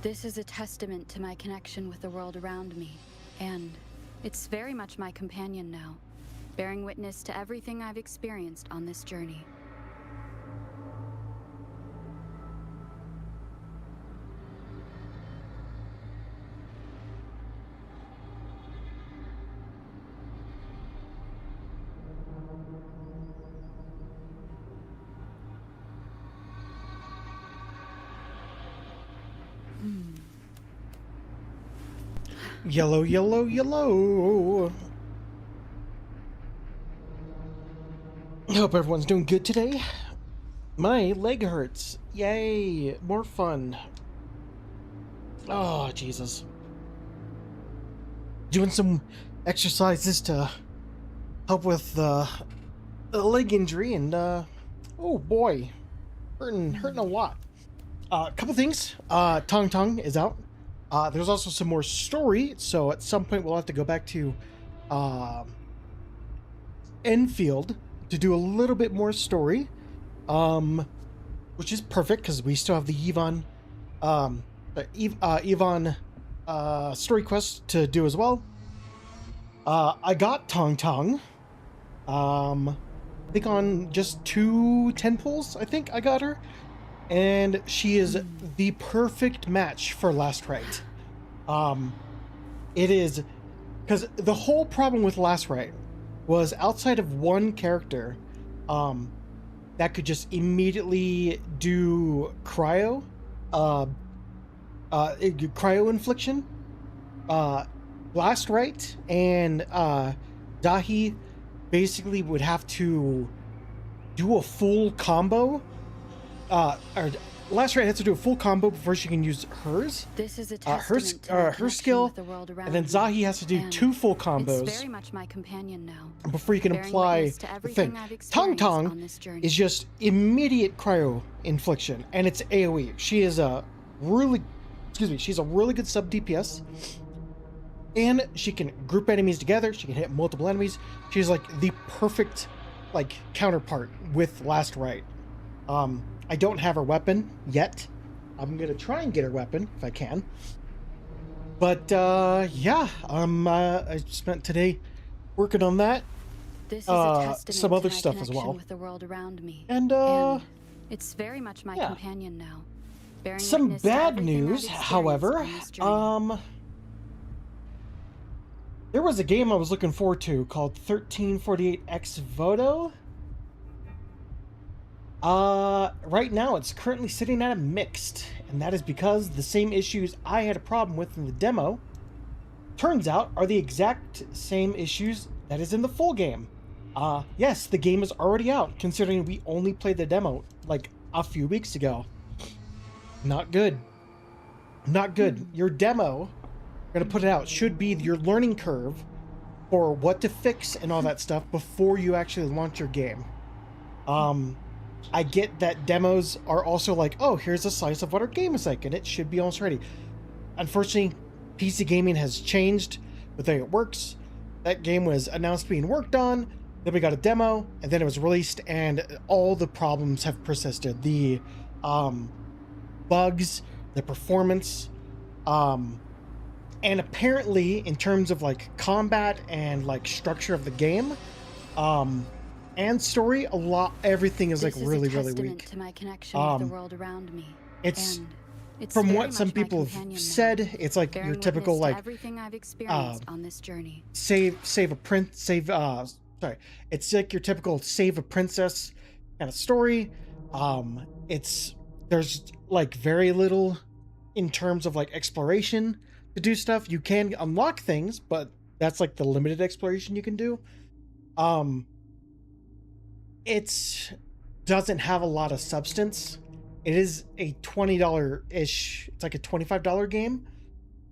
This is a testament to my connection with the world around me, and it's very much my companion now, bearing witness to everything I've experienced on this journey. Yellow, yellow, yellow. I hope everyone's doing good today. My leg hurts. Yay, more fun. Oh, Jesus. Doing some exercises to help with the leg injury, and oh boy, hurting a lot. A couple things. Tong Tong is out. There's also some more story, so at some point we'll have to go back to Enfield to do a little bit more story, which is perfect because we still have the Yvonne story quest to do as well. I got Tong Tong, I think on just 2 10 pulls. I think I got her. And she is the perfect match for Last Rite. It is, because the whole problem with Last Rite was outside of one character that could just immediately do cryo infliction. Last Rite and Dahi basically would have to do a full combo. Or Last Rite has to do a full combo before she can use hers. This is a testament to her skill, the world around and then Zahi has to do me, 2 full combos. It's very much my companion now, before you can bearing apply witness to the everything thing. I've Tong experienced on Tong this journey. is just immediate cryo infliction, and it's AoE. She is a really, she's a really good sub DPS, and she can group enemies together. She can hit multiple enemies. She's like the perfect counterpart with Last Rite. I don't have her weapon yet. I'm gonna try and get her weapon if I can. But yeah, I spent today working on that. This is a testament Some to other my stuff as connection well. with the world around me, And it's very much my yeah. companion now. Bearing Some witness to bad everything I've news, experienced however. on this journey. There was a game I was looking forward to called 1348X Voto. Right now it's currently sitting at a mixed, and that is because the same issues I had a problem with in the demo, turns out, are the exact same issues that is in the full game. Yes, the game is already out, considering we only played the demo like a few weeks ago. Not good. Not good. Your demo, I'm gonna put it out, should be your learning curve for what to fix and all that stuff before you actually launch your game. I get that demos are also like, oh, here's a slice of what our game is like, and it should be almost ready. Unfortunately, PC gaming has changed with the way it works. That game was announced being worked on, then we got a demo, and then it was released, and all the problems have persisted. The bugs, the performance, and apparently in terms of combat and structure of the game, and story, everything is really weak. To my connection with the world around me. It's It's from very what some much my people have companion said, now, it's like bearing your typical witness to everything I've experienced on this journey. It's like your typical save a princess kind of story. There's very little in terms of exploration to do stuff. You can unlock things, but that's the limited exploration you can do. It doesn't have a lot of substance. It is a $20-ish, it's like a $25 game.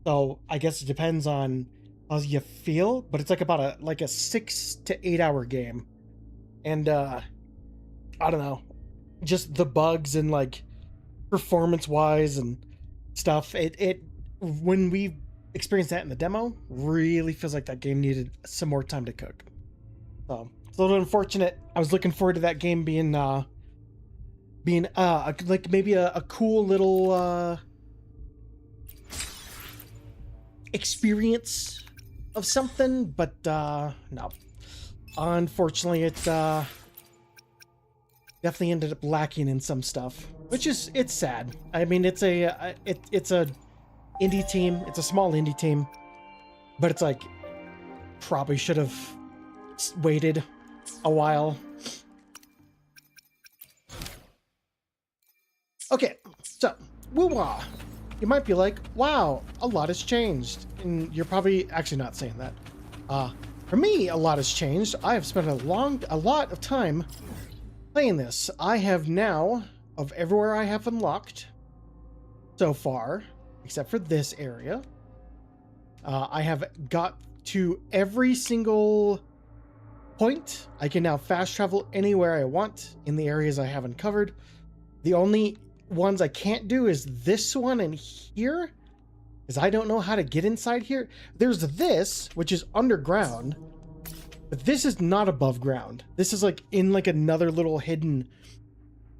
So I guess it depends on how you feel, but it's about a 6 to 8 hour game. And I don't know, just the bugs and performance wise and stuff. It when we experienced that in the demo, really feels like that game needed some more time to cook. So it's a little unfortunate. I was looking forward to that game being maybe a cool little experience of something, but no. Unfortunately, it definitely ended up lacking in some stuff, which is, it's sad. I mean, it's a indie team. It's a small indie team, but it's like probably should have waited a while. Okay, so WuWa. You might be like, wow, a lot has changed. And you're probably actually not saying that. For me, a lot has changed. I have spent a lot of time playing this. I have now, of everywhere I have unlocked so far, except for this area, I have got to every single point. I can now fast travel anywhere I want in the areas I haven't covered. The only ones I can't do is this one and here, because I don't know how to get inside here. There's this, which is underground, but this is not above ground. This is like in like another little hidden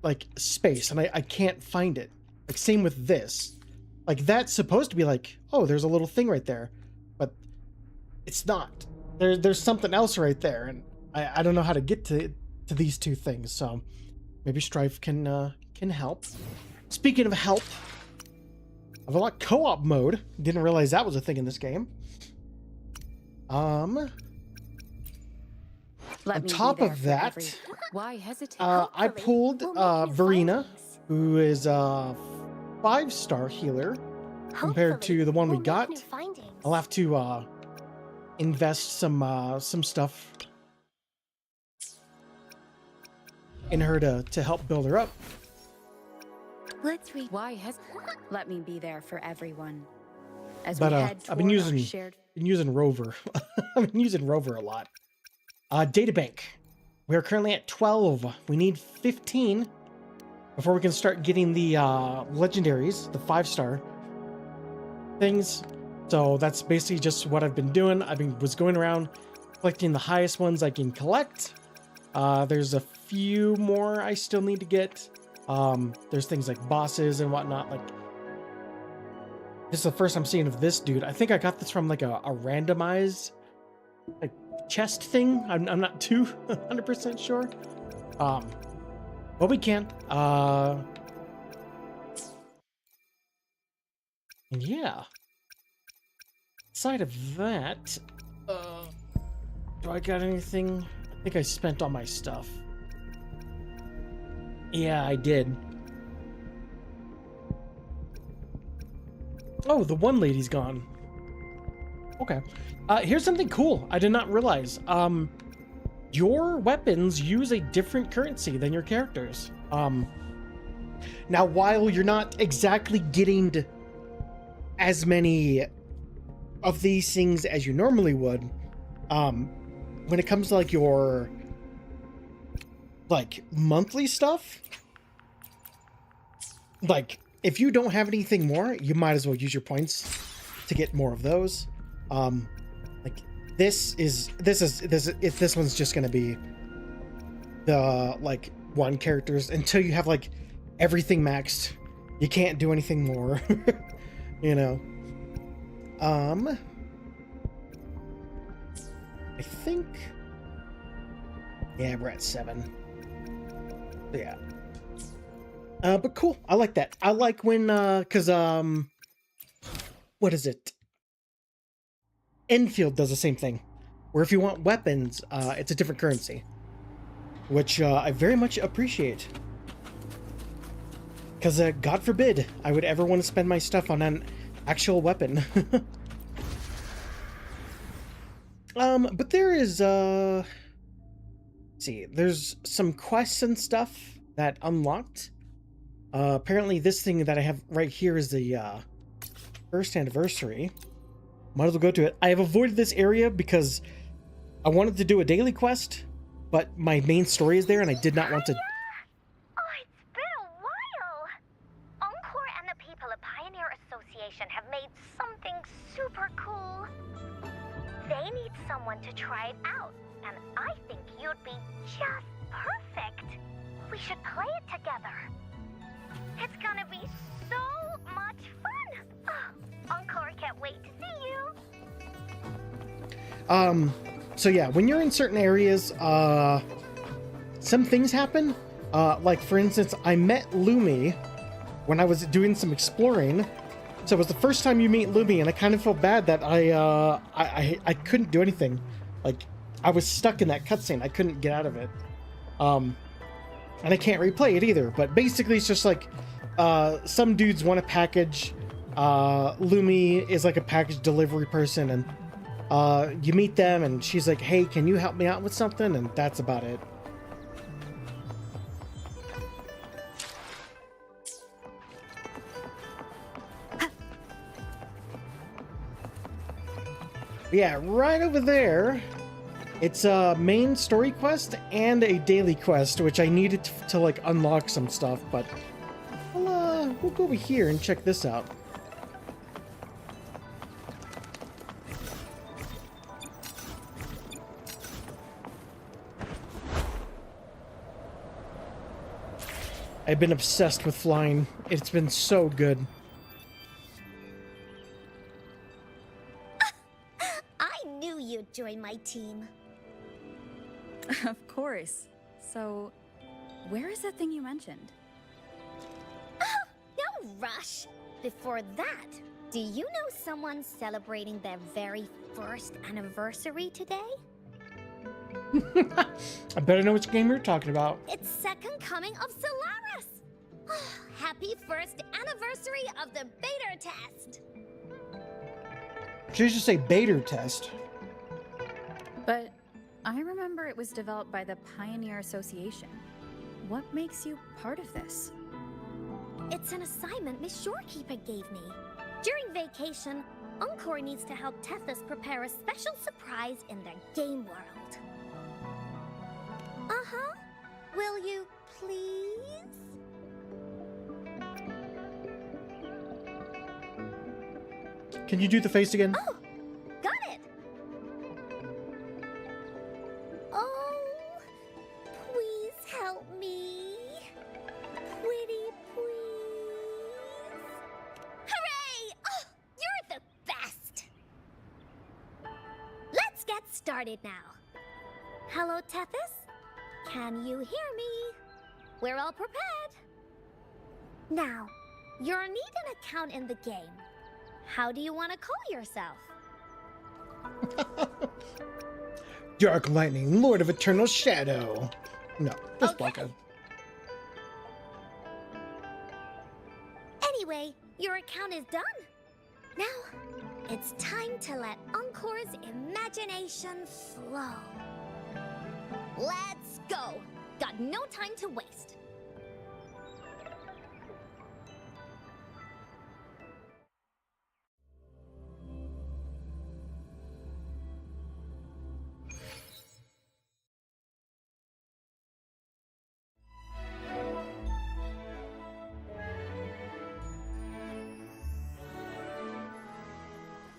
like space, and I can't find it. Like same with this. Like that's supposed to be like, oh, there's a little thing right there, but it's not. There's something else right there, and I don't know how to get to these two things. So maybe Strife can help. Speaking of help, I've unlocked co-op mode. Didn't realize that was a thing in this game. On top of that, why hesitate? I pulled Verena, who is a 5-star healer compared to the one we got. I'll have to invest some stuff in her to help build her up. Let's read. Why has? Let me be there for everyone. As But we head I've been toward our using Rover. I've been using Rover a lot. Databank. We are currently at 12. We need 15 before we can start getting the legendaries, the 5-star things. So that's basically just what I've been doing. Was going around collecting the highest ones I can collect. There's a few more I still need to get. There's things like bosses and whatnot. Like, this is the first I'm seeing of this dude. I think I got this from like a randomized like chest thing. I'm not too 100% sure. But we can. And yeah. Aside of that, do I got anything? I think I spent all my stuff. Yeah, I did. Oh, the one lady's gone. Okay. Here's something cool I did not realize. Your weapons use a different currency than your characters. Now, while you're not exactly getting as many of these things as you normally would, when it comes to like your like monthly stuff, like if you don't have anything more, you might as well use your points to get more of those. Like this one's just gonna be the like one characters until you have like everything maxed. You can't do anything more. You know. I think, yeah, we're at 7. Yeah. But cool. I like that. I like when, cause, what is it? Enfield does the same thing, where if you want weapons, it's a different currency, which, I very much appreciate. Cause, God forbid I would ever want to spend my stuff on an actual weapon. But there is, let's see, there's some quests and stuff that unlocked. Apparently this thing that I have right here is the, first anniversary. Might as well go to it. I have avoided this area because I wanted to do a daily quest, but my main story is there and I did not want to. Oh, it's been a while. Encore and the people at Pioneer Association have made something super cool. They need someone to try it out, and I think you'd be just perfect. We should play it together. It's gonna be so much fun. Oh, Encore can't wait to see you. So yeah, when you're in certain areas, some things happen. Like for instance, I met Lumi when I was doing some exploring. So it was the first time you meet Lumi, and I kind of felt bad that I couldn't do anything. Like, I was stuck in that cutscene. I couldn't get out of it. And I can't replay it either. But basically, it's just like, some dudes want a package. Lumi is like a package delivery person, and you meet them, and she's like, hey, can you help me out with something? And that's about it. Yeah, right over there, it's a main story quest and a daily quest, which I needed to like unlock some stuff, but we'll go over here and check this out. I've been obsessed with flying. It's been so good. Join my team. Of course. So, where is that thing you mentioned? Oh, no rush. Before that, do you know someone celebrating their very first anniversary today? I better know which game you're talking about. It's second coming of Solaris. Happy first anniversary of the beta test. Should just say beta test. But I remember it was developed by the Pioneer Association. What makes you part of this? It's an assignment Miss Shorekeeper gave me. During vacation, Encore needs to help Tethys prepare a special surprise in their game world. Uh-huh. Will you please? Can you do the face again? Oh, got it. Oh, please help me. Pretty please. Hooray! Oh, you're the best. Let's get started now. Hello, Tethys. Can you hear me? We're all prepared. Now, you'll need an account in the game. How do you want to call yourself? Dark Lightning, Lord of Eternal Shadow. No, just Okay. Blanca. Anyway, your account is done. Now, it's time to let Encore's imagination flow. Let's go. Got no time to waste.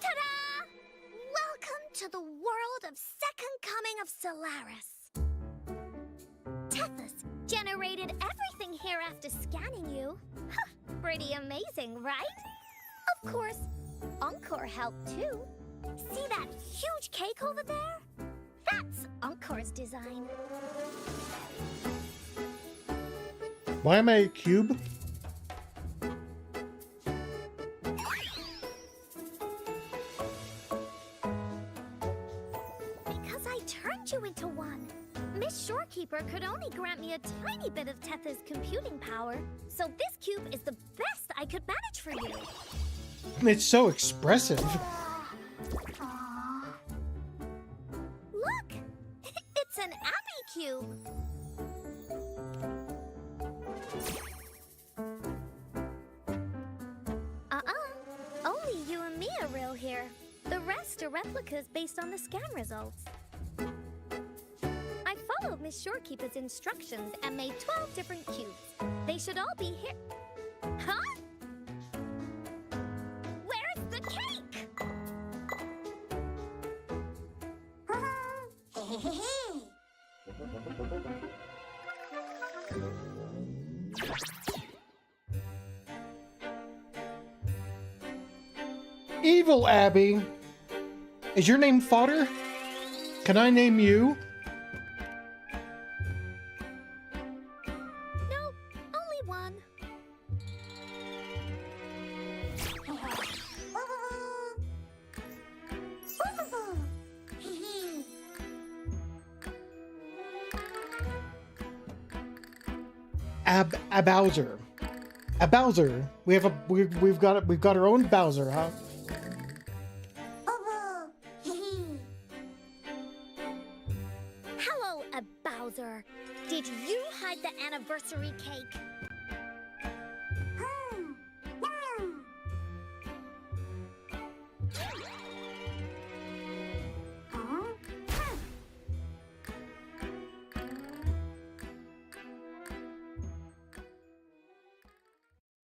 Ta-da! Welcome to the world of Second Coming of Solaris. Tethys generated everything here after scanning you. Huh, pretty amazing, right? Of course, Encore helped too. See that huge cake over there? That's Encore's design. Why am I a cube? Because I turned you into one. Miss Shorekeeper could only grant me a tiny bit of Tethys' computing power, so this cube is the best I could manage for you. It's so expressive. Look! It's an Abby cube! Only you and me are real here. The rest are replicas based on the scan results. I followed Miss Shorekeeper's instructions and made 12 different cubes. They should all be here. Huh? Where's the cake? Evil Abby. Is your name Fodder? Can I name you? No, only one. A Bowser. A Bowser. We've got our own Bowser, huh? Hello, Bowser. Did you hide the anniversary cake?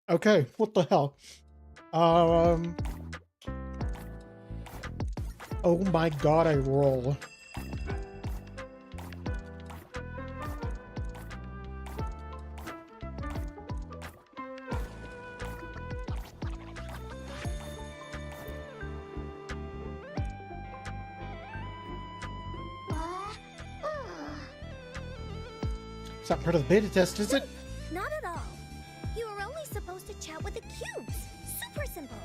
Okay, what the hell? Oh my god, I roll. It's not part of the beta test, is it? Not at all. You were only supposed to chat with the cubes. Super simple.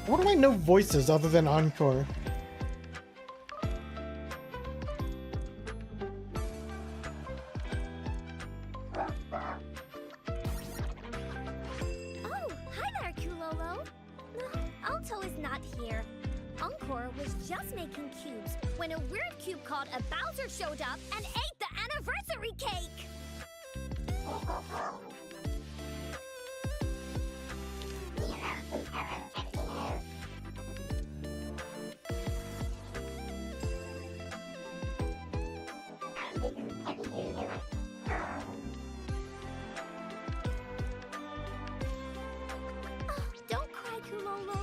What do I know voices other than Encore? Oh, hi there, Kulolo. No, Alto is not here. Encore was just making cubes when a weird cube called a Bowser showed up and ate the anniversary cake. Oh, don't cry, Kulolo.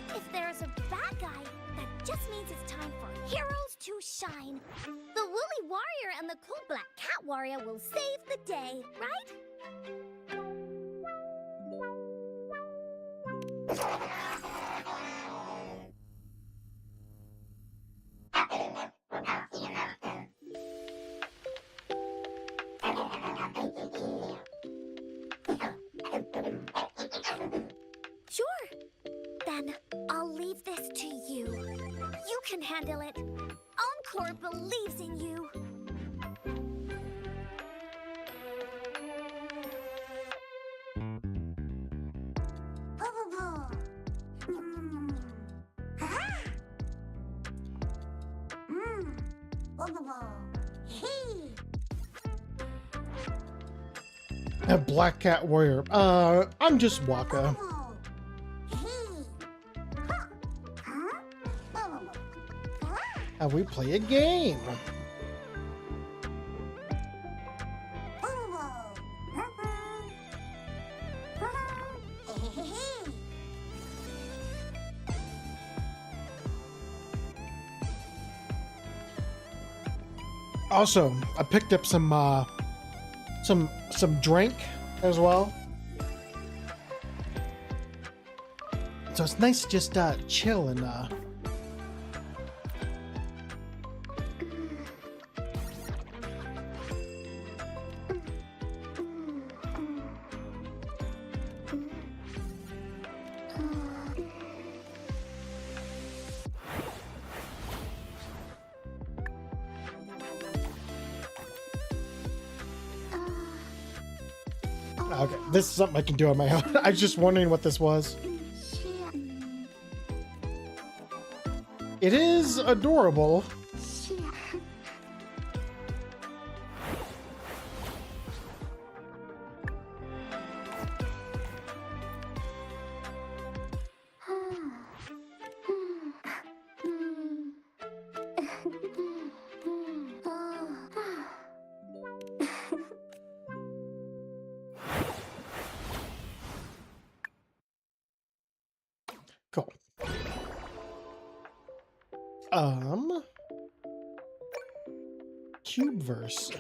If there's a bad guy, that just means it's time for heroes to shine. The woolly warrior and the cool black cat warrior will save the day, right? Sure. Then I'll leave this to you. You can handle it. Encore believes in you. A Black Cat Warrior. I'm just Waka. How we play a game. Also, I picked up some drink as well. So it's nice to just chill and okay, this is something I can do on my own. I was just wondering what this was. It is adorable. Cool. Cubeverse.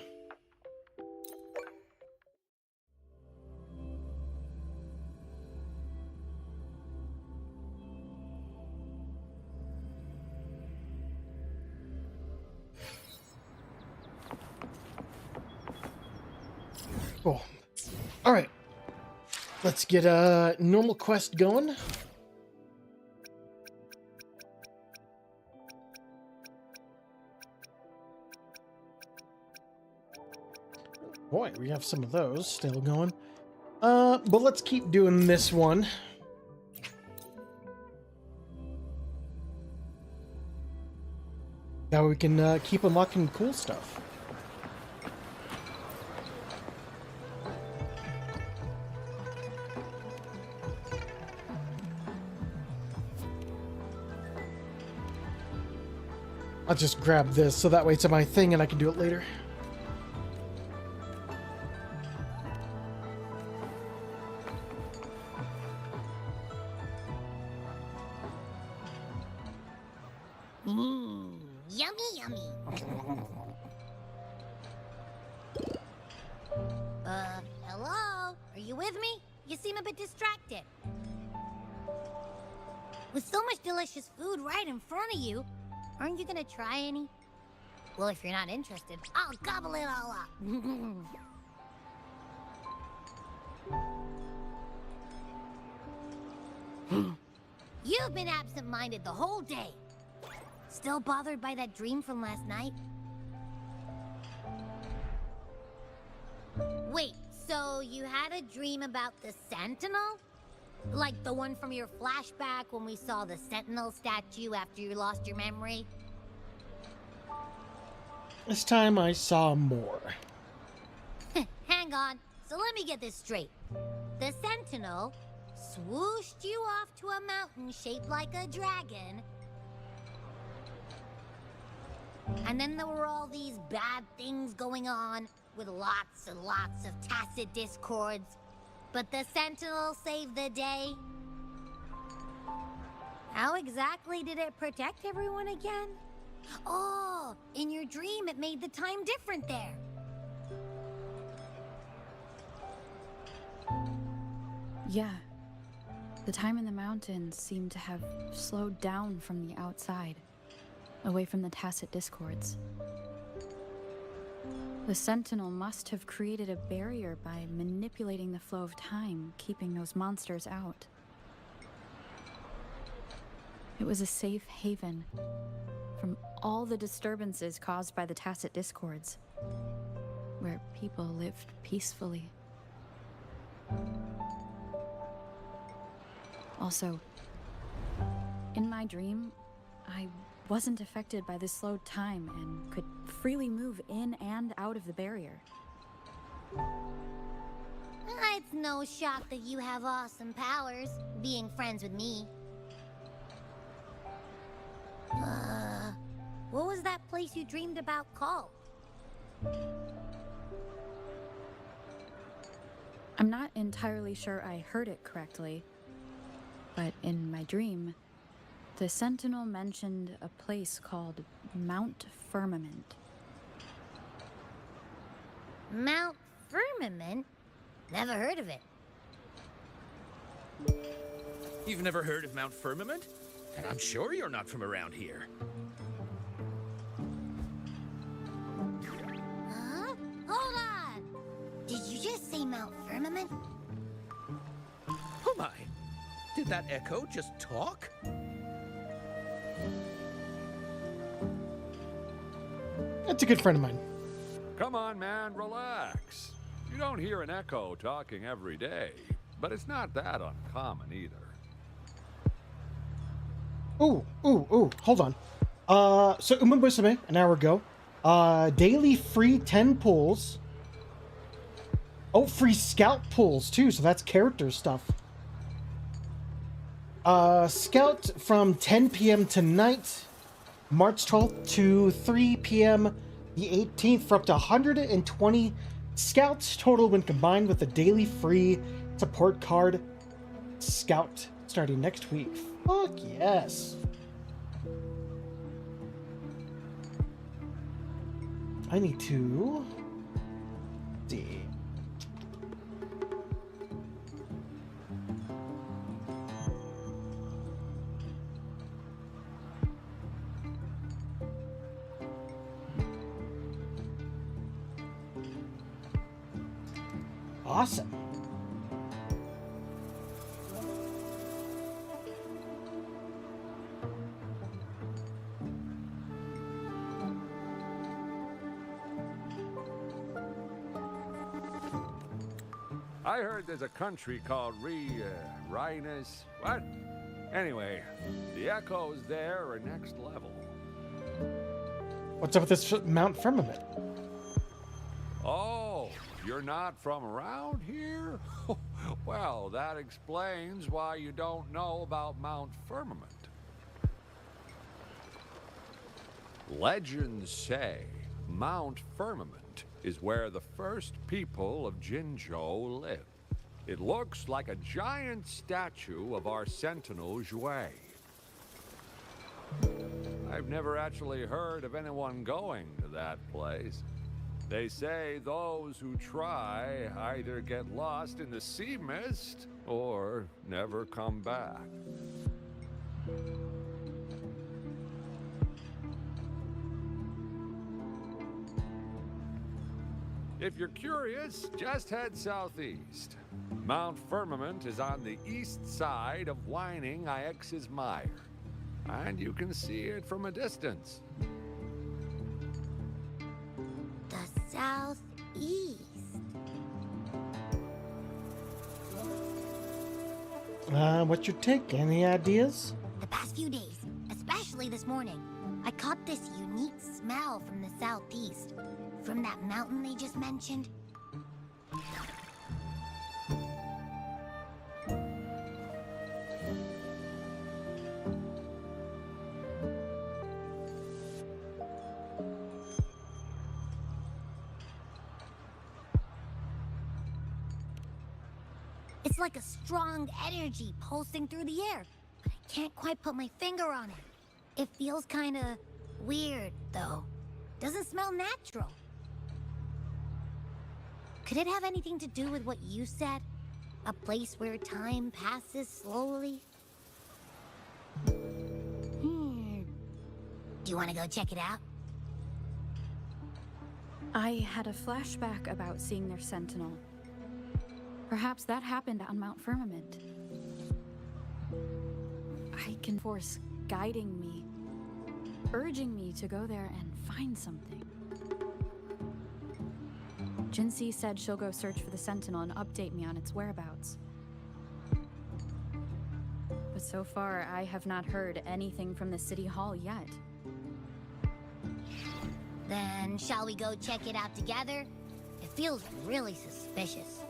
Cool. All right. Let's get a normal quest going. Boy, we have some of those still going. But let's keep doing this one. That way we can keep unlocking cool stuff. I'll just grab this so that way it's in my thing and I can do it later. Yummy, yummy. Hello? Are you with me? You seem a bit distracted. With so much delicious food right in front of you, aren't you gonna try any? Well, if you're not interested, I'll gobble it all up. You've been absent-minded the whole day. Still bothered by that dream from last night? Wait, so you had a dream about the Sentinel? Like the one from your flashback when we saw the Sentinel statue after you lost your memory? This time I saw more. Hang on, so let me get this straight. The Sentinel swooshed you off to a mountain shaped like a dragon. And then there were all these bad things going on, with lots and lots of tacit discords. But the Sentinel saved the day. How exactly did it protect everyone again? Oh, in your dream it made the time different there. Yeah. The time in the mountains seemed to have slowed down from the outside, away from the tacit discords. The Sentinel must have created a barrier by manipulating the flow of time, keeping those monsters out. It was a safe haven from all the disturbances caused by the tacit discords, where people lived peacefully. Also, in my dream, I wasn't affected by the slowed time and could freely move in and out of the barrier. It's no shock that you have awesome powers, being friends with me. What was that place you dreamed about called? I'm not entirely sure I heard it correctly, but in my dream, the Sentinel mentioned a place called Mount Firmament. Mount Firmament? Never heard of it. You've never heard of Mount Firmament? And I'm sure you're not from around here. Huh? Hold on! Did you just say Mount Firmament? Oh my! Did that echo just talk? That's a good friend of mine. Come on, man, relax. You don't hear an echo talking every day, but it's not that uncommon either. Ooh, hold on. So Umabusame, an hour ago. Daily free 10 pulls. Oh, free scout pulls too, so that's character stuff. Scout from 10 p.m. tonight, March 12th to 3 p.m. the 18th for up to 120 scouts total when combined with the daily free support card scout starting next week. Fuck yes. I need to see. awesome. I heard there's a country called Rhinus. What? Anyway, the echoes there are next level. What's up with this Mount Firmament? Oh, you're not from around here? Well, that explains why you don't know about Mount Firmament. Legends say Mount Firmament is where the first people of Jinzhou lived. It looks like a giant statue of our sentinel Zhui. I've never actually heard of anyone going to that place. They say those who try either get lost in the sea mist or never come back. If you're curious, just head southeast. Mount Firmament is on the east side of Whining Ix's Mire, and you can see it from a distance. The southeast. What's your take? Any ideas? The past few days, especially this morning, I caught this unique smell from the southeast. From that mountain they just mentioned. It's like a strong energy pulsing through the air, but I can't quite put my finger on it. It feels kinda weird, though. Doesn't smell natural. Could it have anything to do with what you said? A place where time passes slowly? Do you want to go check it out? I had a flashback about seeing their sentinel. Perhaps that happened on Mount Firmament. I can force guiding me, urging me to go there and find something. ClanXii said she'll go search for the sentinel and update me on its whereabouts. But so far, I have not heard anything from the city hall yet. Then shall we go check it out together? It feels really suspicious.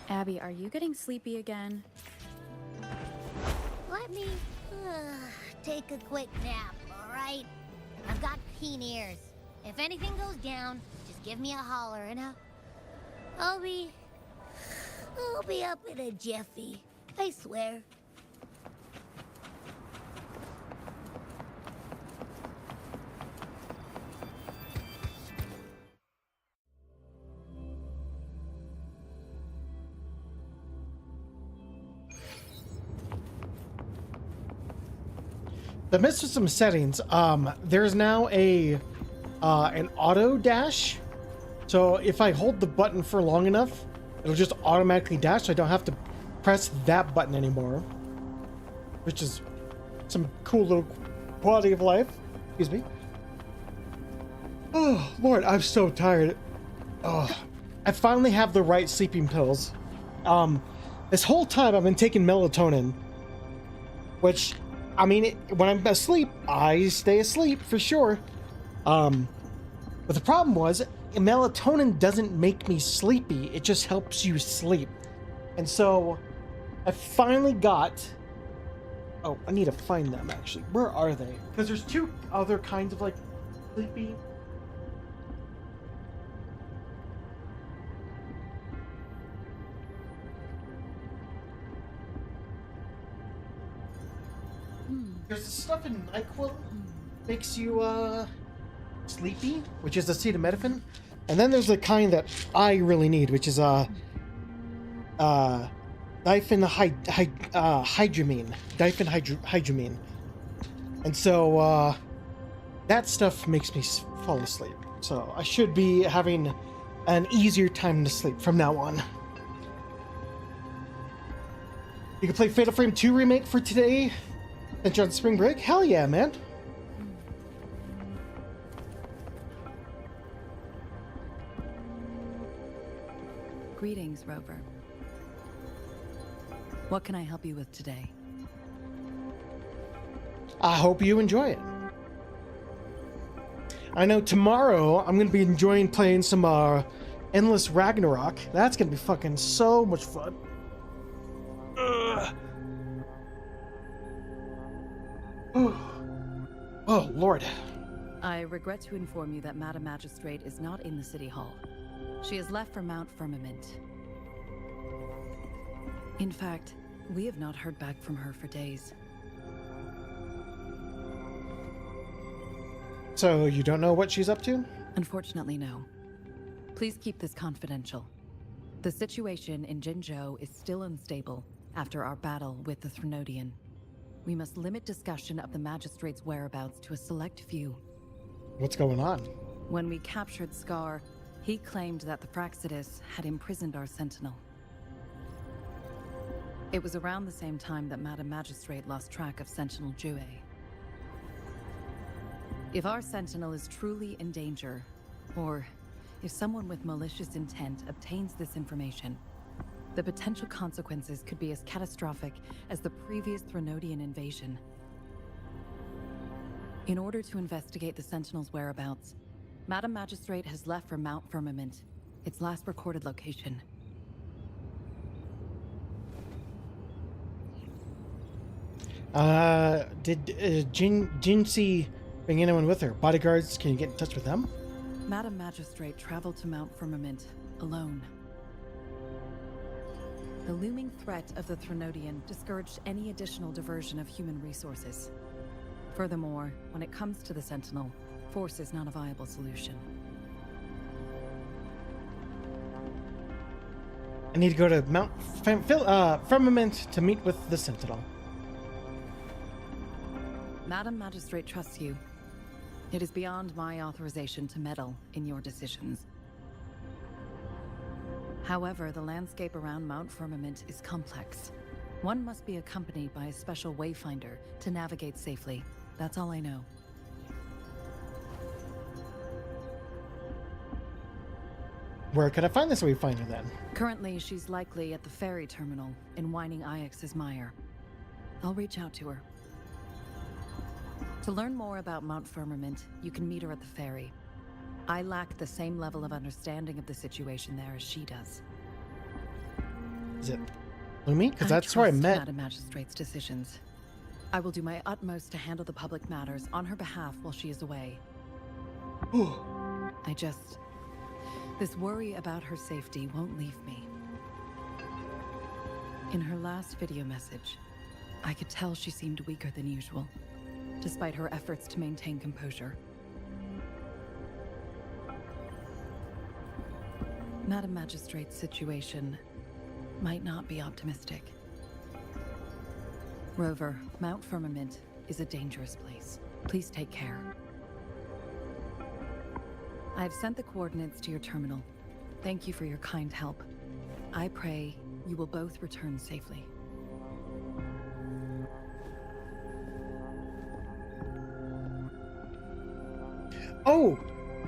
Abby, are you getting sleepy again? Let me take a quick nap, all right? I've got keen ears. If anything goes down, just give me a holler and I'll be up in a jiffy. I swear. The missed with some settings. There's now an auto dash. So if I hold the button for long enough, it'll just automatically dash. So I don't have to press that button anymore, which is some cool little quality of life. Excuse me. Oh Lord, I'm so tired. Oh, I finally have the right sleeping pills. This whole time I've been taking melatonin, which, I mean, when I'm asleep, I stay asleep for sure. But the problem was, melatonin doesn't make me sleepy. It just helps you sleep. And so, I finally got... Oh, I need to find them, actually. Where are they? Because there's two other kinds of, like, sleepy... There's this stuff in NyQuil makes you sleepy, which is acetaminophen. And then there's the kind that I really need, which is diphenhydramine. And so that stuff makes me fall asleep. So I should be having an easier time to sleep from now on. You can play Fatal Frame 2 Remake for today and on spring break? Hell yeah, man. Greetings, Rover. What can I help you with today? I hope you enjoy it. I know tomorrow I'm going to be enjoying playing some Endless Ragnarok. That's going to be fucking so much fun. Oh, Lord. I regret to inform you that Madam Magistrate is not in the City Hall. She has left for Mount Firmament. In fact, we have not heard back from her for days. So you don't know what she's up to? Unfortunately, no. Please keep this confidential. The situation in Jinzhou is still unstable after our battle with the Threnodian. We must limit discussion of the Magistrate's whereabouts to a select few. What's going on? When we captured Scar, he claimed that the Praxidus had imprisoned our Sentinel. It was around the same time that Madam Magistrate lost track of Sentinel Jue. If our Sentinel is truly in danger, or if someone with malicious intent obtains this information, the potential consequences could be as catastrophic as the previous Threnodian invasion. In order to investigate the Sentinel's whereabouts, Madam Magistrate has left for Mount Firmament, its last recorded location. Did Jinxie bring anyone with her? Bodyguards, can you get in touch with them? Madam Magistrate traveled to Mount Firmament alone. The looming threat of the Threnodian discouraged any additional diversion of human resources. Furthermore, when it comes to the Sentinel, force is not a viable solution. I need to go to Mount Firmament to meet with the Sentinel. Madam Magistrate trusts you. It is beyond my authorization to meddle in your decisions. However, the landscape around Mount Firmament is complex. One must be accompanied by a special wayfinder to navigate safely. That's all I know. Where can I find this wayfinder then? Currently, she's likely at the ferry terminal in Whining Ix's Mire. I'll reach out to her. To learn more about Mount Firmament, you can meet her at the ferry. I lack the same level of understanding of the situation there as she does. Is it Lumi? Because that's where I trust met. Madam Magistrate's decisions. I will do my utmost to handle the public matters on her behalf while she is away. This worry about her safety won't leave me. In her last video message, I could tell she seemed weaker than usual, despite her efforts to maintain composure. Madam Magistrate's situation might not be optimistic. Rover, Mount Firmament is a dangerous place. Please take care. I have sent the coordinates to your terminal. Thank you for your kind help. I pray you will both return safely. Oh,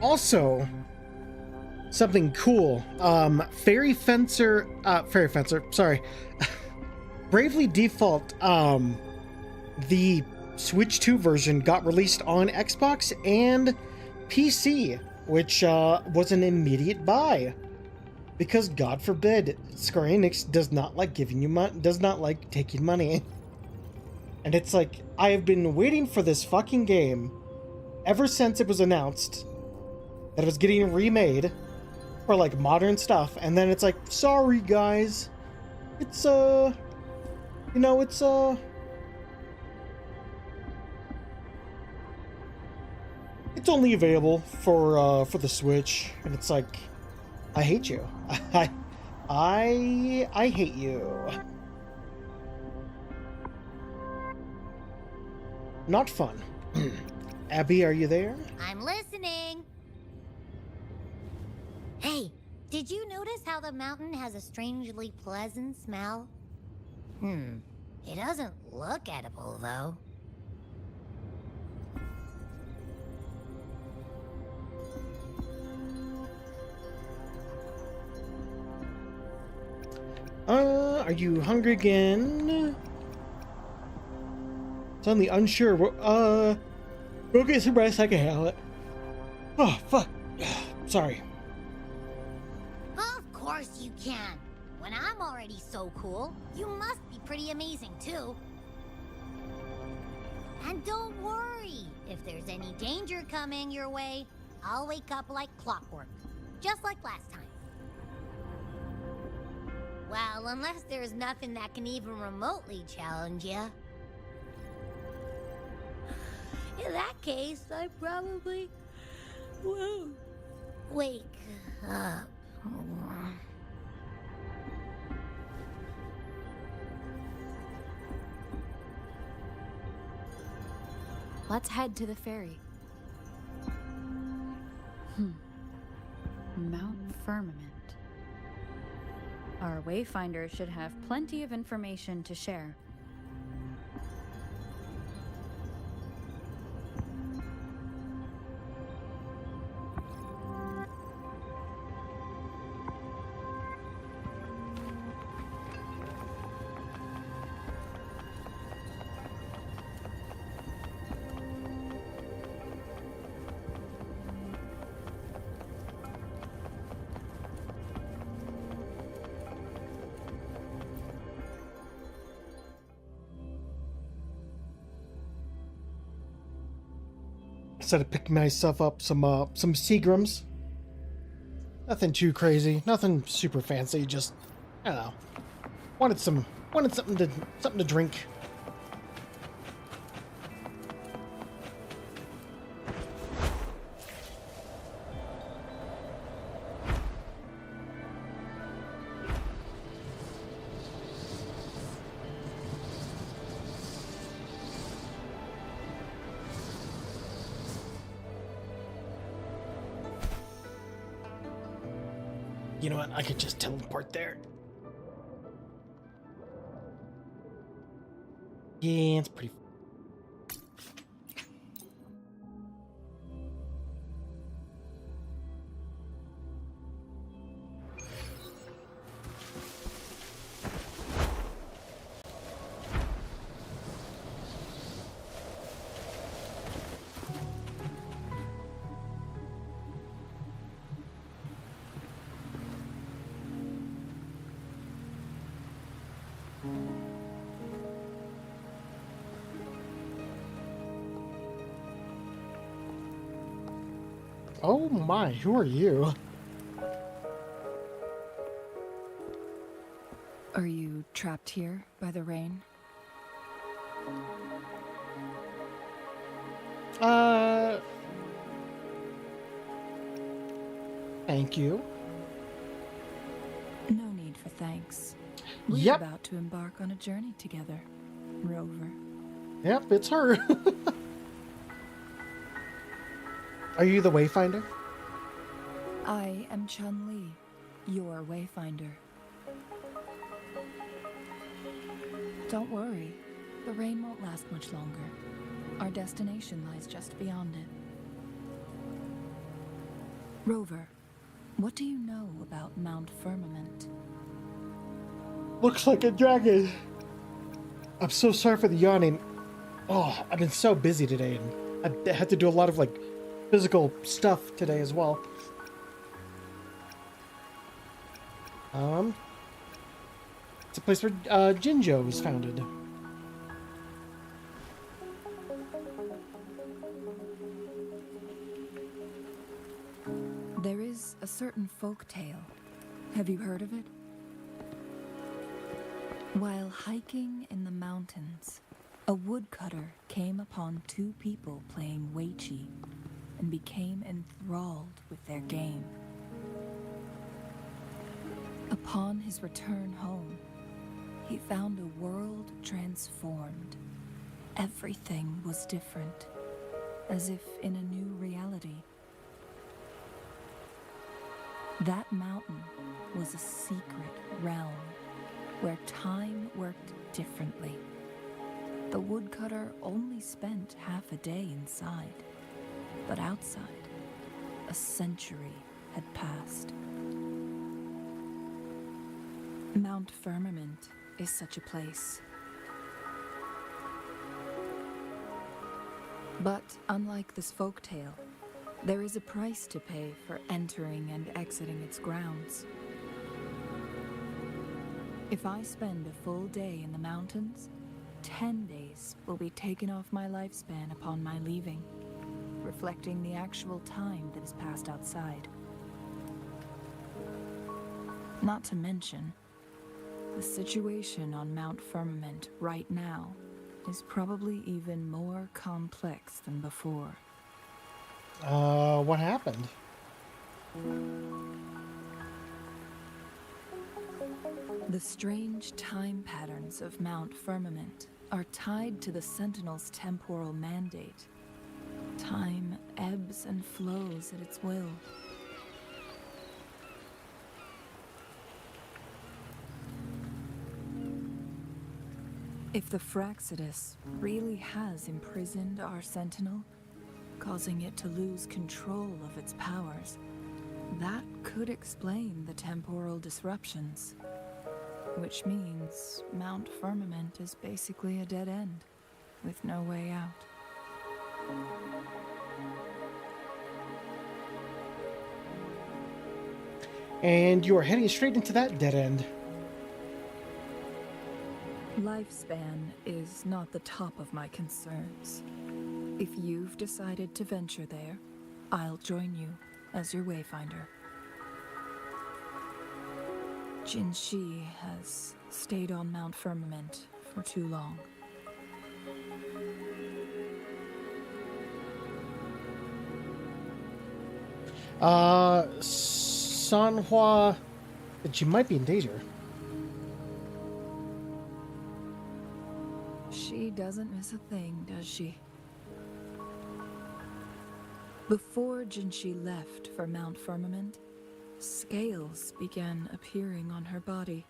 also something cool. Fairy Fencer, sorry. Bravely Default, the Switch 2 version got released on Xbox and PC, which was an immediate buy. Because God forbid, Square Enix does not like giving you money, does not like taking money. And it's like, I have been waiting for this fucking game ever since it was announced that it was getting remade for like modern stuff, and then it's like, sorry guys, it's it's only available for the Switch, and it's like, I hate you. I hate you. Not fun. Abby, are you there? I'm listening. Hey, did you notice how the mountain has a strangely pleasant smell? It doesn't look edible, though. Are you hungry again? Suddenly unsure. Go get some rest. I can handle it. Oh, fuck. Sorry. Of course you can. When I'm already so cool, you must be pretty amazing, too. And don't worry. If there's any danger coming your way, I'll wake up like clockwork. Just like last time. Well, unless there's nothing that can even remotely challenge you. In that case, I probably won't wake up. Let's head to the ferry. Mount Firmament. Our Wayfinder should have plenty of information to share. Instead of picking myself up some Seagrams. Nothing too crazy, nothing super fancy. Just, I don't know. Wanted something to drink. You know what? I could just teleport there. Yeah, it's pretty. Oh my, who are you? Are you trapped here by the rain? Thank you. No need for thanks. We're Yep. about to embark on a journey together, Rover. Yep, it's her. Are you the Wayfinder? I am Chun-Li, your Wayfinder. Don't worry, the rain won't last much longer. Our destination lies just beyond it. Rover, what do you know about Mount Firmament? Looks like a dragon. I'm so sorry for the yawning. Oh, I've been so busy today, and I had to do a lot of physical stuff today as well. It's a place where Jinjo was founded. There is a certain folk tale. Have you heard of it? While hiking in the mountains, a woodcutter came upon two people playing Weiqi. and became enthralled with their game. Upon his return home, he found a world transformed. Everything was different, as if in a new reality. That mountain was a secret realm where time worked differently. The woodcutter only spent half a day inside, but outside, a century had passed. Mount Firmament is such a place. But unlike this folktale, there is a price to pay for entering and exiting its grounds. If I spend a full day in the mountains, 10 days will be taken off my lifespan upon my leaving, reflecting the actual time that is passed outside. Not to mention, the situation on Mount Firmament right now is probably even more complex than before. What happened? The strange time patterns of Mount Firmament are tied to the Sentinel's temporal mandate. Time ebbs and flows at its will. If the Fraxidus really has imprisoned our Sentinel, causing it to lose control of its powers, that could explain the temporal disruptions. Which means Mount Firmament is basically a dead end, with no way out. And you are heading straight into that dead end. Lifespan is not the top of my concerns. If you've decided to venture there, I'll join you as your wayfinder. ClanXii has stayed on Mount Firmament for too long. Sanhua, that you might be in danger. She doesn't miss a thing, does she? Before ClanXii left for Mount Firmament, scales began appearing on her body,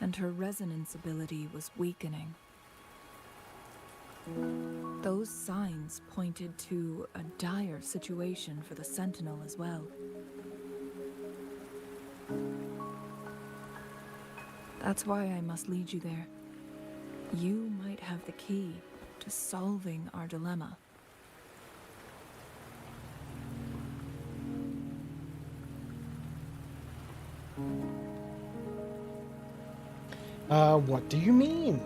and her resonance ability was weakening. Those signs pointed to a dire situation for the Sentinel as well. That's why I must lead you there. You might have the key to solving our dilemma. What do you mean?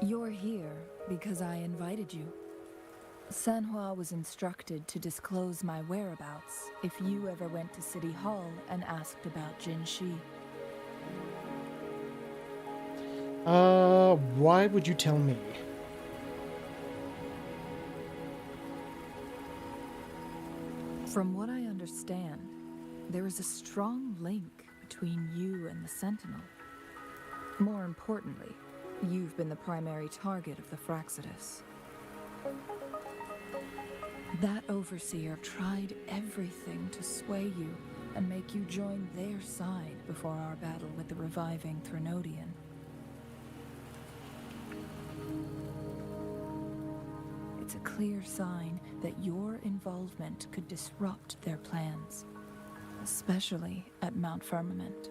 You're here because I invited you. Sanhua was instructed to disclose my whereabouts if you ever went to City Hall and asked about ClanXii. Why would you tell me? From what I understand, there is a strong link between you and the Sentinel. More importantly, you've been the primary target of the Fraxidus. That overseer tried everything to sway you and make you join their side before our battle with the reviving Threnodian. It's a clear sign that your involvement could disrupt their plans, especially at Mount Firmament.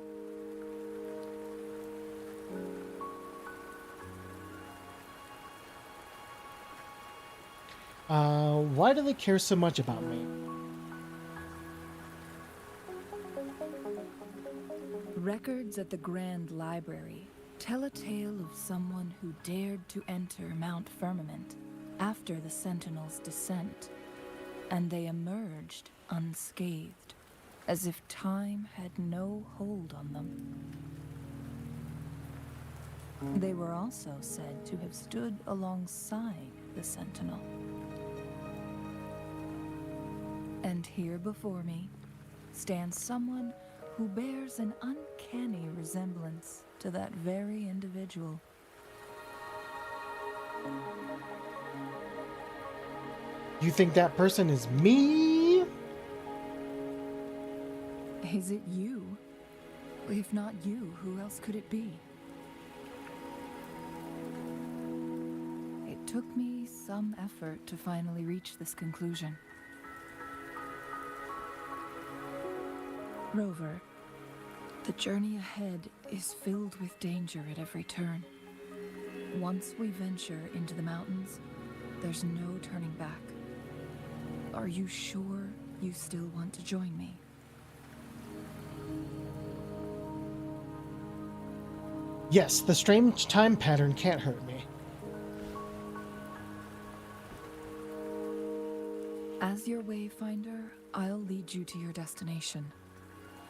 Why do they care so much about me? Records at the Grand Library tell a tale of someone who dared to enter Mount Firmament after the Sentinel's descent, and they emerged unscathed, as if time had no hold on them. They were also said to have stood alongside the Sentinel. And here before me stands someone who bears an uncanny resemblance to that very individual. You think that person is me? Is it you? If not you, who else could it be? It took me some effort to finally reach this conclusion. Rover, the journey ahead is filled with danger at every turn. Once we venture into the mountains, there's no turning back. Are you sure you still want to join me? Yes, the strange time pattern can't hurt me. As your wayfinder, I'll lead you to your destination.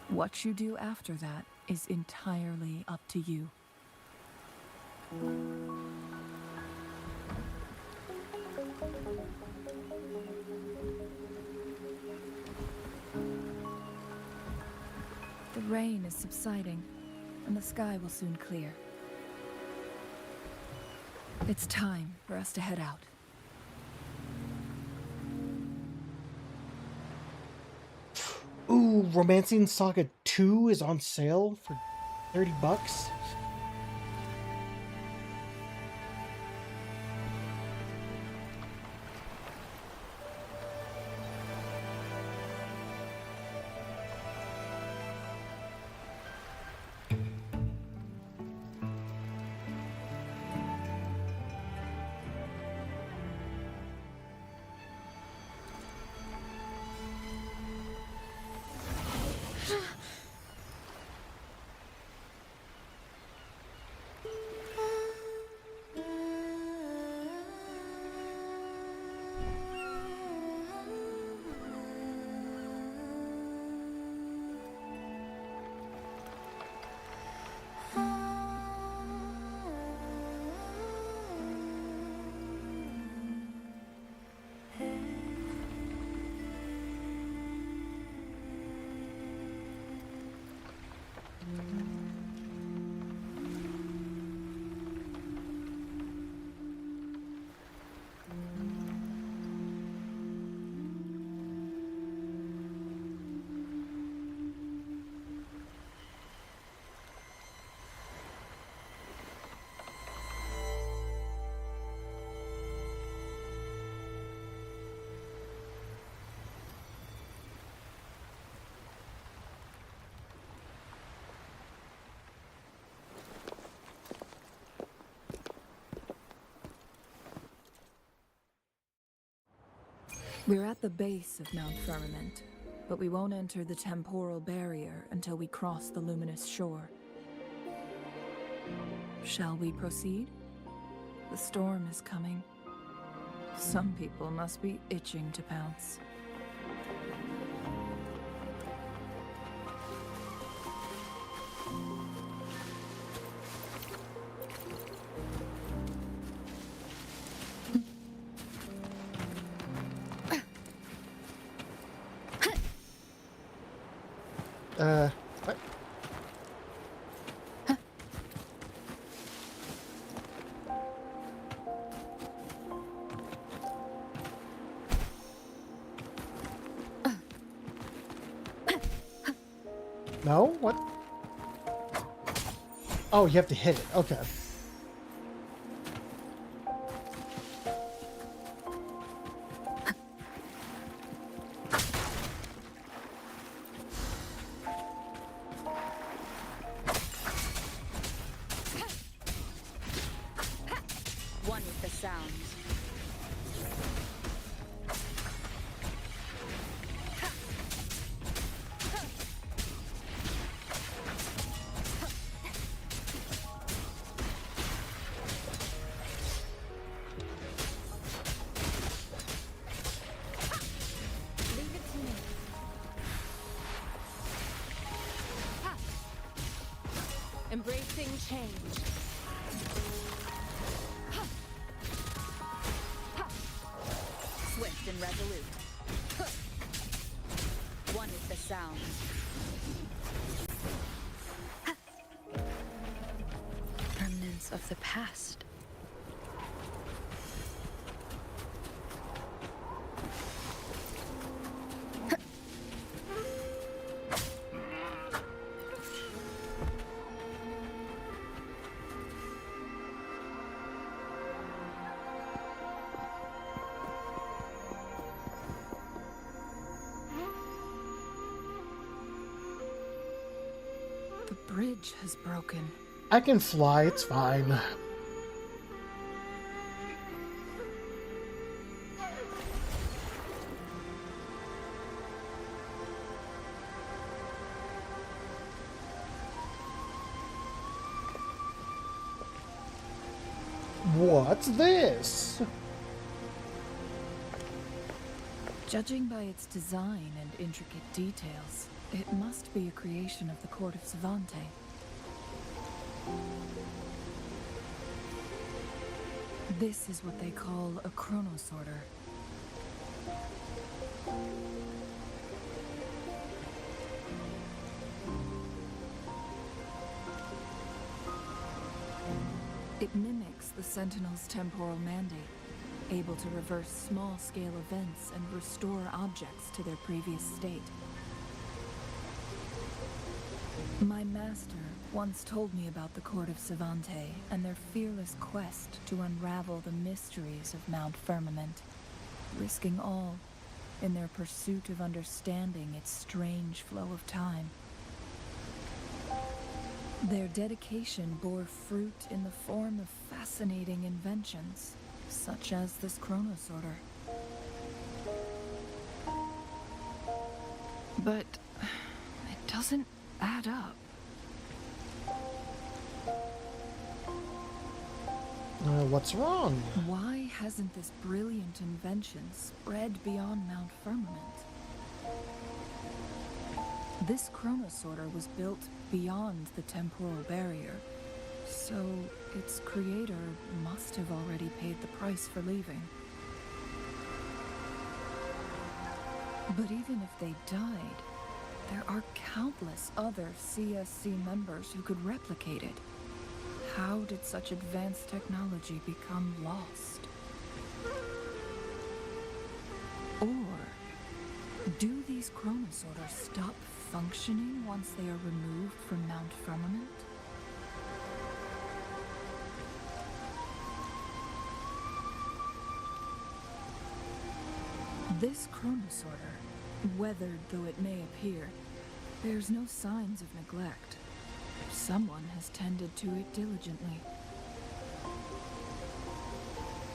What you do after that is entirely up to you. The rain is subsiding, and the sky will soon clear. It's time for us to head out. Ooh, Romancing Saga 2 is on sale for $30. We're at the base of Mount Firmament, but we won't enter the temporal barrier until we cross the luminous shore. Shall we proceed? The storm is coming. Some people must be itching to pounce. What? No? What? Oh, you have to hit it. Okay. One with the sound. Leave it to me. Embracing change. Swift and resolute. One is the sound. Remnants of the past. The bridge has broken. I can fly, it's fine. What's this? Judging by its design and intricate details, it must be a creation of the court of Savante. This is what they call a chronosorter. It mimics the Sentinel's temporal mandate, able to reverse small-scale events and restore objects to their previous state. My master once told me about the Court of Savante and their fearless quest to unravel the mysteries of Mount Firmament, risking all in their pursuit of understanding its strange flow of time. Their dedication bore fruit in the form of fascinating inventions, such as this chronosorter. But it doesn't add up. What's wrong? Why hasn't this brilliant invention spread beyond Mount Firmament? This chronosorter was built beyond the temporal barrier, so its creator must have already paid the price for leaving. But even if they died, there are countless other CSC members who could replicate it. How did such advanced technology become lost? Or do these chronosorters stop functioning once they are removed from Mount Firmament? This chronosorter, weathered though it may appear, bears no signs of neglect. Someone has tended to it diligently.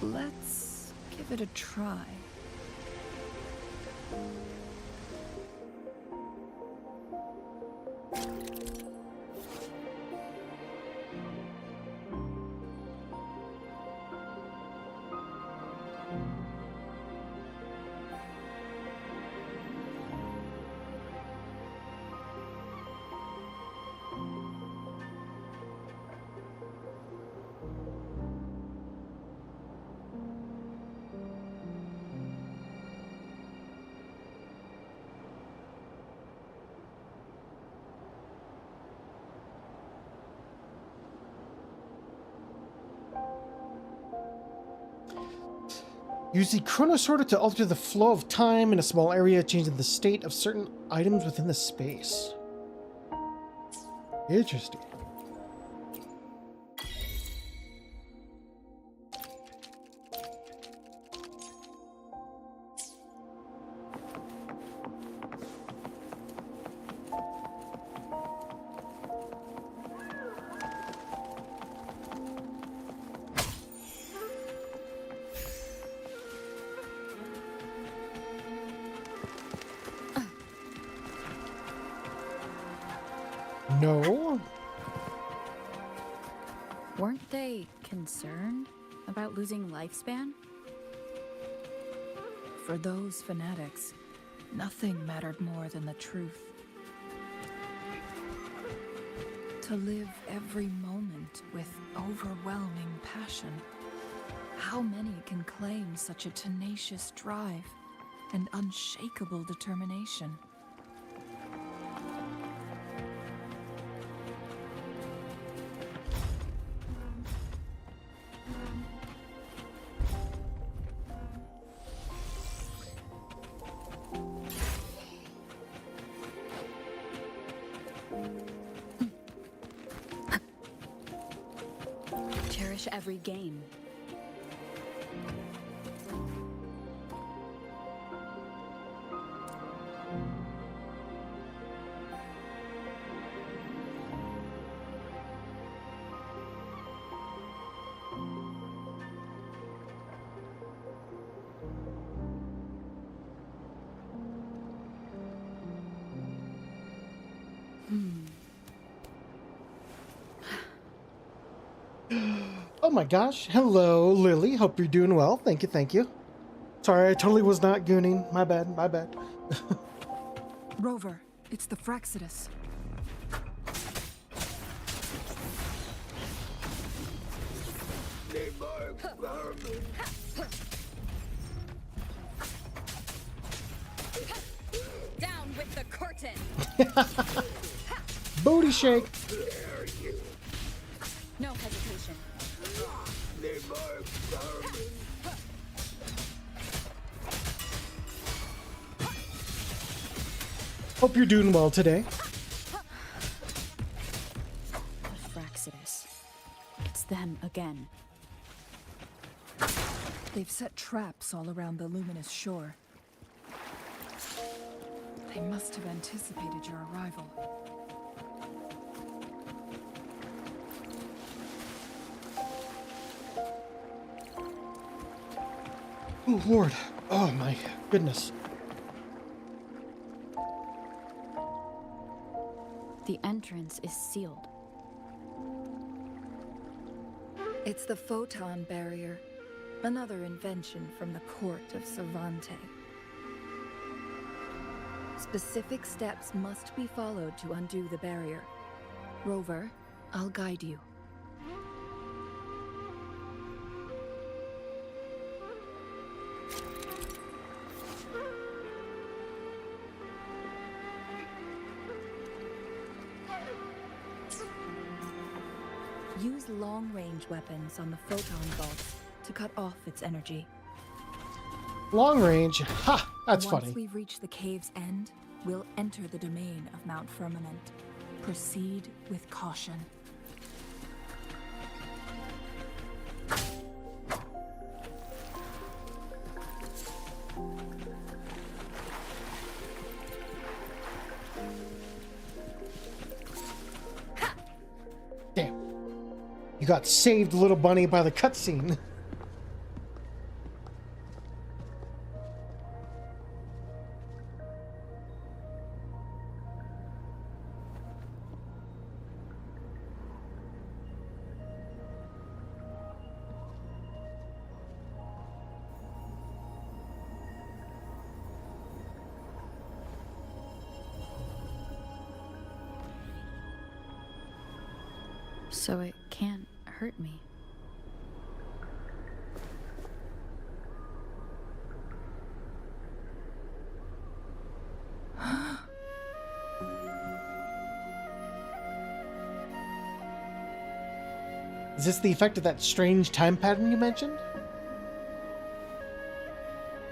Let's give it a try. Use the chronosorter to alter the flow of time in a small area, changing the state of certain items within the space. Interesting. No. Weren't they concerned about losing lifespan? For those fanatics, nothing mattered more than the truth. To live every moment with overwhelming passion. How many can claim such a tenacious drive and unshakable determination? Cherish every gain. Oh my gosh. Hello, Lily. Hope you're doing well. Thank you, thank you. Sorry, I totally was not gooning. My bad, my bad. Rover, it's the Fraxidus. Down with the curtain! Booty shake. No hesitation. Hope you're doing well today. The Fraxidus. It's them again. They've set traps all around the luminous shore. They must have anticipated your arrival. Oh, Lord. Oh, my goodness. The entrance is sealed. It's the photon barrier, another invention from the court of Cervante. Specific steps must be followed to undo the barrier. Rover, I'll guide you. Use long-range weapons on the photon vaults to cut off its energy. Long range. Ha! That's funny. Once we've reached the cave's end, we'll enter the domain of Mount Firmament. Proceed with caution. Damn. You got saved, little bunny, by the cutscene. So it can't hurt me. Is this the effect of that strange time pattern you mentioned?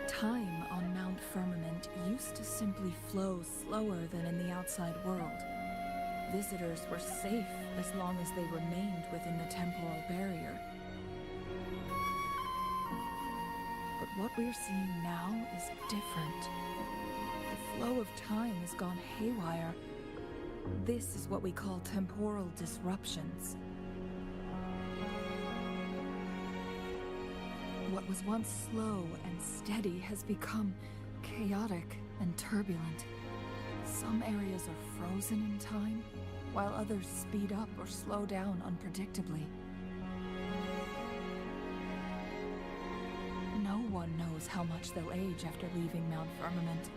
Time on Mount Firmament used to simply flow slower than in the outside world. Visitors were safe as long as they remained within the temporal barrier. But what we're seeing now is different. The flow of time has gone haywire. This is what we call temporal disruptions. What was once slow and steady has become chaotic and turbulent. Some areas are frozen in time, while others speed up or slow down unpredictably. No one knows how much they'll age after leaving Mount Firmament.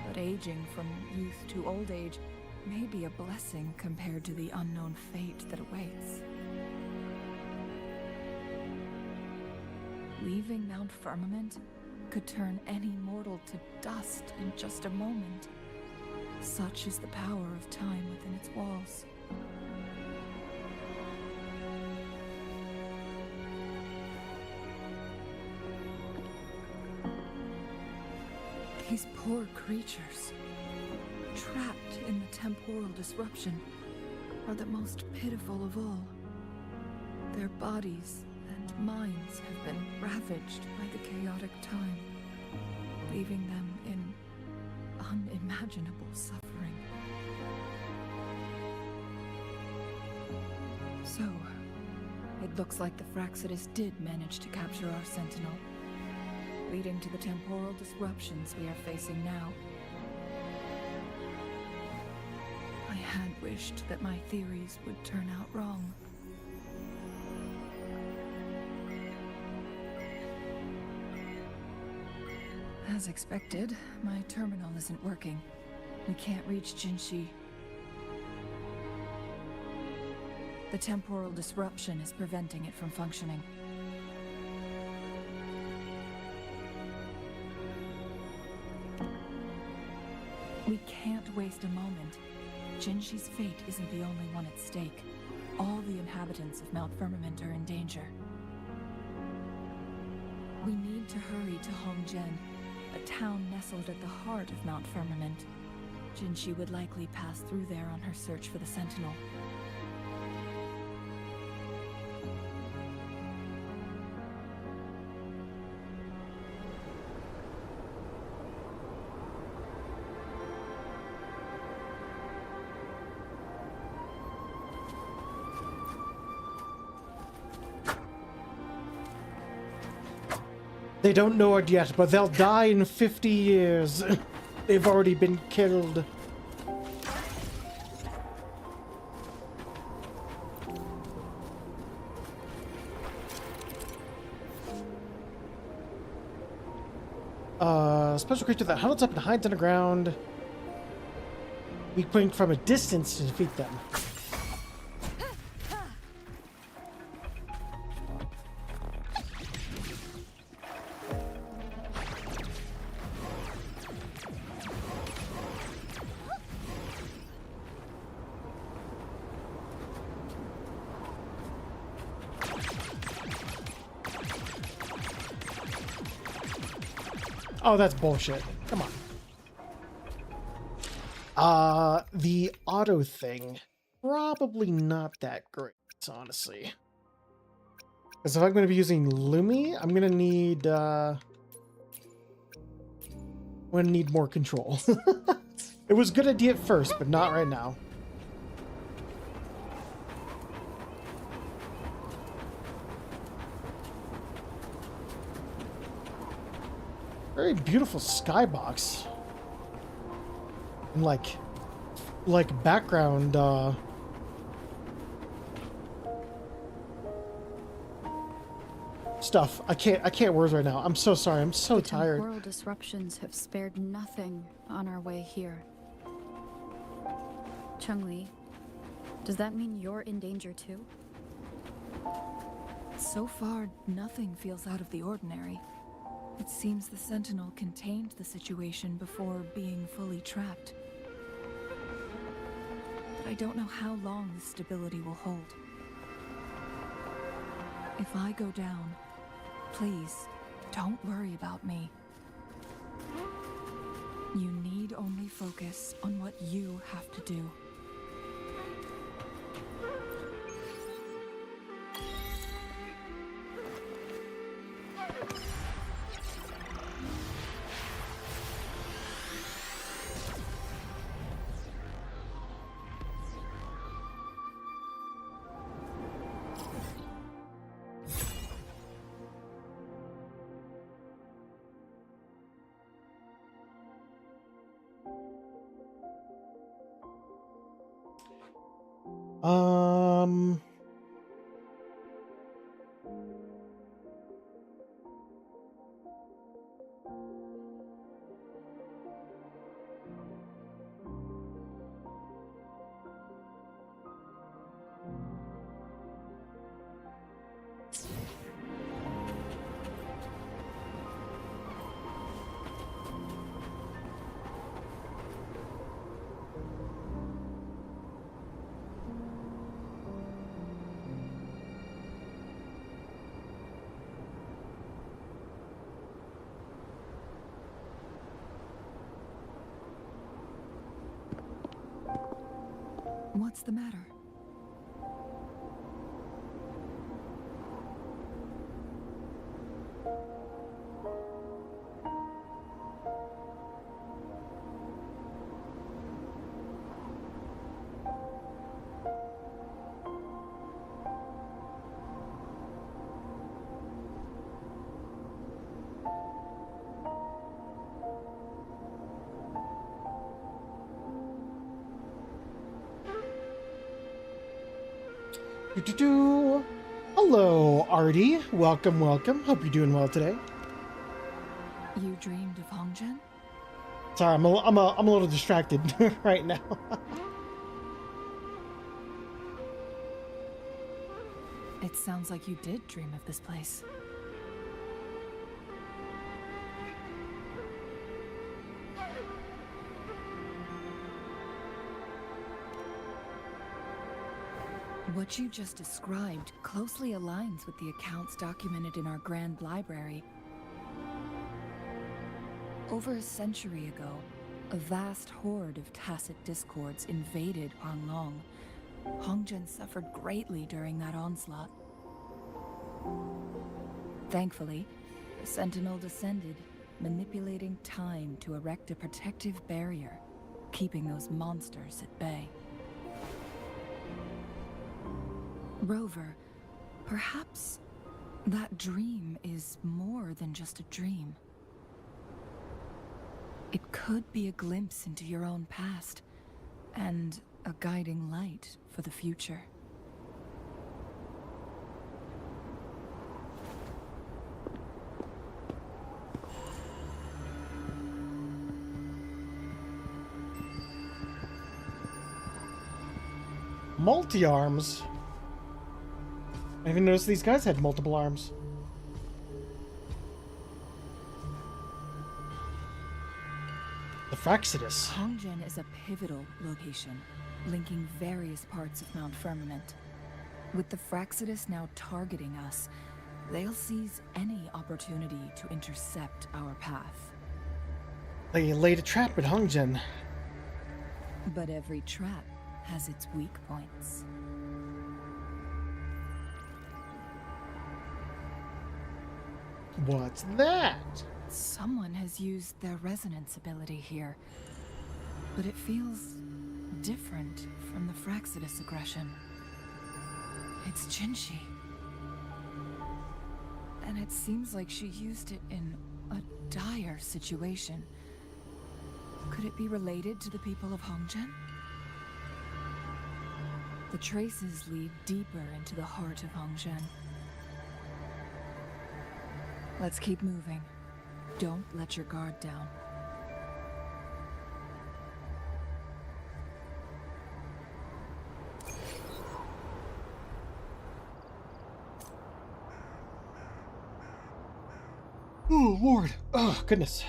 But aging from youth to old age may be a blessing compared to the unknown fate that awaits. Leaving Mount Firmament could turn any mortal to dust in just a moment. Such is the power of time within its walls. These poor creatures, trapped in the temporal disruption, are the most pitiful of all. Their bodies and minds have been ravaged by the chaotic time, leaving them in unimaginable suffering. So, it looks like the Fraxidus did manage to capture our Sentinel, leading to the temporal disruptions we are facing now. I had wished that my theories would turn out wrong. As expected, my terminal isn't working. We can't reach Jinshi. The temporal disruption is preventing it from functioning. We can't waste a moment. Jinshi's fate isn't the only one at stake. All the inhabitants of Mount Firmament are in danger. We need to hurry to Hongjian, a town nestled at the heart of Mount Firmament. Jinshi would likely pass through there on her search for the Sentinel. They don't know it yet, but they'll die in 50 years. They've already been killed. Special creature that huddles up and hides underground. Weak point from a distance to defeat them. Oh, that's bullshit. Come on. The auto thing, probably not that great, honestly. Because if I'm going to be using Lumi, I'm going to need more control. It was a good idea at first, but not right now. Very beautiful skybox. And like background stuff. I can't words right now. I'm so sorry. I'm so tired. Temporal disruptions have spared nothing on our way here. Chungli, does that mean you're in danger too? So far, nothing feels out of the ordinary. It seems the Sentinel contained the situation before being fully trapped. But I don't know how long this stability will hold. If I go down, please, don't worry about me. You need only focus on what you have to do. What's the matter? Do-do-do. Hello, Artie. Welcome, welcome. Hope you're doing well today. You dreamed of Hongzhen? Sorry, I'm a little distracted right now. It sounds like you did dream of this place. What you just described closely aligns with the accounts documented in our Grand Library. Over a century ago, a vast horde of tacit discords invaded Huanglong. Hongzhen suffered greatly during that onslaught. Thankfully, the Sentinel descended, manipulating time to erect a protective barrier, keeping those monsters at bay. Rover, perhaps that dream is more than just a dream. It could be a glimpse into your own past, and a guiding light for the future. Multi-arms? I didn't even notice these guys had multiple arms. The Fraxidus. Hongzhen is a pivotal location, linking various parts of Mount Firmament. With the Fraxidus now targeting us, they'll seize any opportunity to intercept our path. They laid a trap at Hongzhen. But every trap has its weak points. What's that? Someone has used their resonance ability here, but it feels different from the Fraxidus aggression. It's Jinshi. And it seems like she used it in a dire situation. Could it be related to the people of Hongzhen? The traces lead deeper into the heart of Hongzhen. Let's keep moving. Don't let your guard down. Oh, Lord. Oh, goodness.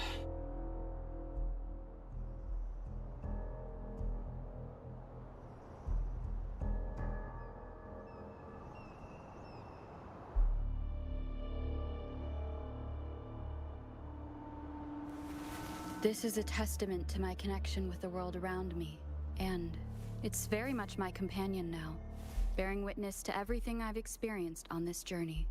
This is a testament to my connection with the world around me, and it's very much my companion now, bearing witness to everything I've experienced on this journey.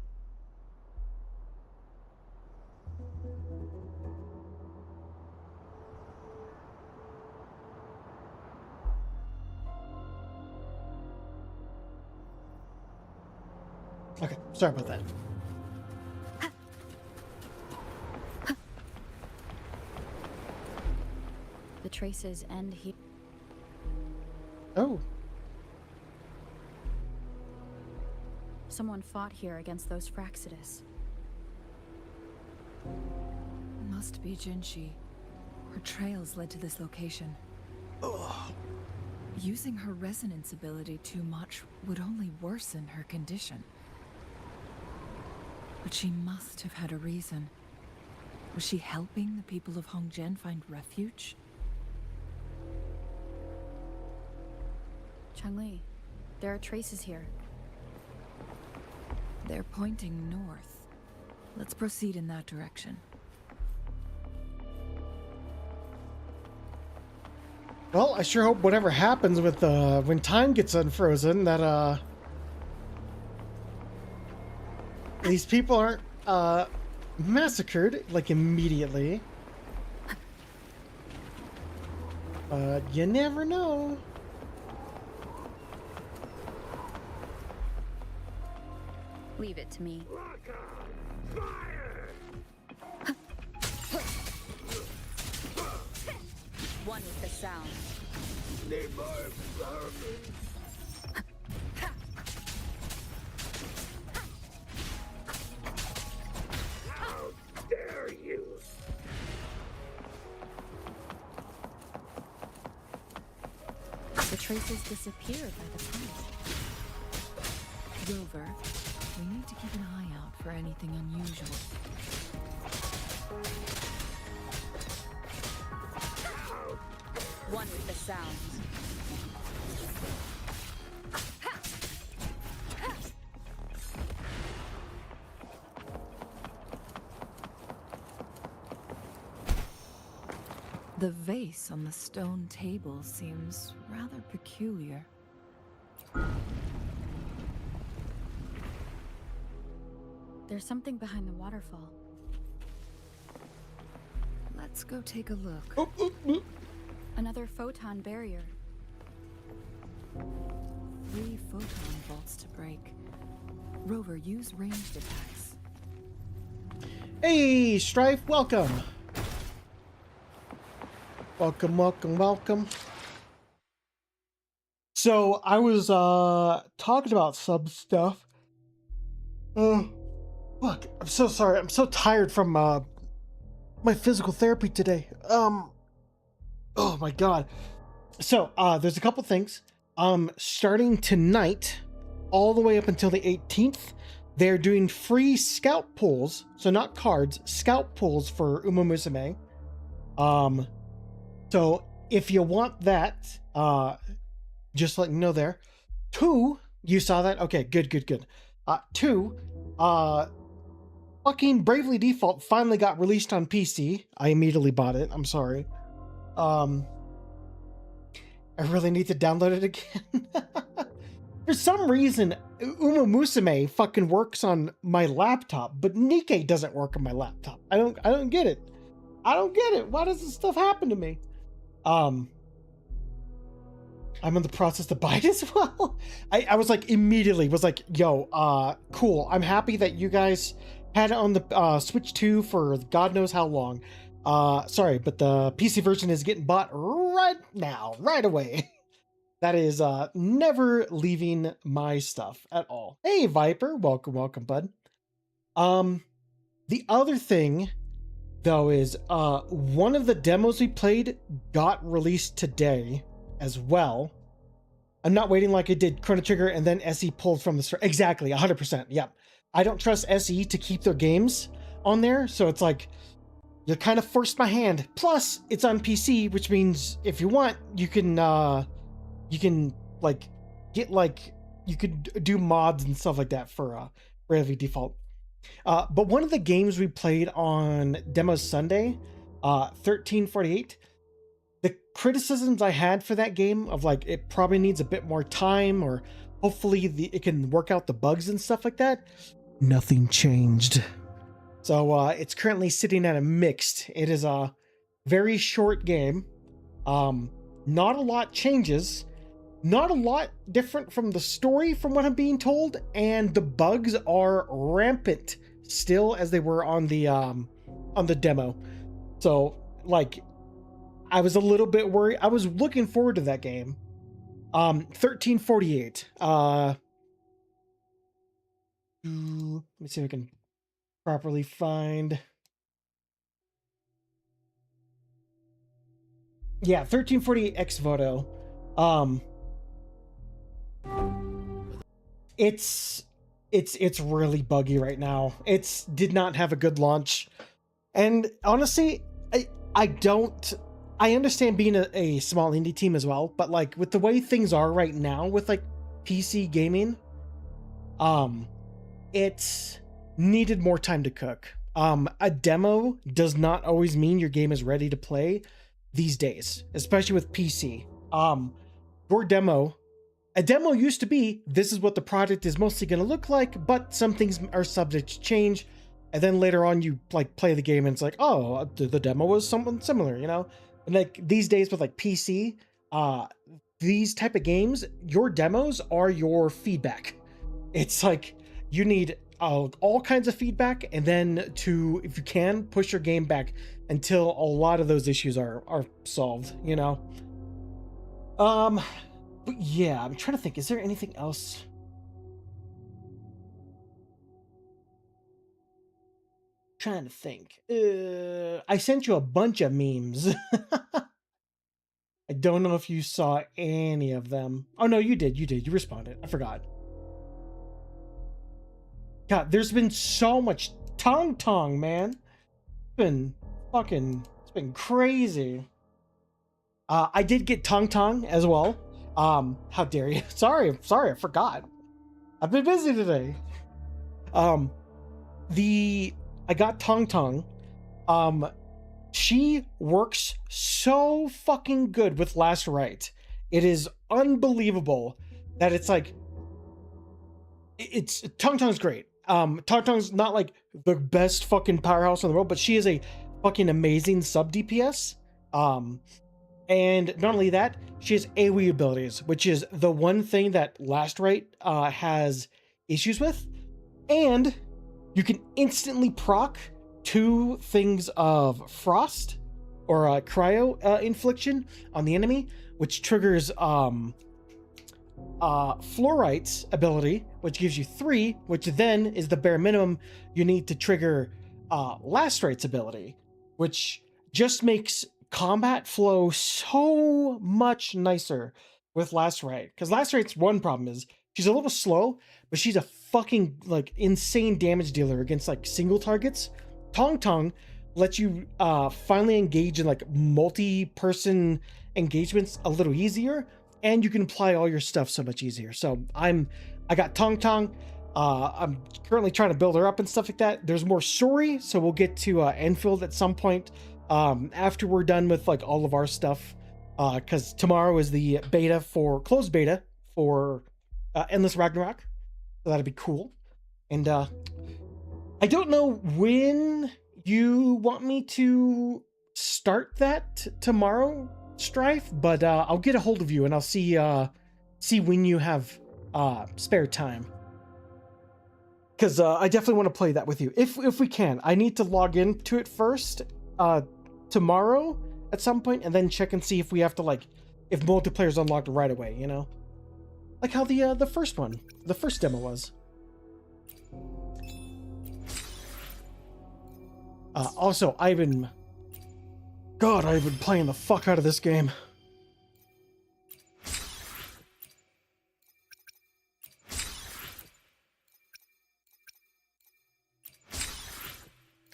Okay, sorry about that. The traces end here. Oh. Someone fought here against those Fraxidus. Must be Jinshi. Her trails led to this location. Ugh. Using her resonance ability too much would only worsen her condition. But she must have had a reason. Was she helping the people of Hongzhen find refuge? Changli, there are traces here. They're pointing north. Let's proceed in that direction. Well, I sure hope whatever happens with when time gets unfrozen, that these people aren't massacred like immediately. But you never know. Leave it to me. One with the sound. The traces disappeared by the plant. Rover, we need to keep an eye out for anything unusual. One with the sound. The vase on the stone table seems rather peculiar. There's something behind the waterfall. Let's go take a look. Another photon barrier. 3 photon vaults to break. Rover, use ranged attacks. Hey, Strife, welcome. Welcome, welcome, welcome. So I was talking about some stuff. Look, I'm so sorry. I'm so tired from my physical therapy today. Oh my god. So there's a couple things. Starting tonight, all the way up until the 18th, they're doing free scout pulls. So not cards, scout pulls for Uma Musume. So if you want that, just let me know there. 2, you saw that? Okay, good. 2, fucking Bravely Default finally got released on PC. I immediately bought it. I'm sorry. I really need to download it again. For some reason, Uma Musume fucking works on my laptop, but Nikke doesn't work on my laptop. I don't get it. I don't get it. Why does this stuff happen to me? I'm in the process to buy it as well. I was like, immediately was like, yo, cool. I'm happy that you guys had it on the Switch 2 for God knows how long. Sorry, but the PC version is getting bought right now, right away. That is never leaving my stuff at all. Hey, Viper, welcome, bud. The other thing, though, is one of the demos we played got released today as well. I'm not waiting like I did Chrono Trigger and then SE pulled from the store. Exactly, 100%. Yep. I don't trust SE to keep their games on there, so it's like you kind of forced my hand. Plus, it's on PC, which means if you want, you can like get like you could do mods and stuff like that for Bravely Default. But one of the games we played on Demo Sunday, 1348, the criticisms I had for that game of like it probably needs a bit more time or hopefully it can work out the bugs and stuff like that, nothing changed. So it's currently sitting at a mixed. It is a very short game. Not a lot changes. Not a lot different from the story from what I'm being told, and the bugs are rampant still as they were on the demo. So like I was a little bit worried. I was looking forward to that game. 1348. Let me see if I can properly find. Yeah, 1348 Ex Voto. It's really buggy right now. It's did not have a good launch. And honestly, I understand being a small indie team as well, but like with the way things are right now with like PC gaming, it's needed more time to cook. A demo does not always mean your game is ready to play. these days, especially with PC. Your demo, a demo used to be, this is what the product is mostly going to look like, but some things are subject to change. And then later on, you like play the game and it's like, oh, the demo was something similar, you know? And like these days with like PC, these type of games, your demos are your feedback. It's like you need all kinds of feedback, and then to, if you can, push your game back until a lot of those issues are solved, you know? But yeah, I'm trying to think, is there anything else? Trying to think. I sent you a bunch of memes. I don't know if you saw any of them. Oh no, you did. You responded. I forgot. God, there's been so much Tong, man. It's been crazy. I did get Tong as well. How dare you? Sorry, I forgot. I've been busy today. I got Tong. She works so fucking good with Last Rite. It is unbelievable that it's like, it's Tong's great. Tong's not like the best fucking powerhouse in the world, but she is a fucking amazing sub DPS. And not only that, she has AoE abilities, which is the one thing that Last Rite has issues with. And you can instantly proc 2 things of frost or cryo infliction on the enemy, which triggers Fluorite's ability, which gives you 3, which then is the bare minimum you need to trigger Last Rite's ability, which just makes combat flow so much nicer with Last Rite. Because Last Rite's one problem is she's a little slow, but she's a fucking like insane damage dealer against like single targets. Tong lets you finally engage in like multi-person engagements a little easier, and you can apply all your stuff so much easier. So I got Tong. I'm currently trying to build her up and stuff like that. There's more story, so we'll get to Enfield at some point after we're done with like all of our stuff, because tomorrow is the closed beta for Endless Ragnarok, so that'd be cool. And I don't know when you want me to start that tomorrow, Strife, but I'll get a hold of you and I'll see when you have spare time, because I definitely want to play that with you if we can. I need to log into it first tomorrow at some point, and then check and see if we have to, like, if multiplayer's unlocked right away, you know, like how the first demo was. Also, I've been playing the fuck out of this game.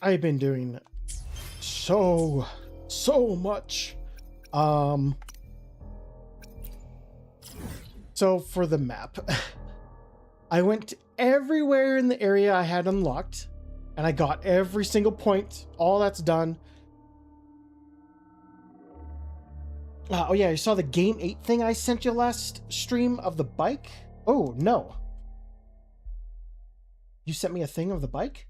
I've been doing so much. So for the map, I went everywhere in the area I had unlocked, and I got every single point. All that's done. Oh yeah, you saw the Game 8 thing I sent you last stream of the bike? Oh, no. You sent me a thing of the bike?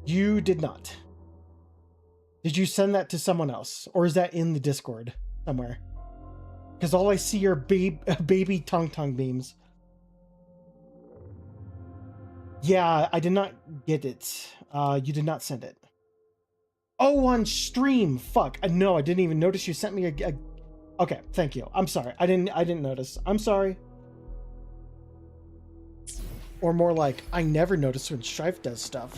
You did not. Did you send that to someone else? Or is that in the Discord somewhere? Because all I see are baby Tong beams. Yeah, I did not get it. You did not send it. Oh, on stream. Fuck. No, I didn't even notice you sent me a... Okay, thank you. I'm sorry. I didn't notice. I'm sorry. Or more like, I never notice when Strife does stuff.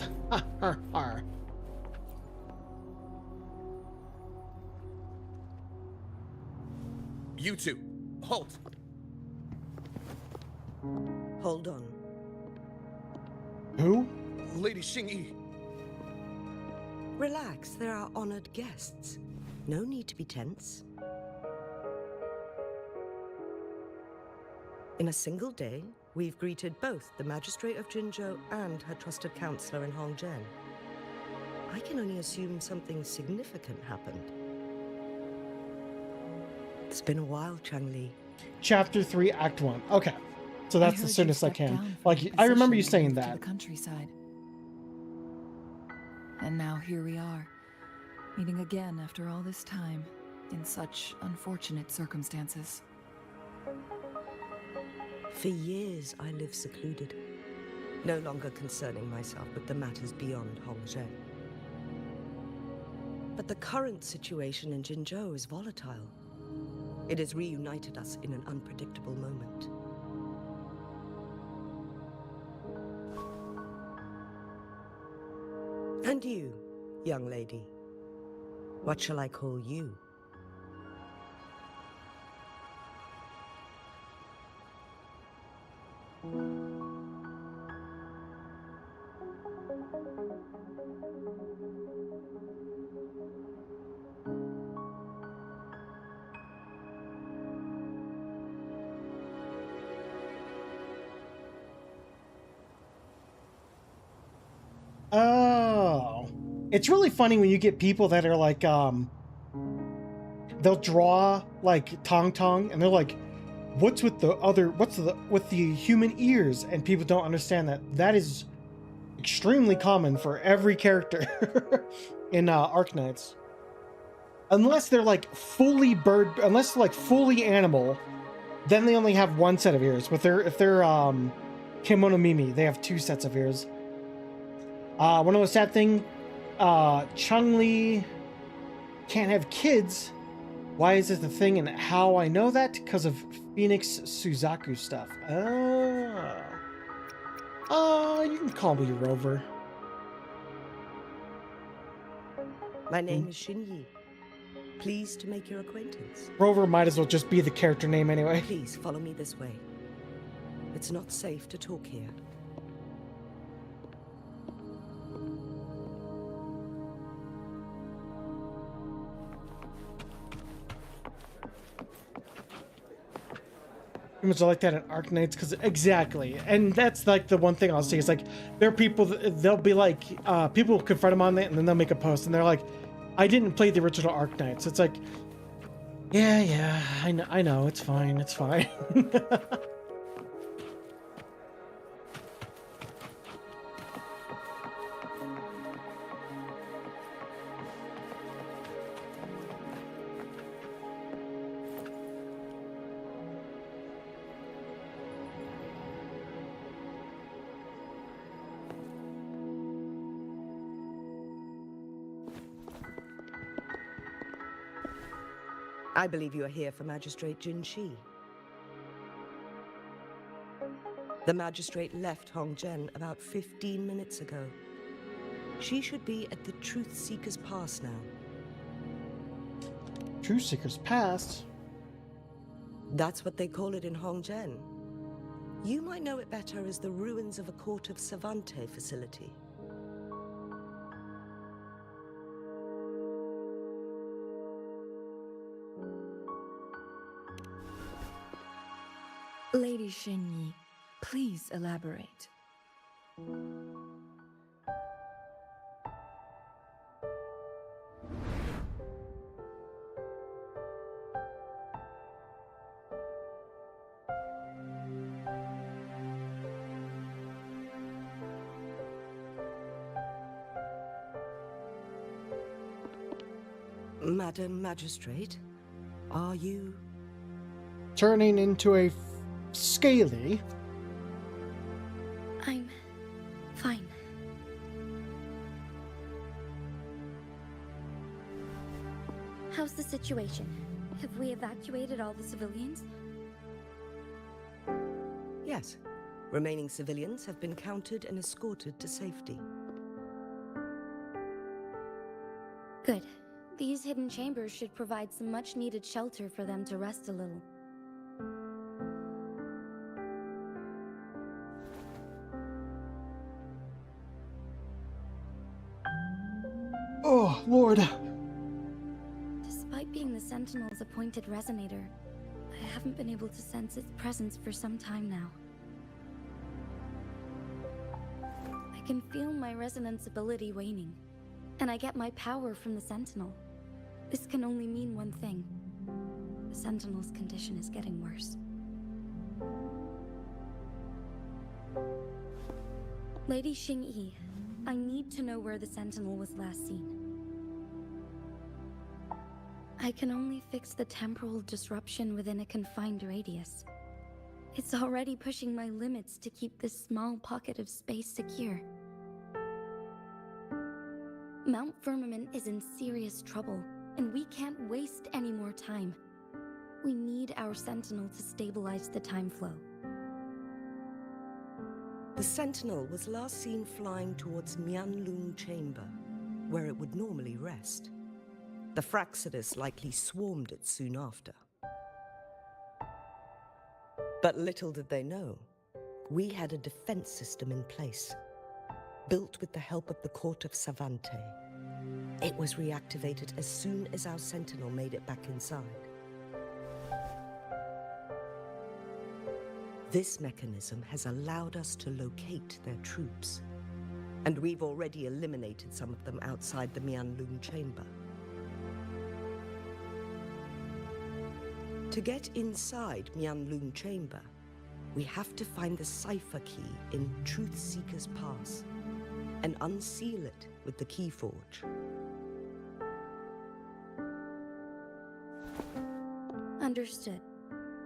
You two, halt. Hold on. Who? Lady Xingyi. Relax, they're our honored guests. No need to be tense. In a single day, we've greeted both the Magistrate of Jinzhou and her trusted counselor in Hongzhen. I can only assume something significant happened. It's been a while, ClanXii. Chapter 3, Act 1. Okay. So that's the soonest I can. Like, Your I remember you position saying and moved to that. the countryside. And now here we are, meeting again after all this time, in such unfortunate circumstances. For years, I lived secluded, no longer concerning myself with the matters beyond Hongzhen. But the current situation in Jinzhou is volatile. It has reunited us in an unpredictable moment. And you, young lady, what shall I call you? Oh. It's really funny when you get people that are like, they'll draw like Tong Tong and they're like, what's with the human ears? And people don't understand that is extremely common for every character in Arknights. Unless they're like fully fully animal, then they only have one set of ears. But if they're Kimono Mimi, they have two sets of ears. One of the sad thing, ClanXii can't have kids. Why is this a thing and how I know that? Because of Phoenix Suzaku stuff. You can call me Rover. My name is Xinyi. Pleased to make your acquaintance. Rover might as well just be the character name anyway. Please follow me this way. It's not safe to talk here. Much like that in Arknights, because exactly, and that's like the one thing I'll say is like there are people they'll be like people will confront them on that and then they'll make a post and they're like, I didn't play the original Arknights. It's like, yeah, I know, it's fine. I believe you are here for Magistrate Jinxi. The magistrate left Hongzhen about 15 minutes ago. She should be at the Truth Seeker's Pass now. Truth Seeker's Pass? That's what they call it in Hongzhen. You might know it better as the ruins of a Court of Savante facility. Lady Xinyi, please elaborate. Madam Magistrate, are you... Turning into a scaly? I'm fine. How's the situation? Have we evacuated all the civilians? Yes. Remaining civilians have been counted and escorted to safety. Good. These hidden chambers should provide some much-needed shelter for them to rest a little. Oh, Lord. Despite being the Sentinel's appointed resonator, I haven't been able to sense its presence for some time now. I can feel my resonance ability waning. And I get my power from the Sentinel. This can only mean one thing. The Sentinel's condition is getting worse. Lady Xingyi, I need to know where the Sentinel was last seen. I can only fix the temporal disruption within a confined radius. It's already pushing my limits to keep this small pocket of space secure. Mount Firmament is in serious trouble, and we can't waste any more time. We need our Sentinel to stabilize the time flow. The Sentinel was last seen flying towards Mianlung Chamber, where it would normally rest. The Fraxidus likely swarmed it soon after. But little did they know, we had a defense system in place, built with the help of the court of Savante. It was reactivated as soon as our Sentinel made it back inside. This mechanism has allowed us to locate their troops, and we've already eliminated some of them outside the Mianlung Chamber. To get inside Mianlung Chamber, we have to find the cipher key in Truth Seeker's Pass and unseal it with the Keyforge. Understood.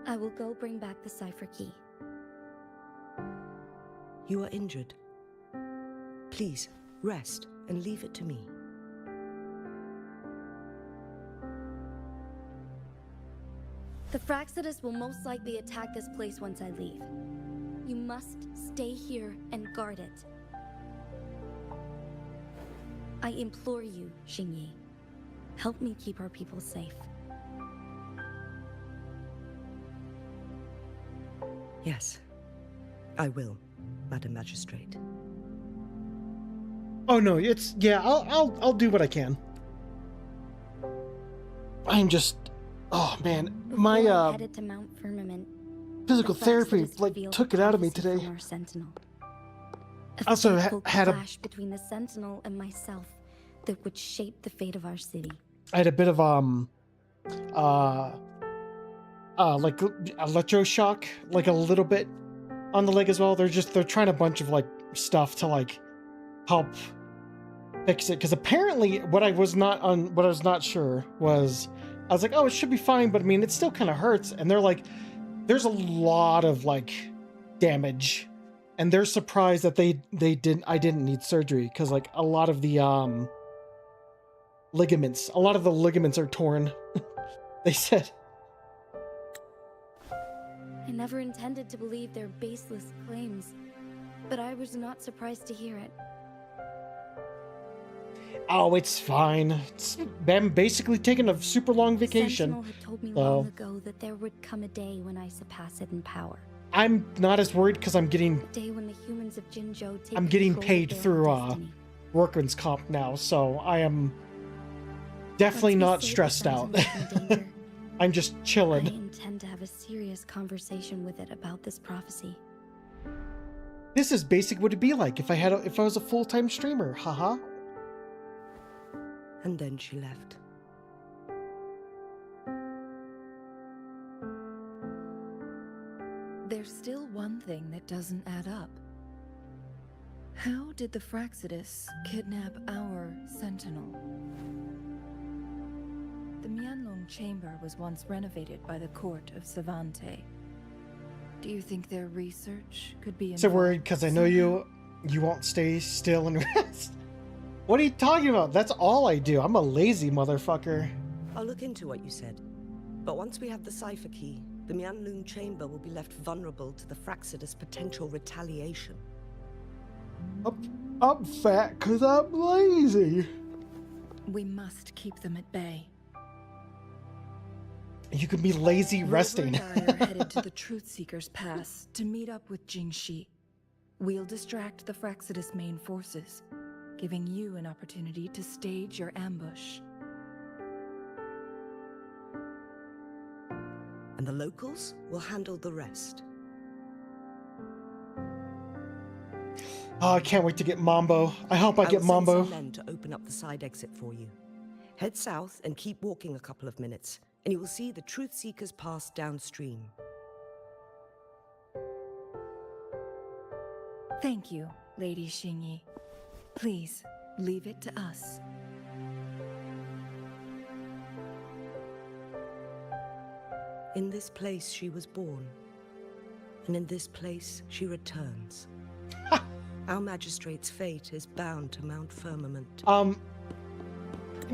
I will go bring back the cipher key. You are injured. Please, rest and leave it to me. The Fraxidus will most likely attack this place once I leave. You must stay here and guard it. I implore you, Xingyi. Help me keep our people safe. Yes, I will, Madam Magistrate. Oh no, I'll do what I can. I'm just, oh man, my Before I headed to Mount Firmament, physical the therapy Fraxidus like revealed took a it out of me prophecy today. from our Sentinel. I also fateful had a clash between the Sentinel and myself that would shape the fate of our city. I had a bit of like electroshock, like a little bit on the leg as well. They're trying a bunch of like stuff to like help fix it, because apparently what I was not sure was, I was like, oh, it should be fine, but I mean it still kind of hurts, and they're like, there's a lot of like damage, and they're surprised that I didn't need surgery, because like a lot of the ligaments are torn. They said. I never intended to believe their baseless claims, but I was not surprised to hear it. Oh, it's fine. It's them basically taking a super long vacation. Sentinel had told me long ago that there would come a day when I surpass it in power. I'm not as worried because I'm getting A day when the humans of Jinzhou take I'm getting control of paid their through destiny. workman's comp now, so I am definitely Once we not save the stressed out. Sentinel from danger, I'm just I chilling. intend to have a serious conversation with it about this prophecy. This is basically what it'd be like if I was a full-time streamer. Haha. And then she left. There's still one thing that doesn't add up. How did the Fraxidus kidnap our Sentinel? The Mianlong Chamber was once renovated by the court of Savante. Do you think their research could be So worried involved because I know somehow? you won't stay still and rest. What are you talking about? That's all I do. I'm a lazy motherfucker. I'll look into what you said. But once we have the cipher key, the Mianlung Chamber will be left vulnerable to the Fraxidus' potential retaliation. I'm fat because I'm lazy. We must keep them at bay. You can be lazy resting. Rover and I are headed to the Truth Seeker's Pass to meet up with Jingxi. We'll distract the Fraxidus' main forces, giving you an opportunity to stage your ambush. And the locals will handle the rest. Oh, I can't wait to get Mambo. I hope I get will Mambo. send some men to open up the side exit for you. Head south and keep walking a couple of minutes, and you will see the Truth Seekers pass downstream. Thank you, Lady Xingyi. Please, leave it to us. In this place she was born, and in this place she returns. Our magistrate's fate is bound to Mount Firmament.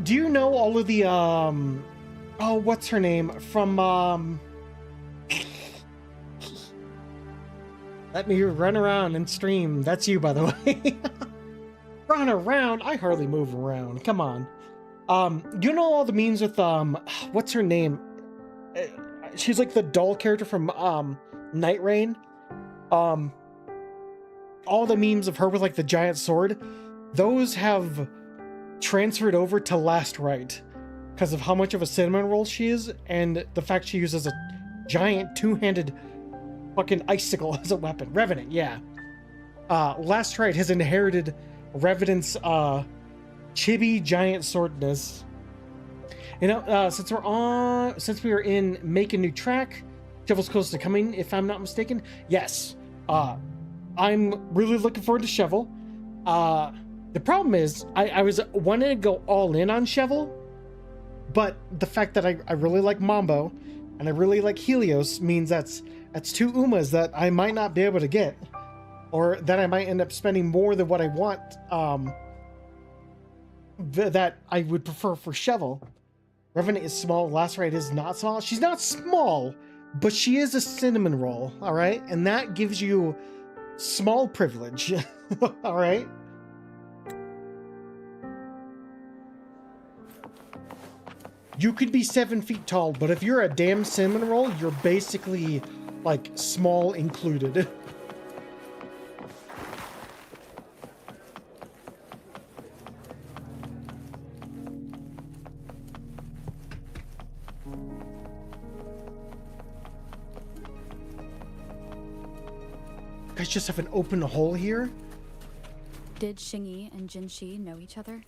Do you know all of the, oh, what's her name? From, let me run around and stream. That's you, by the way. Run around? I hardly move around. Come on. You know all the memes with, what's her name? She's like the doll character from, Night Rain. All the memes of her with like the giant sword, those have transferred over to Last Rite because of how much of a cinnamon roll she is and the fact she uses a giant two-handed fucking icicle as a weapon. Revenant, yeah. Last Rite has inherited Revenant's chibi giant swordness. You know, since we are in Make a New Track, Shovel's close to coming, if I'm not mistaken. Yes. I'm really looking forward to Shovel. The problem is, I was wanting to go all in on Shovel, but the fact that I really like Mambo and I really like Helios means that's two Umas that I might not be able to get, or that I might end up spending more than what I want. That I would prefer for Shovel. Revenant is small. Last Rite is not small. She's not small, but she is a cinnamon roll. All right, and that gives you small privilege. All right. You could be 7 feet tall, but if you're a damn cinnamon roll, you're basically like small included. Guys just have an open hole here. Did Xingyi and Jinshi know each other?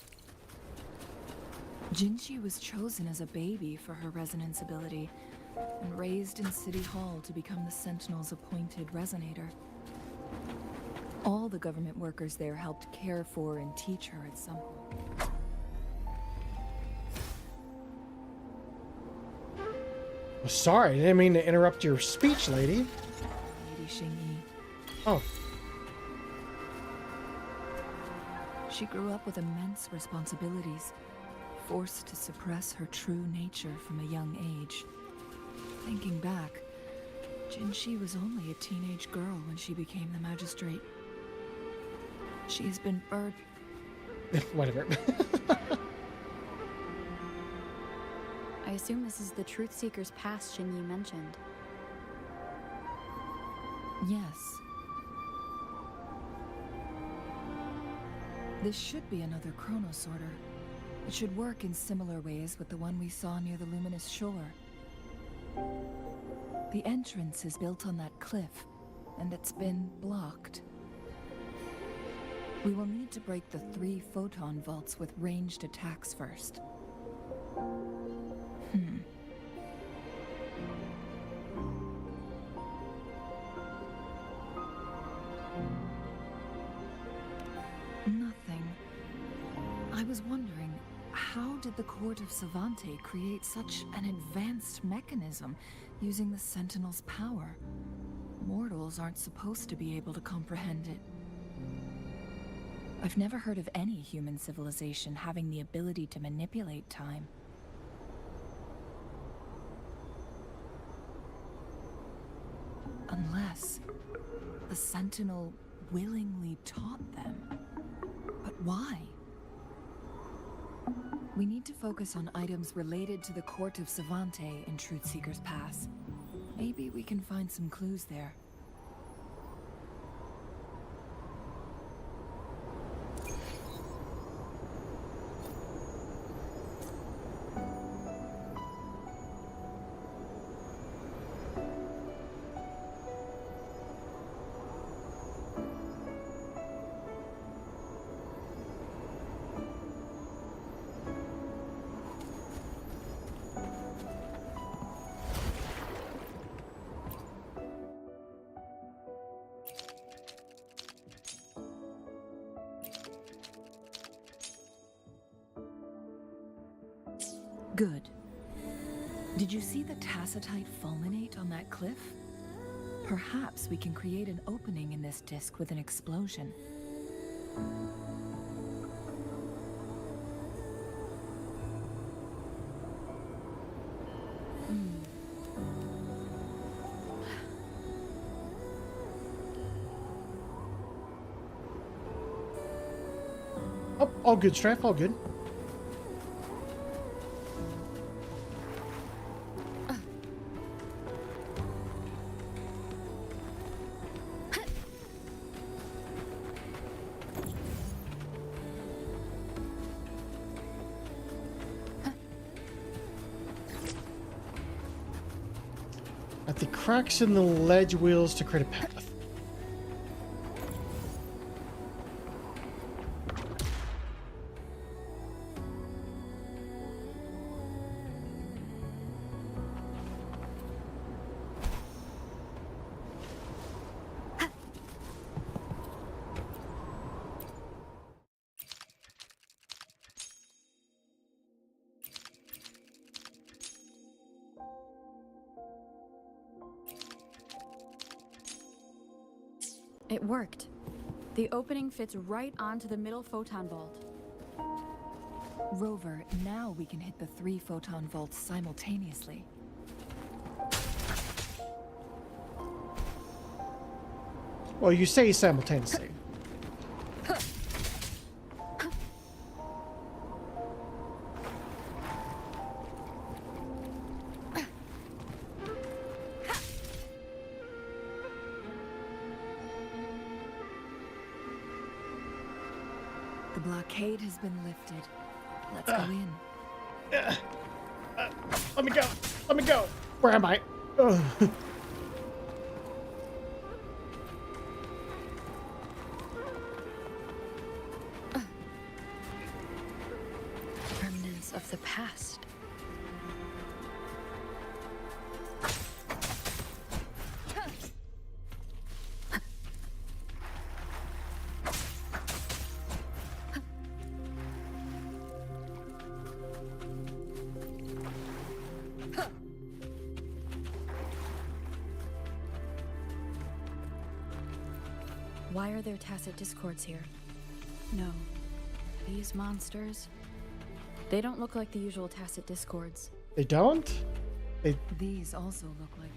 Jinshi was chosen as a baby for her resonance ability and raised in City Hall to become the Sentinel's appointed resonator. All the government workers there helped care for and teach her at some point. Oh, sorry, I didn't mean to interrupt your speech, lady. Lady Xingyi. Oh. She grew up with immense responsibilities, forced to suppress her true nature from a young age. Thinking back, Jinshi was only a teenage girl when she became the magistrate. She has been Whatever. I assume this is the Truth Seeker's past Xingyi mentioned. Yes. This should be another chronosorter. It should work in similar ways with the one we saw near the luminous shore. The entrance is built on that cliff, and it's been blocked. We will need to break the 3 photon vaults with ranged attacks first. Nothing. I was wondering, how did the Court of Savante create such an advanced mechanism using the Sentinel's power? Mortals aren't supposed to be able to comprehend it. I've never heard of any human civilization having the ability to manipulate time. Unless the Sentinel willingly taught them. But why? We need to focus on items related to the Court of Savante in Truthseeker's Pass. Maybe we can find some clues there. Good. Did you see the tacitite fulminate on that cliff? Perhaps we can create an opening in this disk with an explosion. Oh, all good, Straff, all good. At the cracks in the ledge wheels to create a path. It worked. The opening fits right onto the middle photon vault. Rover, now we can hit the 3 photon vaults simultaneously. Well, you say simultaneously. The blockade has been lifted. Let's go in. Let me go. Let me go. Where am I? Ugh. Remnants of the past. Why are there tacit discords here? No. These monsters... They don't look like the usual tacit discords. They don't? These also look like...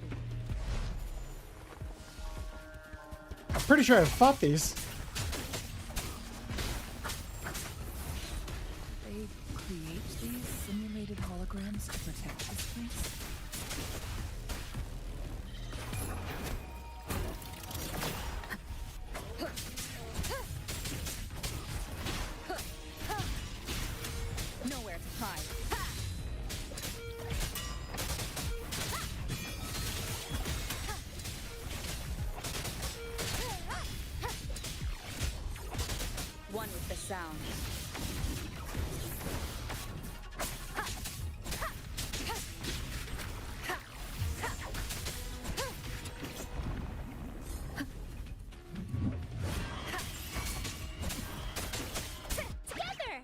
I'm pretty sure I've fought these. They create these simulated holograms to protect this place? Nowhere to hide. One with the sound. Together!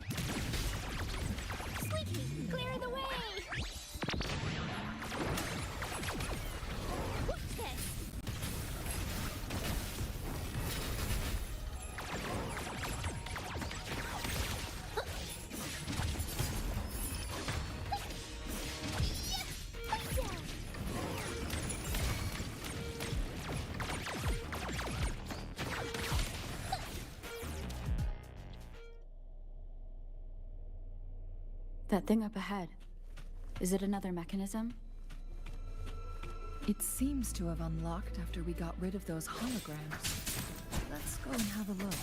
Squeaky, clear the way! What's this? That thing up ahead. Is it another mechanism? It seems to have unlocked after we got rid of those holograms. Let's go and have a look.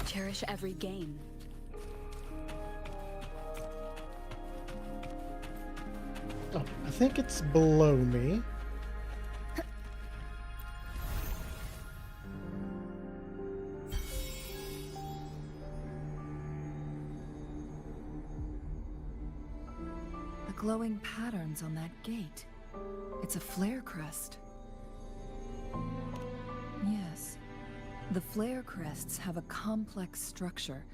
Cherish every gain. Oh, I think it's below me. glowing patterns on that gate. It's a flare crest. Yes. The flare crests have a complex structure,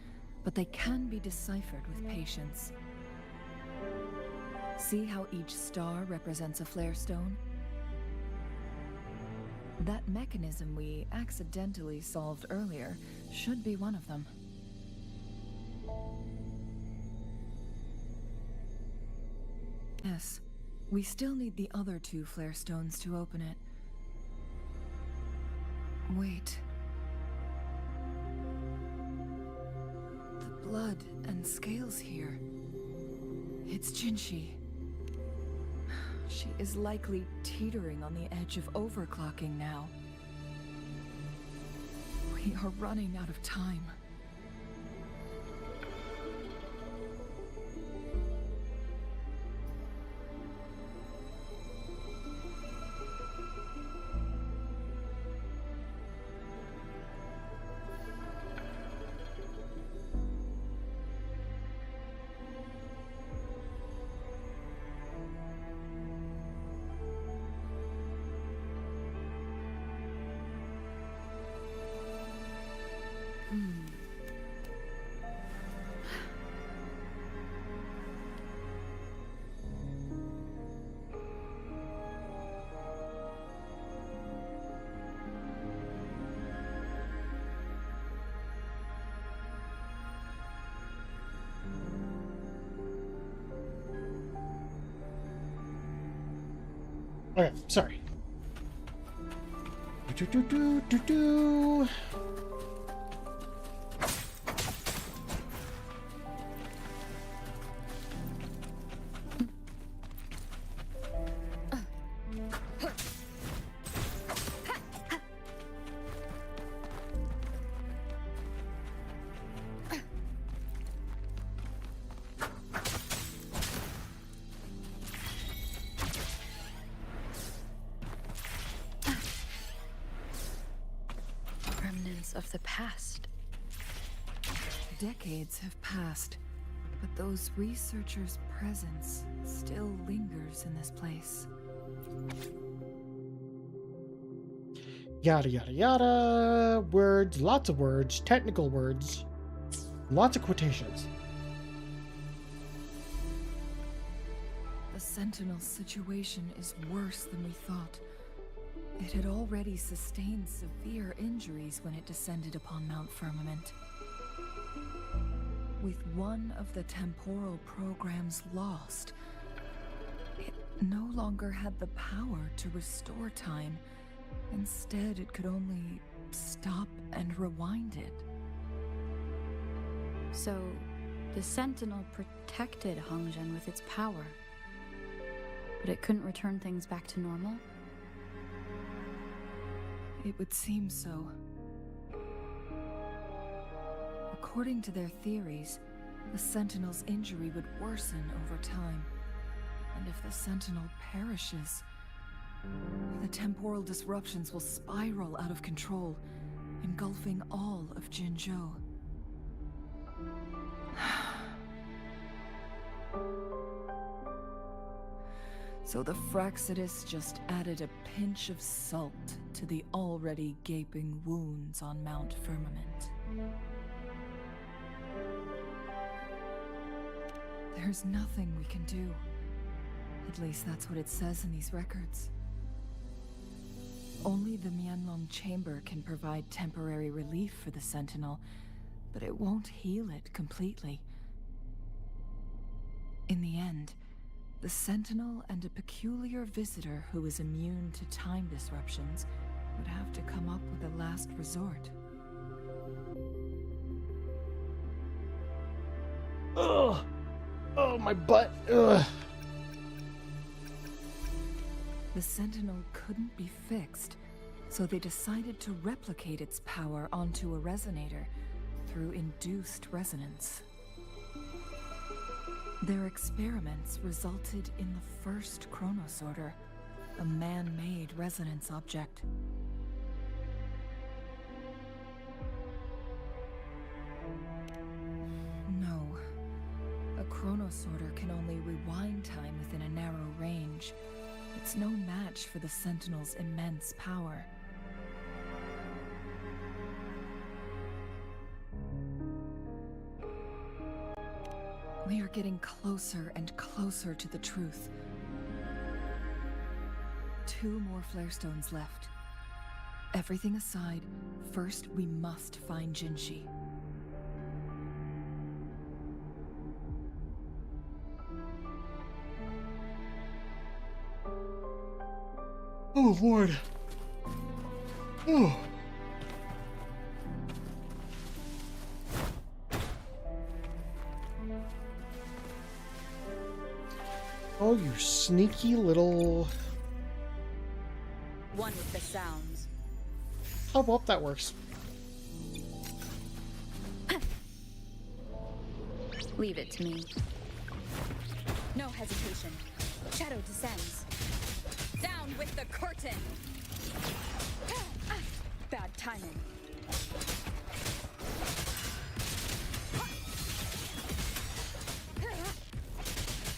but they can be deciphered with patience. See how each star represents a flare stone? That mechanism we accidentally solved earlier should be one of them. Yes, we still need the other 2 flare stones to open it. Wait. The blood and scales here. It's Jinshi. She is likely teetering on the edge of overclocking now. We are running out of time. Okay, sorry. Do. Remnants of the past. Decades have passed, but those researchers' presence still lingers in this place. Yada yada yada. Words, lots of words, technical words, lots of quotations. The Sentinel situation is worse than we thought. It had already sustained severe injuries when it descended upon Mount Firmament. With one of the temporal programs lost, it no longer had the power to restore time. Instead, it could only stop and rewind it. So, the Sentinel protected Hongzhen with its power, but it couldn't return things back to normal? It would seem so. According to their theories, the Sentinel's injury would worsen over time. And if the Sentinel perishes, the temporal disruptions will spiral out of control, engulfing all of Jinzhou. So the Fraxidus just added a pinch of salt to the already gaping wounds on Mount Firmament. There's nothing we can do. At least that's what it says in these records. Only the Mianlong Chamber can provide temporary relief for the Sentinel, but it won't heal it completely. In the end, the Sentinel and a peculiar visitor who is immune to time disruptions would have to come up with a last resort. Ugh! Oh, my butt! Ugh! The Sentinel couldn't be fixed, so they decided to replicate its power onto a resonator through induced resonance. Their experiments resulted in the first Chronosorter, a man-made resonance object. No, a chrono sorter can only rewind time within a narrow range, it's no match for the Sentinel's immense power. We are getting closer and closer to the truth. 2 more flare stones left. Everything aside, first we must find Jinshi. Oh, Lord. Oh. Oh, you sneaky little... One with the sounds. Oh, well, that works. Leave it to me. No hesitation. Shadow descends. Down with the curtain! Bad timing.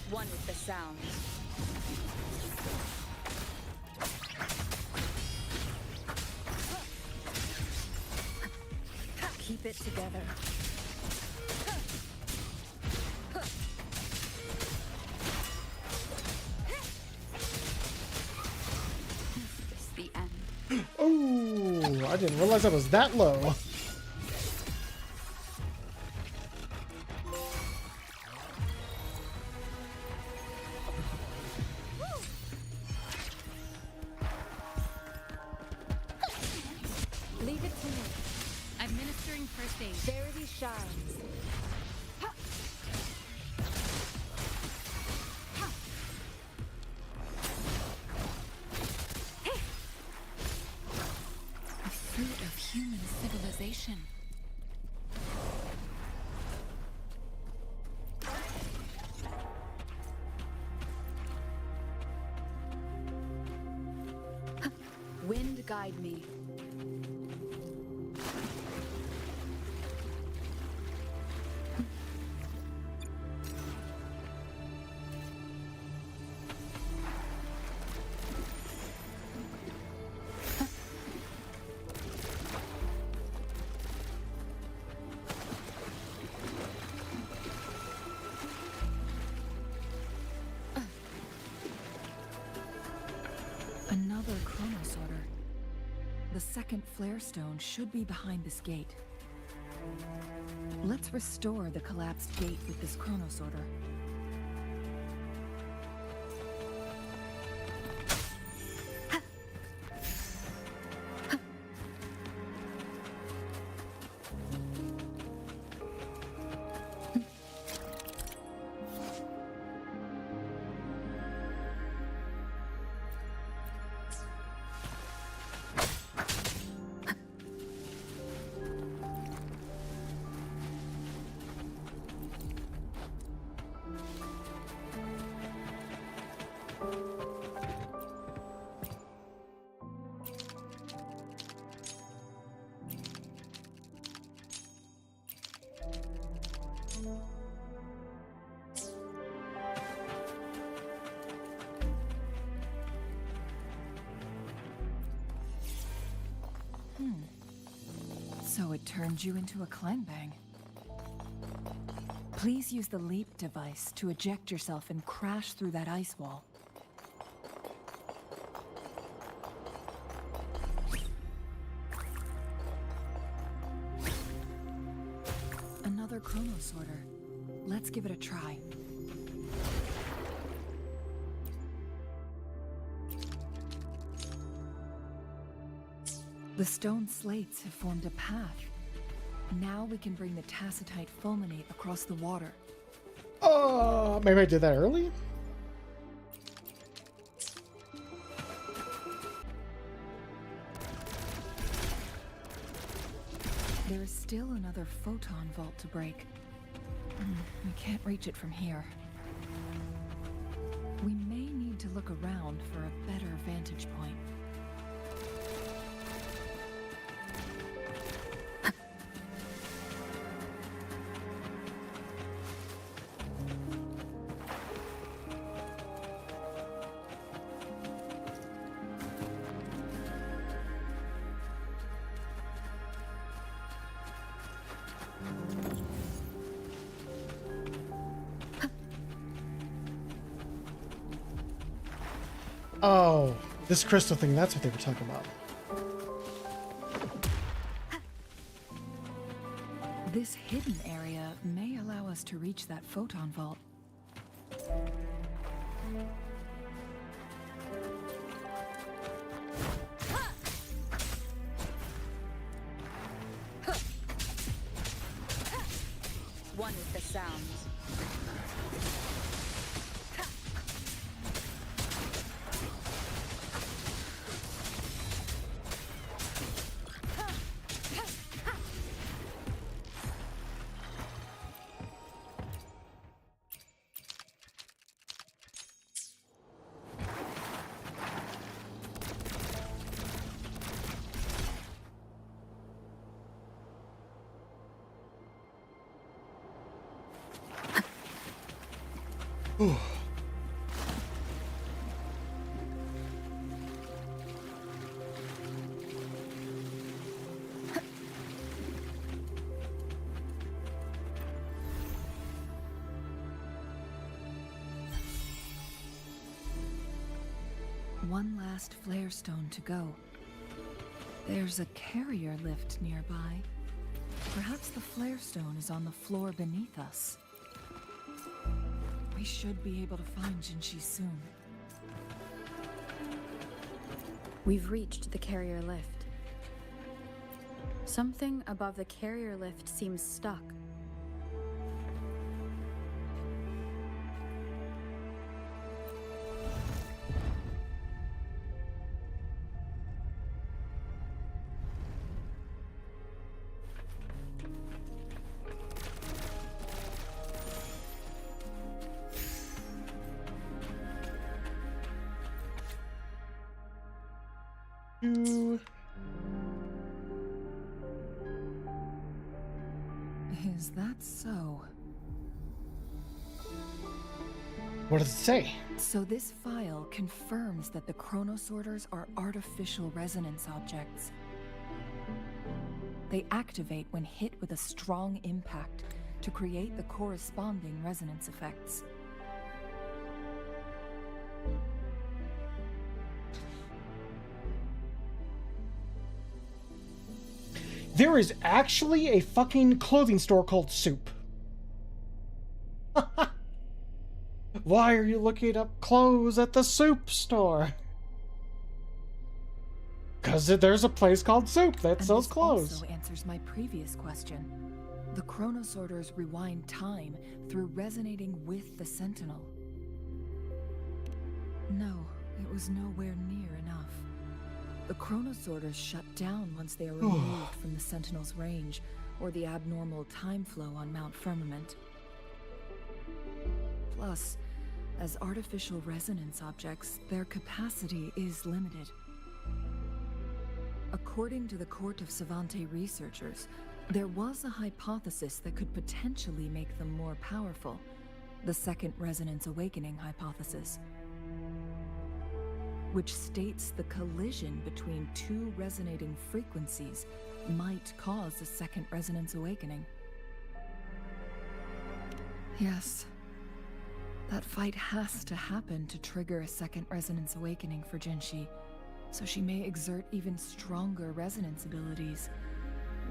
One with the sounds. Keep it together. Is this the end? Oh, I didn't realize I was that low. Leave it to me. Administering first aid. Verity shines. A fruit of human civilization. Wind guide me. Another chrono sorter. The second flare stone should be behind this gate. Let's restore the collapsed gate with this chrono sorter. So it turned you into a clangbang. Please use the leap device to eject yourself and crash through that ice wall. Another chrono sorter. Let's give it a try. The stone slates have formed a path. Now we can bring the tacitite fulminate across the water. Oh, maybe I did that early? There is still another photon vault to break. We can't reach it from here. We may need to look around for a better vantage point. Oh, this crystal thing, that's what they were talking about. This hidden area may allow us to reach that photon vault. One with the sounds. Ooh. One last flare stone to go. There's a carrier lift nearby. Perhaps the flare stone is on the floor beneath us. We should be able to find Jinshi soon. We've reached the carrier lift. Something above the carrier lift seems stuck. Is that so? What does it say? So this file confirms that the chronosorters are artificial resonance objects. They activate when hit with a strong impact to create the corresponding resonance effects. There is actually a fucking clothing store called Soup. Why are you looking up clothes at the Soup store? Because there's a place called Soup that sells clothes. This also answers my previous question. The chronosorters rewind time through resonating with the Sentinel. No, it was nowhere near enough. The chronosorters shut down once they are removed from the Sentinel's range, or the abnormal time flow on Mount Firmament. Plus, as artificial resonance objects, their capacity is limited. According to the Court of Savante researchers, there was a hypothesis that could potentially make them more powerful, the Second Resonance Awakening hypothesis, which states the collision between two resonating frequencies might cause a Second Resonance Awakening. Yes, that fight has to happen to trigger a Second Resonance Awakening for Jinshi, so she may exert even stronger resonance abilities,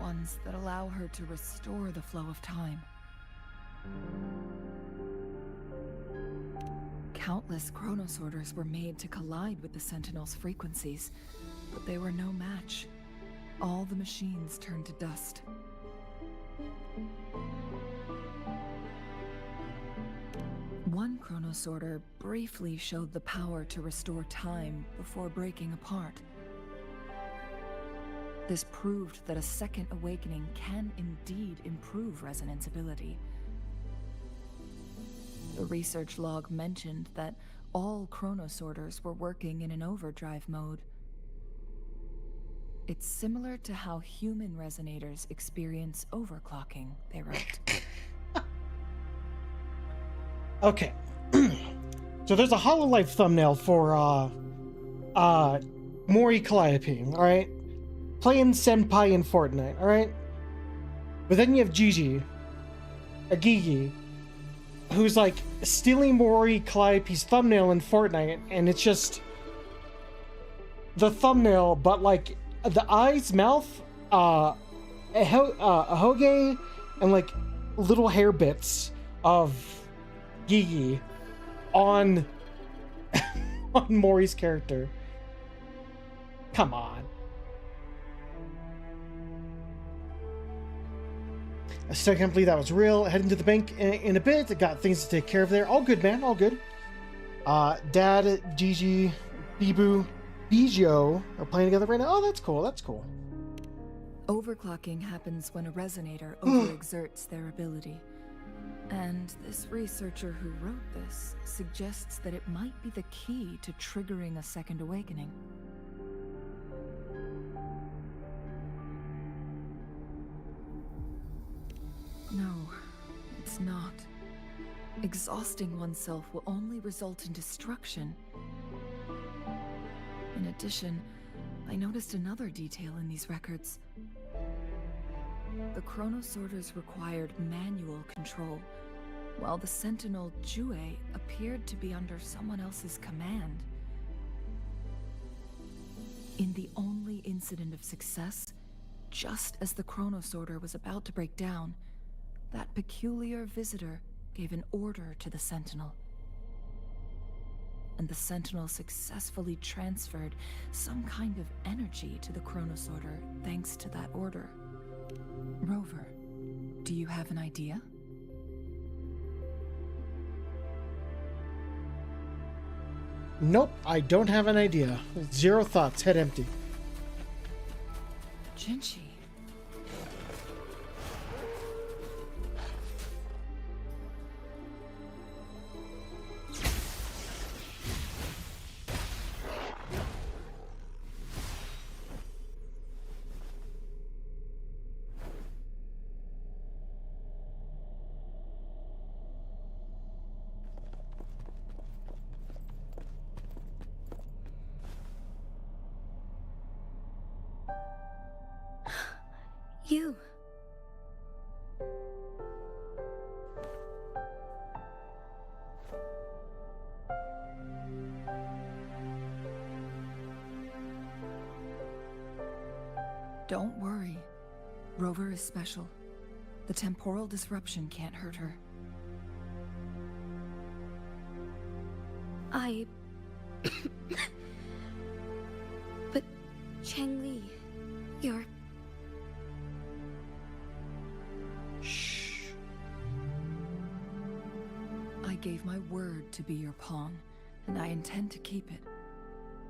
ones that allow her to restore the flow of time. Countless chronosorters were made to collide with the Sentinel's frequencies, but they were no match. All the machines turned to dust. One chronosorter briefly showed the power to restore time before breaking apart. This proved that a second awakening can indeed improve resonance ability. The research log mentioned that all chronosorters were working in an overdrive mode. It's similar to how human resonators experience overclocking, they wrote. Okay. So there's a HoloLive thumbnail for Mori Calliope, alright? Playing Senpai in Fortnite, alright? But then you have Gigi who's like stealing Mori Calliope's thumbnail in Fortnite, and it's just the thumbnail, but like the eyes, mouth, a hoge, and like little hair bits of Gigi on on Mori's character. Come on. I still can't believe that was real. Heading to the bank in a bit. I got things to take care of there. All good, man. All good. Dad, Gigi, Bibu, Bijo are playing together right now. Oh, that's cool. That's cool. Overclocking happens when a resonator overexerts their ability. And this researcher who wrote this suggests that it might be the key to triggering a second awakening. No, it's not. Exhausting oneself will only result in destruction. In addition, I noticed another detail in these records. The chronosorters required manual control, while the sentinel Jue appeared to be under someone else's command. In the only incident of success, just as the chronosorter was about to break down, that peculiar visitor gave an order to the sentinel. And the sentinel successfully transferred some kind of energy to the chronosorter thanks to that order. Rover, do you have an idea? Nope, I don't have an idea. Zero thoughts, head empty. Jinchi. You. Don't worry. Rover is special. The temporal disruption can't hurt her. But Changli, you're... Shh. I gave my word to be your pawn, and I intend to keep it.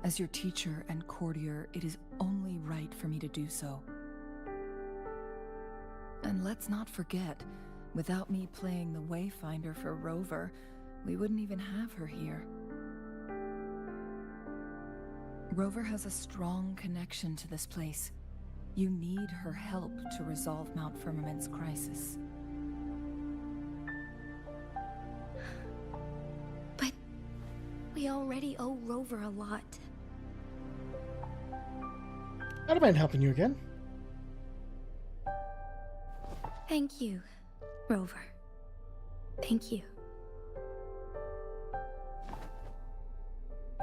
As your teacher and courtier, it is only right for me to do so. And let's not forget, without me playing the Wayfinder for Rover, we wouldn't even have her here. Rover has a strong connection to this place. You need her help to resolve Mount Firmament's crisis. But we already owe Rover a lot. I don't mind helping you again. Thank you, Rover. Thank you.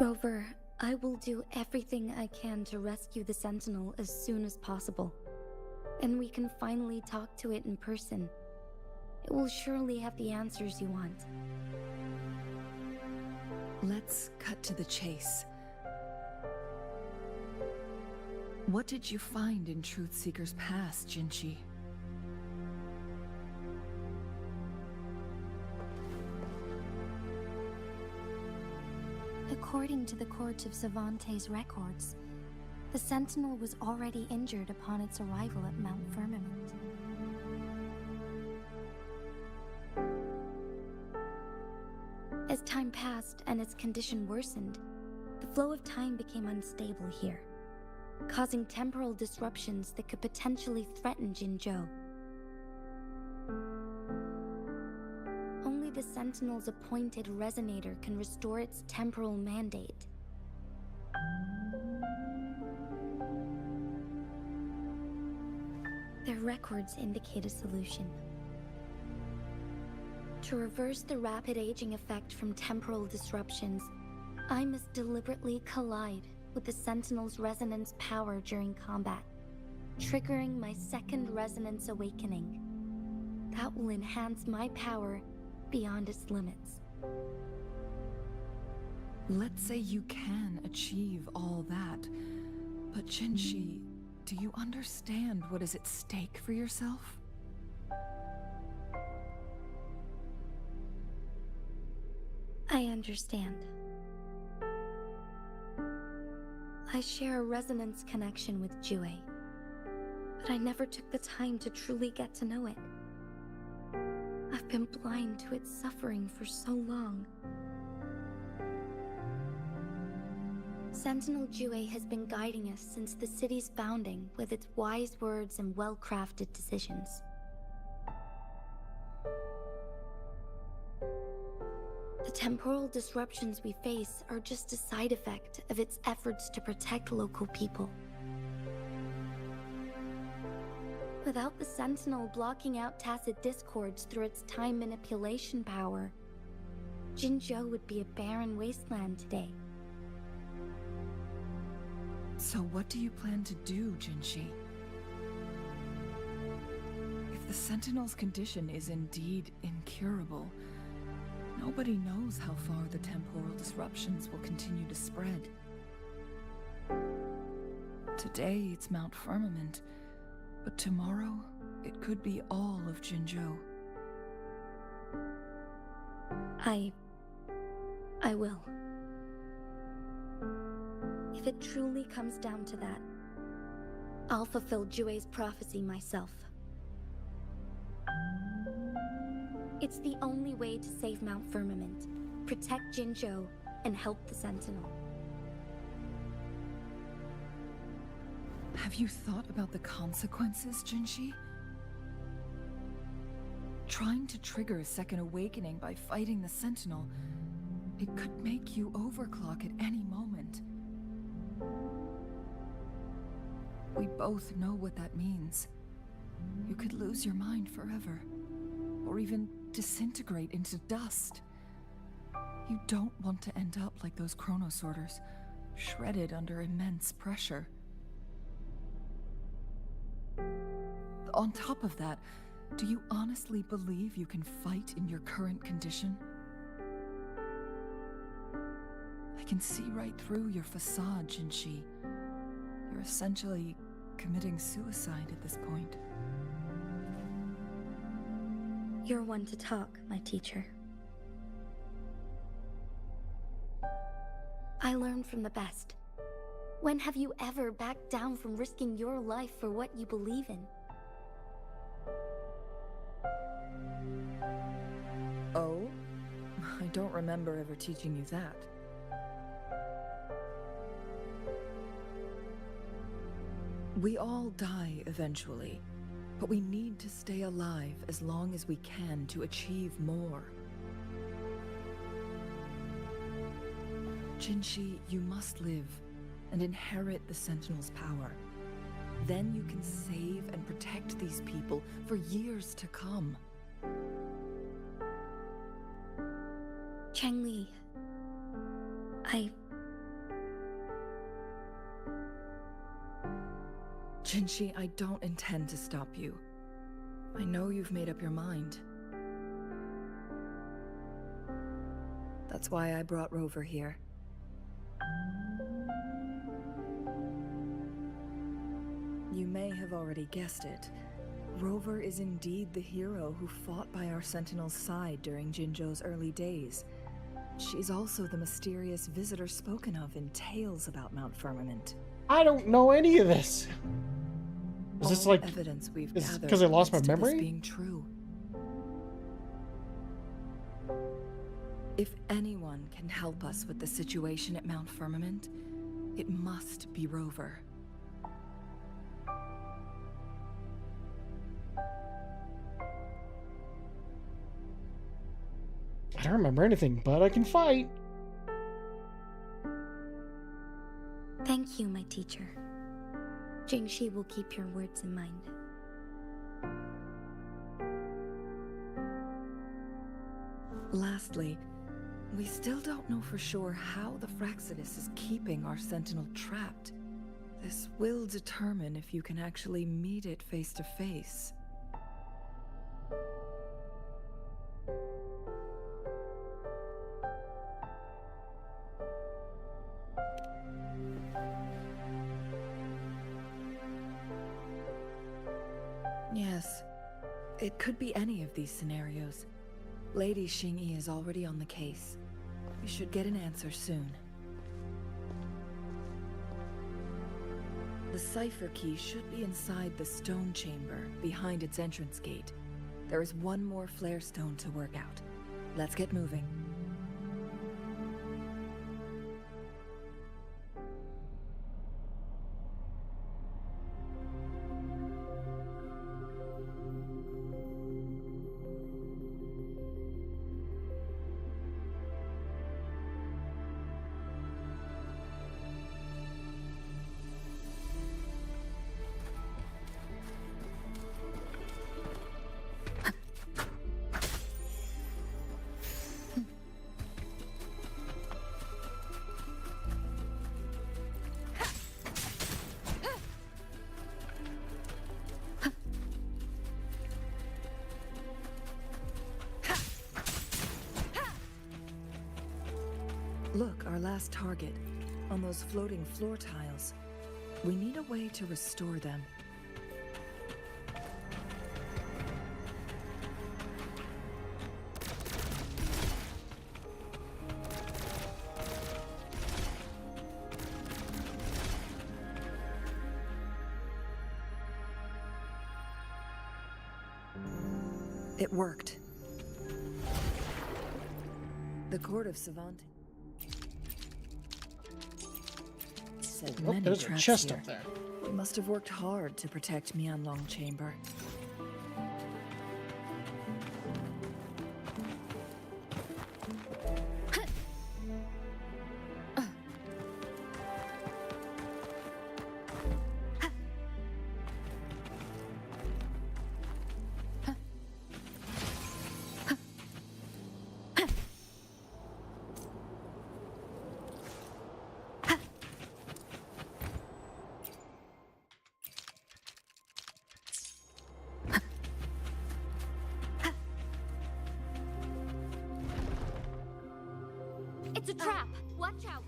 Rover, I will do everything I can to rescue the Sentinel as soon as possible. And we can finally talk to it in person. It will surely have the answers you want. Let's cut to the chase. What did you find in Truthseeker's past, Jinchi? According to the Court of Savante's records, the Sentinel was already injured upon its arrival at Mount Firmament. As time passed and its condition worsened, the flow of time became unstable here, causing temporal disruptions that could potentially threaten Jinzhou. Only the Sentinel's appointed resonator can restore its temporal mandate. Their records indicate a solution. To reverse the rapid aging effect from temporal disruptions, I must deliberately collide with the Sentinel's resonance power during combat, triggering my second resonance awakening. That will enhance my power beyond its limits. Let's say you can achieve all that, but Jinshi, do you understand what is at stake for yourself? I understand. I share a resonance connection with Jue, but I never took the time to truly get to know it. I've been blind to its suffering for so long. Sentinel Jue has been guiding us since the city's founding with its wise words and well-crafted decisions. The temporal disruptions we face are just a side effect of its efforts to protect local people. Without the Sentinel blocking out tacit discords through its time manipulation power, Jinzhou would be a barren wasteland today. So what do you plan to do, Jinshi? If the Sentinel's condition is indeed incurable, nobody knows how far the temporal disruptions will continue to spread. Today it's Mount Firmament, but tomorrow it could be all of Jinzhou. I will. If it truly comes down to that, I'll fulfill Jue's prophecy myself. It's the only way to save Mount Firmament, protect Jinzhou, and help the Sentinel. Have you thought about the consequences, Jinshi? Trying to trigger a second awakening by fighting the Sentinel, it could make you overclock at any moment. We both know what that means. You could lose your mind forever, or even disintegrate into dust. You don't want to end up like those chronosorters, shredded under immense pressure. On top of that, do you honestly believe you can fight in your current condition? I can see right through your facade, Jinshi. You're essentially committing suicide at this point. You're one to talk, my teacher. I learned from the best. When have you ever backed down from risking your life for what you believe in? Oh? I don't remember ever teaching you that. We all die eventually, but we need to stay alive as long as we can to achieve more. Jinshi, you must live and inherit the Sentinel's power. Then you can save and protect these people for years to come. Changli, Jinshi, I don't intend to stop you. I know you've made up your mind. That's why I brought Rover here. You may have already guessed it. Rover is indeed the hero who fought by our Sentinel's side during Jinzhou's early days. She's also the mysterious visitor spoken of in tales about Mount Firmament. I don't know any of this. Is this All like evidence we've is gathered because I lost my points to this memory? being true. If anyone can help us with the situation at Mount Firmament, it must be Rover. I don't remember anything, but I can fight. thank you, my teacher. Jingxi will keep your words in mind. Lastly, We still don't know for sure how the Fraxidus is keeping our Sentinel trapped. This will determine if you can actually meet it face to face. Yes, it could be any of these scenarios. Lady Xingyi is already on the case. We should get an answer soon. The cipher key should be inside the stone chamber, behind its entrance gate. There is one more flare stone to work out. Let's get moving. Look, our last target. On those floating floor tiles. We need a way to restore them. It worked. The court of Savant said Oh, many there's a traps chest here. up there. We must have worked hard to protect Mianlong Chamber. It's a trap! Watch out!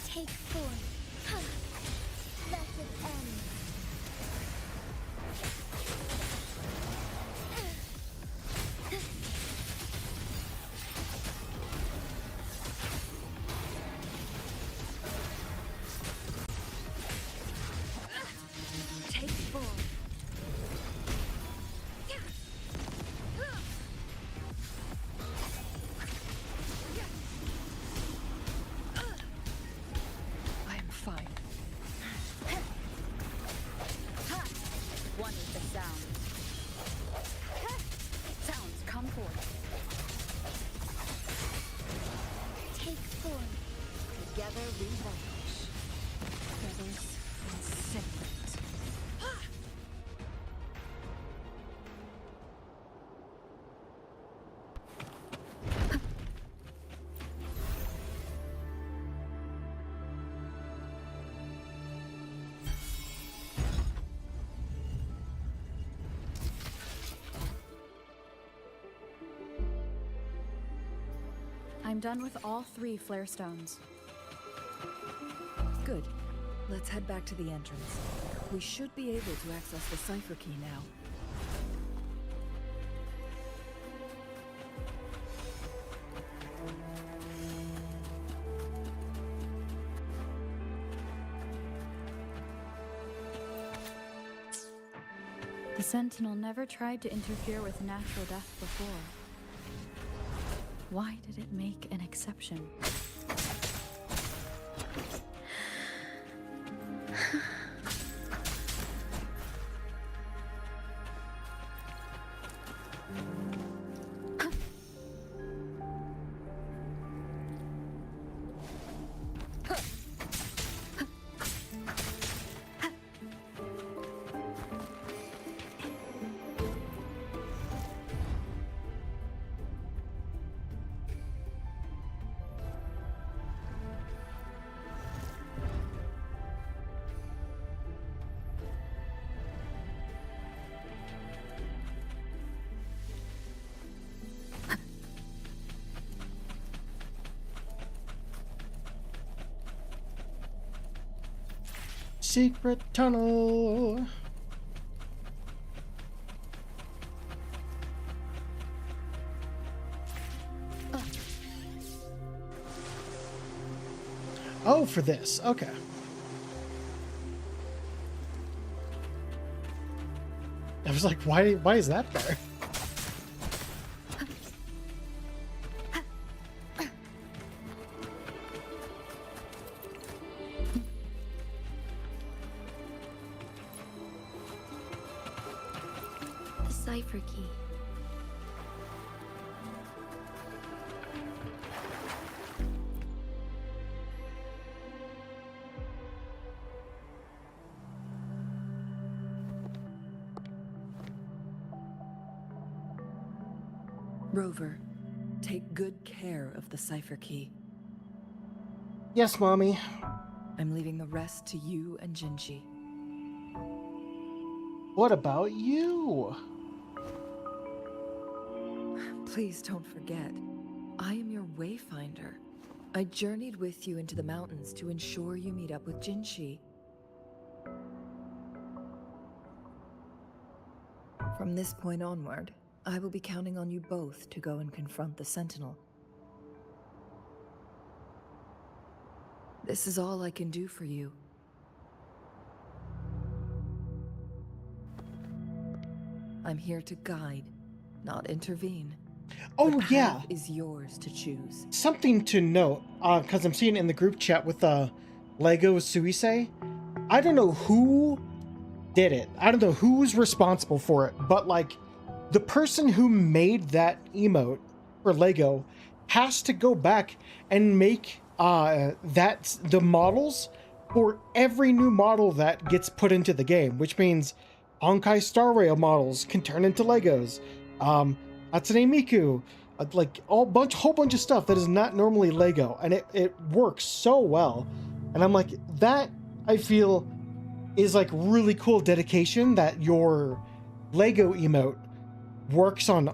Take 4. Let it end. Take 4. I am fine. One is the sound. Sounds come forth. Take 4. Together we vanish. Feathers and separate. I'm done with all 3 flare stones. Good. Let's head back to the entrance. We should be able to access the cipher key now. The Sentinel never tried to interfere with natural death before. Why did it make an exception? secret tunnel. Oh, for this. Okay. I was like, why is that there? The cipher key. Rover, take good care of the cipher key. Yes, Mommy. I'm leaving the rest to you and Jinji. What about you? Please don't forget, I am your wayfinder. I journeyed with you into the mountains to ensure you meet up with Jinji. From this point onward, I will be counting on you both to go and confront the Sentinel. This is all I can do for you. I'm here to guide, not intervene. Oh, The path yeah. is yours to choose. Something to note, because I'm seeing it in the group chat with Lego Suisei. I don't know who did it. I don't know who's responsible for it, but like the person who made that emote for Lego has to go back and make the models for every new model that gets put into the game, which means Honkai Star Rail models can turn into Legos. Hatsune Miku, like whole bunch of stuff that is not normally Lego, and it works so well. And I'm like, that I feel is like really cool dedication that your Lego emote works on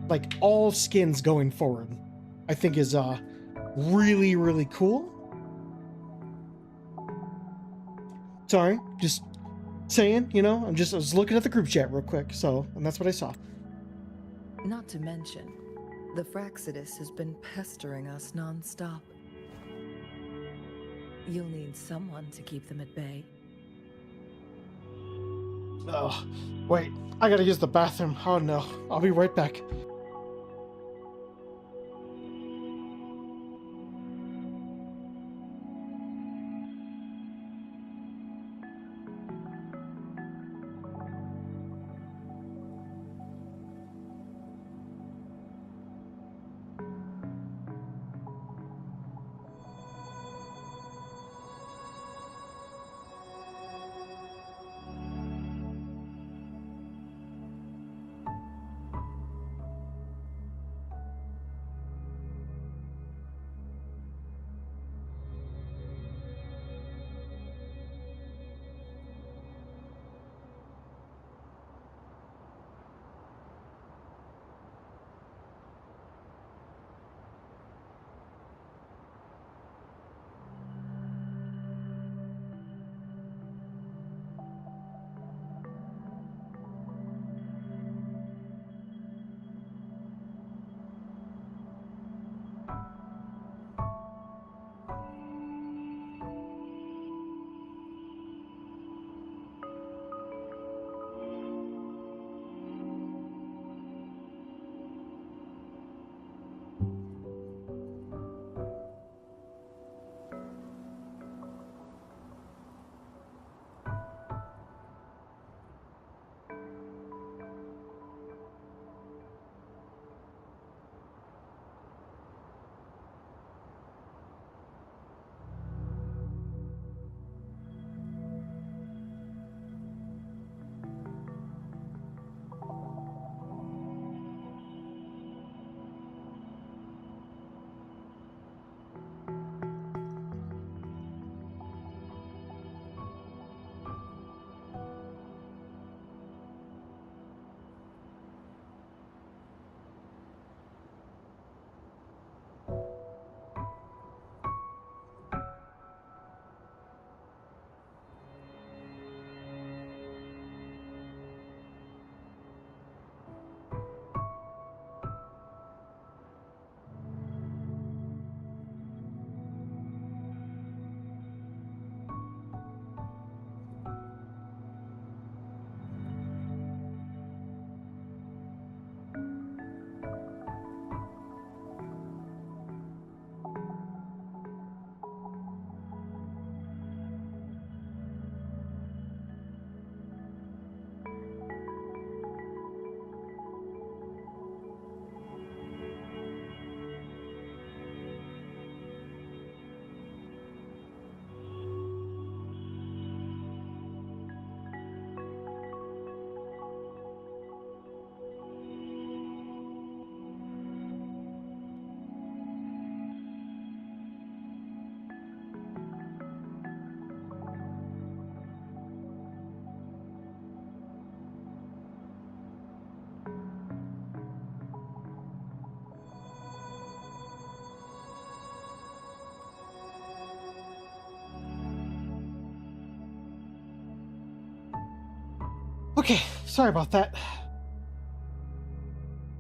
like all skins going forward. I think is really, really cool. Sorry, just saying, you know, I was looking at the group chat real quick, so, and that's what I saw. Not to mention, the Fraxidus has been pestering us non-stop. You'll need someone to keep them at bay. Oh, wait, I gotta use the bathroom. Oh no, I'll be right back. Okay, sorry about that.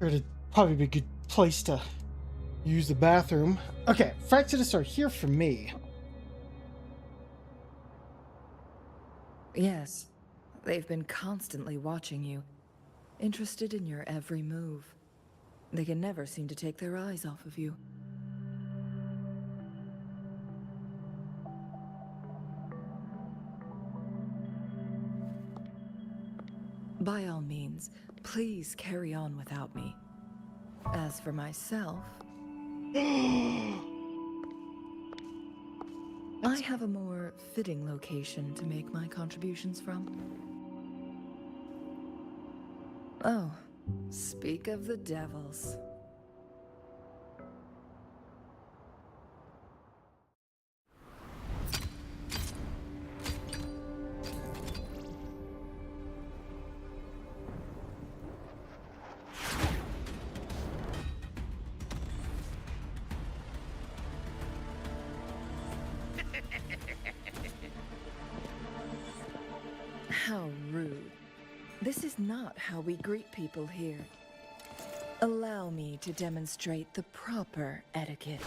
It'd probably be a good place to use the bathroom. Okay, Fraxidus are here for me. Yes, they've been constantly watching you, interested in your every move. They can never seem to take their eyes off of you. By all means, please carry on without me. As for myself, I have a more fitting location to make my contributions from. Oh, speak of the devils. How rude. This is not how we greet people here. Allow me to demonstrate the proper etiquette.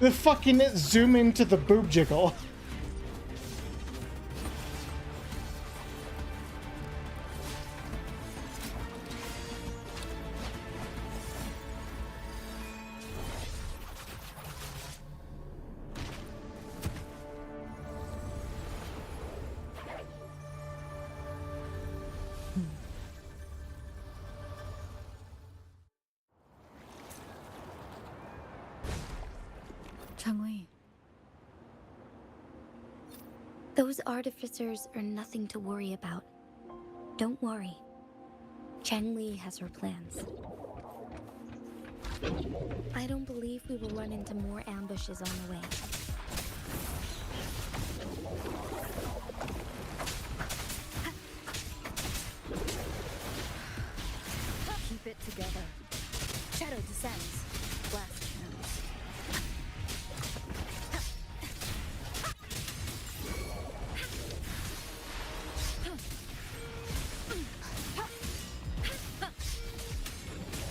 The fucking zoom into the boob jiggle. Those artificers are nothing to worry about. Don't worry. Changli has her plans. I don't believe we will run into more ambushes on the way. Keep it together. Shadow descends. Blast channels.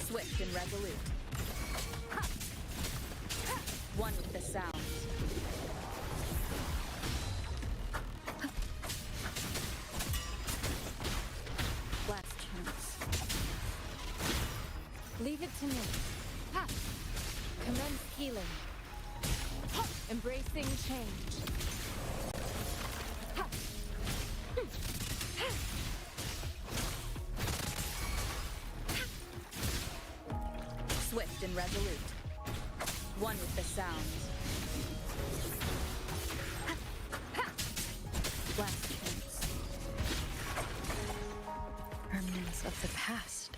Swift and resolute. One with the sound. Blast channels. Leave it to me. Ha! Commence healing. Embracing change. Ha! Swift and resolute. One with the sound. Blast channels. Remnants of the past.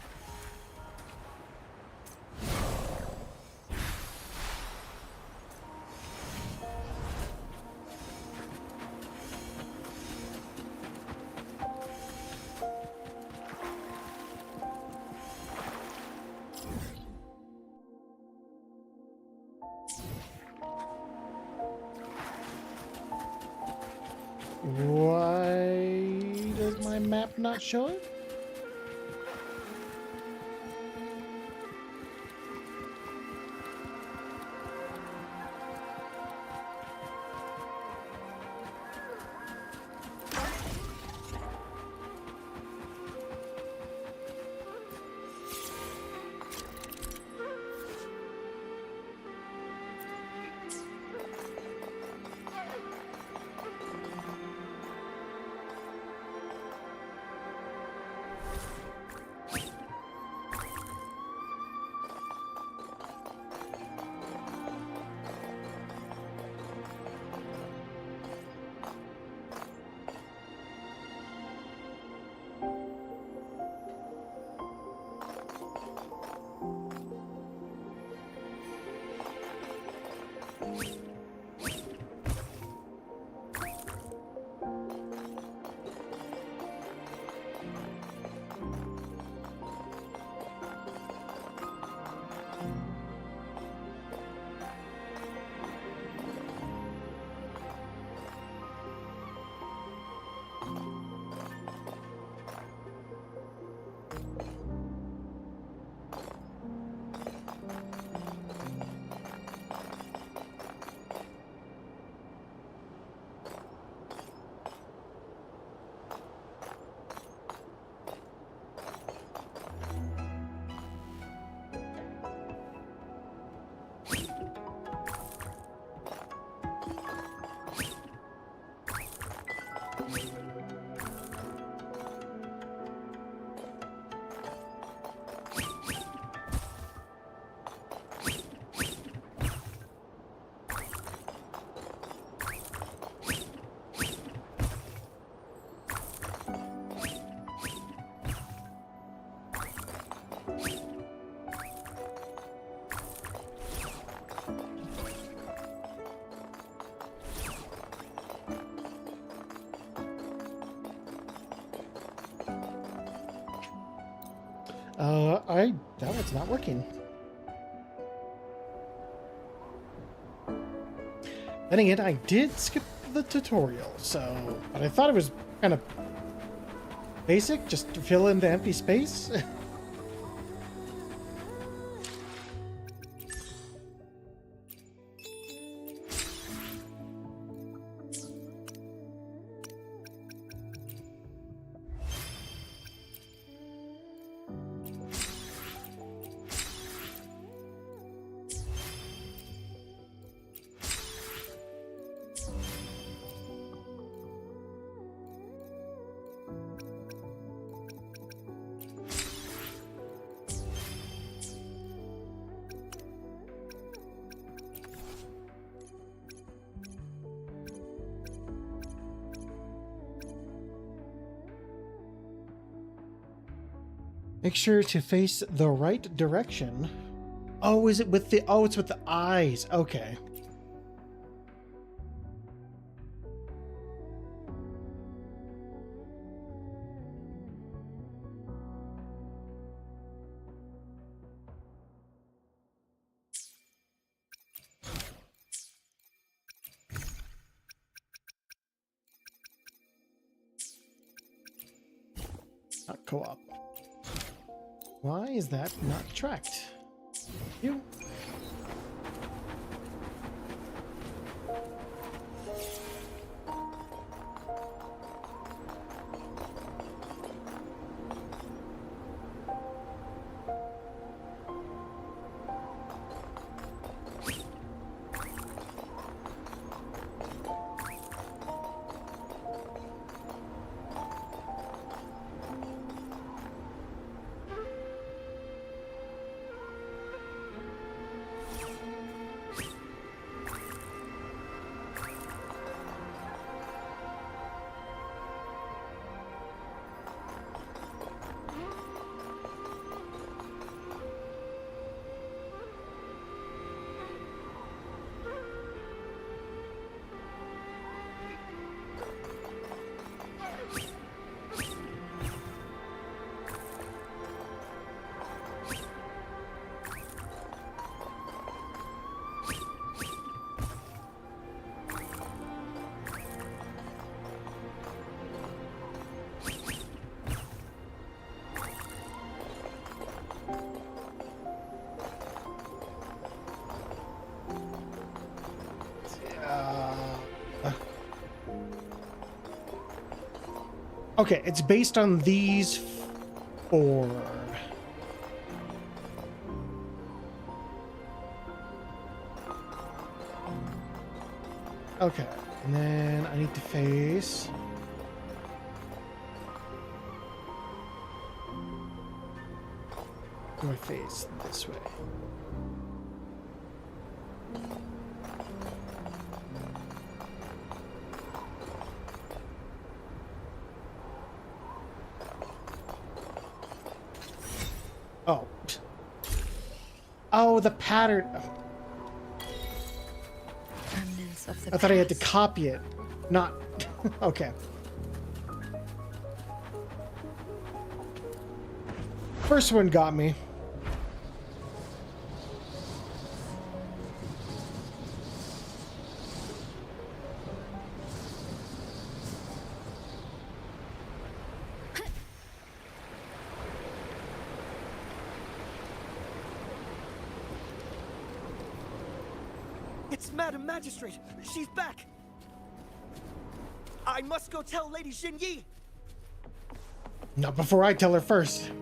Why does my map not show it? No, it's not working. Then again, I did skip the tutorial, so... But I thought it was kind of basic, just to fill in the empty space. Make sure to face the right direction. Oh, is it with the... Oh, it's with the eyes. Okay. Not co-op. Why is that not tracked? You. Okay, it's based on these four. Okay, and then I need to face... Do I face this way? Oh. Oh, the pattern. Remnants of the I thought I had to past. copy it, not... Okay. First one got me. It's Madam Magistrate! She's back! I must go tell Lady Xinyi! Not before I tell her first.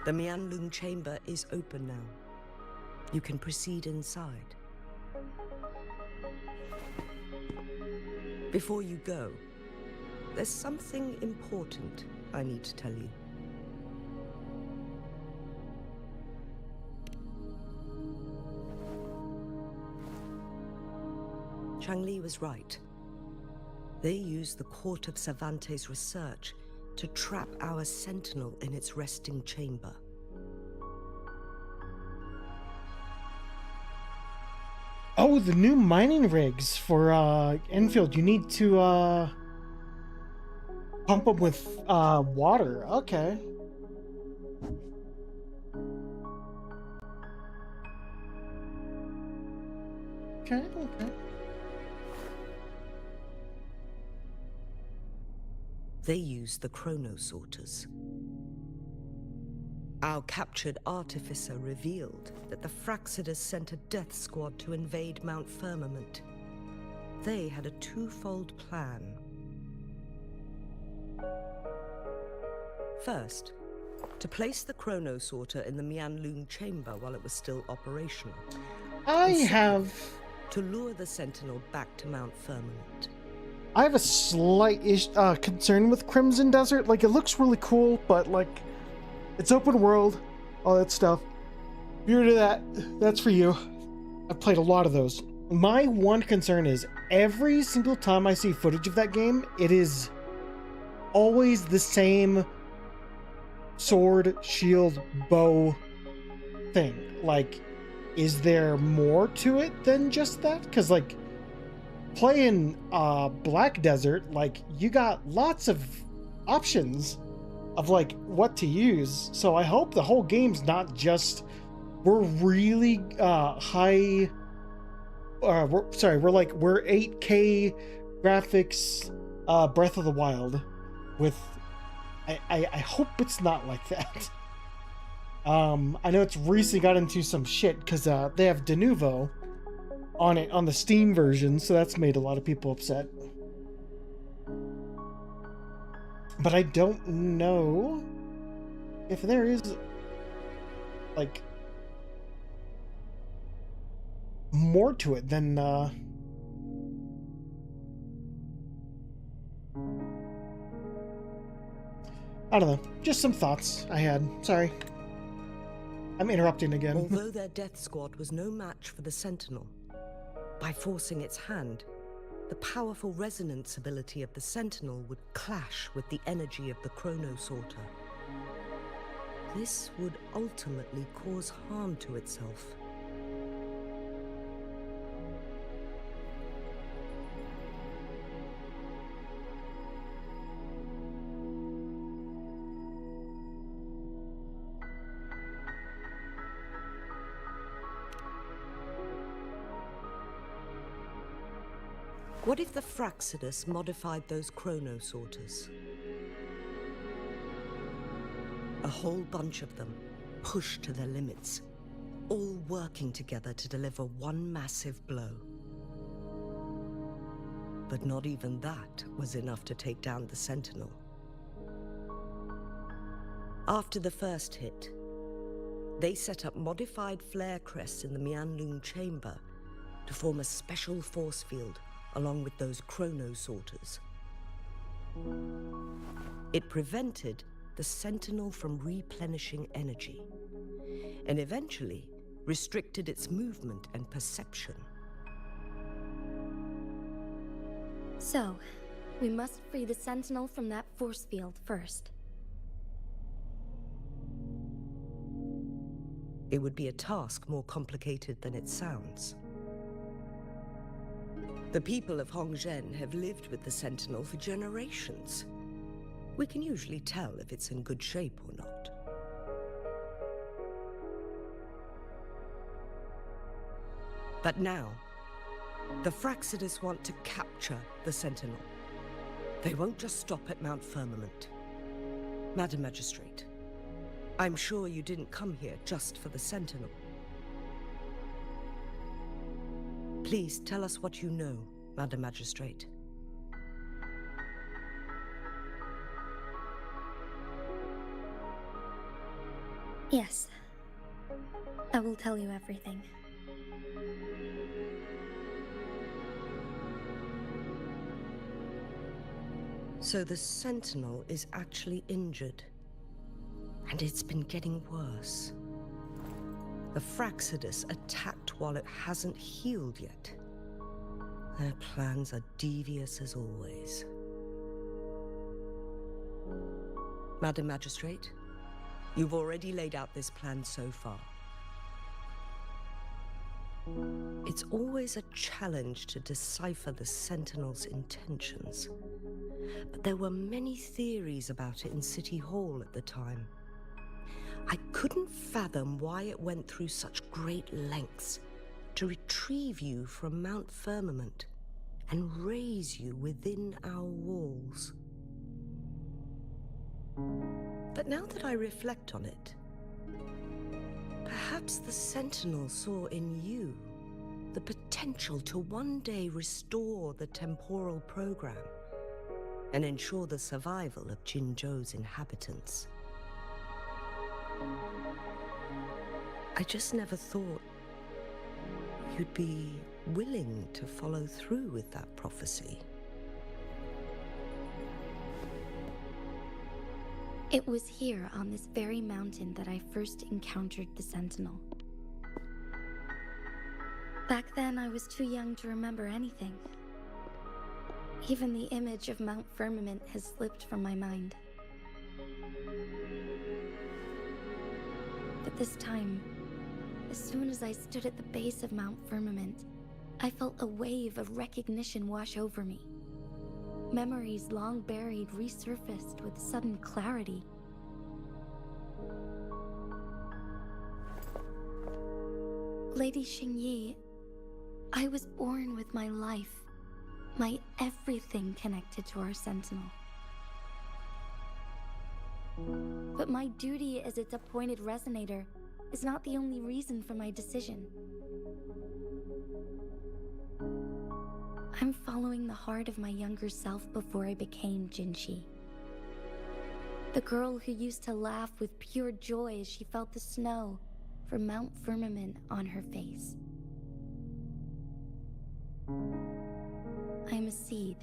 The Mianlung chamber is open now. You can proceed inside. Before you go, there's something important I need to tell you. ClanXii was right. They used the Court of Savante's research to trap our sentinel in its resting chamber. Oh, the new mining rigs for Enfield. You need to pump them with water. Okay. Okay. They used the chronosorters. Our captured artificer revealed that the Fraxidus sent a death squad to invade Mount Firmament. They had a twofold plan. First, to place the chronosorter in the Mianlung chamber while it was still operational. To lure the Sentinel back to Mount Firmament. I have a slight concern with Crimson Desert. Like, it looks really cool, but like, it's open world, all that stuff. If you're into that, that's for you. I've played a lot of those. My one concern is every single time I see footage of that game, it is always the same sword, shield, bow thing. Like, is there more to it than just that? Because, like, playing Black Desert, like, you got lots of options of, like, what to use. So I hope the whole game's not just, we're really high, we're 8K graphics Breath of the Wild with, I hope it's not like that. I know it's recently got into some shit because they have De Novo on it on the Steam version, so that's made a lot of people upset. But I don't know if there is, like, more to it than I don't know. Just some thoughts I had. Sorry. I'm interrupting again. Although their death squad was no match for the Sentinel, by forcing its hand, the powerful resonance ability of the Sentinel would clash with the energy of the Chronosorter. This would ultimately cause harm to itself. What if the Fraxidus modified those chronosorters? A whole bunch of them, pushed to their limits, all working together to deliver one massive blow. But not even that was enough to take down the Sentinel. After the first hit, they set up modified flare crests in the Mianlung chamber to form a special force field along with those chronosorters. It prevented the Sentinel from replenishing energy, and eventually restricted its movement and perception. So, we must free the Sentinel from that force field first. It would be a task more complicated than it sounds. The people of Hongzhen have lived with the Sentinel for generations. We can usually tell if it's in good shape or not. But now, the Fraxidus want to capture the Sentinel. They won't just stop at Mount Firmament. Madam Magistrate, I'm sure you didn't come here just for the Sentinel. Please tell us what you know, Madam Magistrate. Yes. I will tell you everything. So the Sentinel is actually injured. And it's been getting worse. The Fraxidus attacked while it hasn't healed yet. Their plans are devious as always. Madam Magistrate, you've already laid out this plan so far. It's always a challenge to decipher the Sentinel's intentions. But there were many theories about it in City Hall at the time. I couldn't fathom why it went through such great lengths to retrieve you from Mount Firmament and raise you within our walls. But now that I reflect on it, perhaps the Sentinel saw in you the potential to one day restore the temporal program and ensure the survival of Jinzhou's inhabitants. I just never thought you'd be willing to follow through with that prophecy. It was here on this very mountain that I first encountered the Sentinel. Back then, I was too young to remember anything. Even the image of Mount Firmament has slipped from my mind. But this time, as soon as I stood at the base of Mount Firmament, I felt a wave of recognition wash over me. Memories long buried resurfaced with sudden clarity. Lady Xingyi, I was born with my life, my everything connected to our Sentinel. But my duty as its appointed resonator is not the only reason for my decision. I'm following the heart of my younger self before I became Jinxi. The girl who used to laugh with pure joy as she felt the snow from Mount Firmament on her face. I am a seed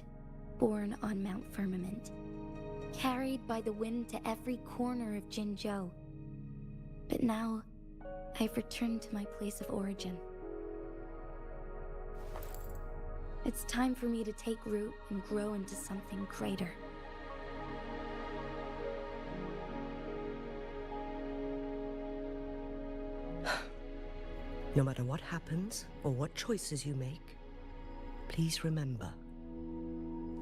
born on Mount Firmament, carried by the wind to every corner of Jinzhou. But now, I've returned to my place of origin. It's time for me to take root and grow into something greater. No matter what happens or what choices you make, please remember,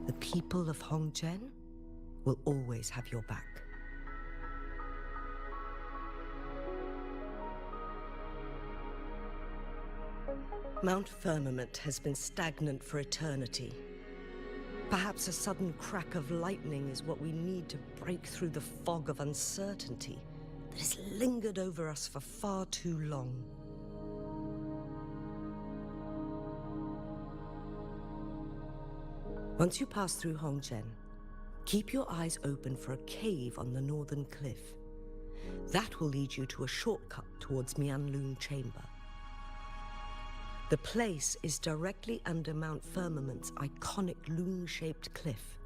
the people of Hongzhen will always have your back. Mount Firmament has been stagnant for eternity. Perhaps a sudden crack of lightning is what we need to break through the fog of uncertainty that has lingered over us for far too long. Once you pass through Hongzhen, keep your eyes open for a cave on the northern cliff. That will lead you to a shortcut towards Mianlun Chamber. The place is directly under Mount Firmament's iconic loon-shaped cliff.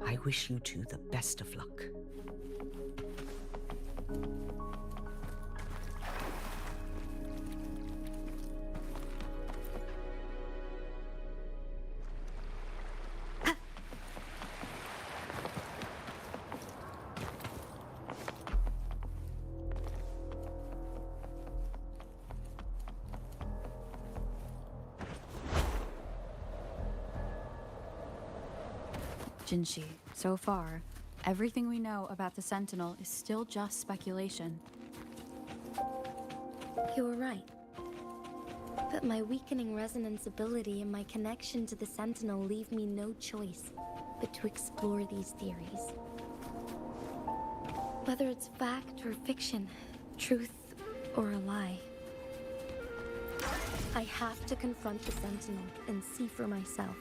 I wish you two the best of luck. Jinxi, so far, everything we know about the Sentinel is still just speculation. You were right. But my weakening resonance ability and my connection to the Sentinel leave me no choice but to explore these theories. Whether it's fact or fiction, truth or a lie, I have to confront the Sentinel and see for myself.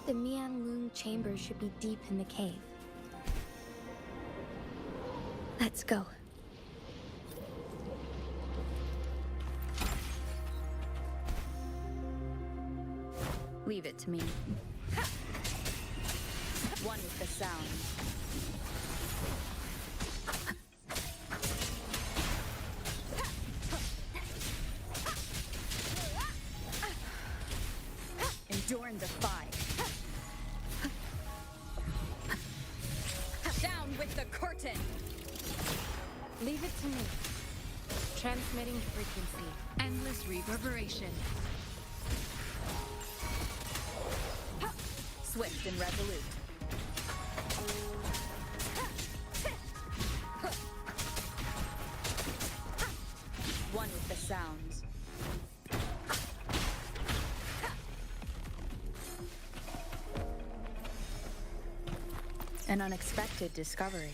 The Mianlung chamber should be deep in the cave. Let's go. Leave it to me. One with the sound. Endure and defy. Down with the curtain. Leave it to me. Transmitting frequency. Endless reverberation. Swift and resolute. One with the sounds. An unexpected discovery.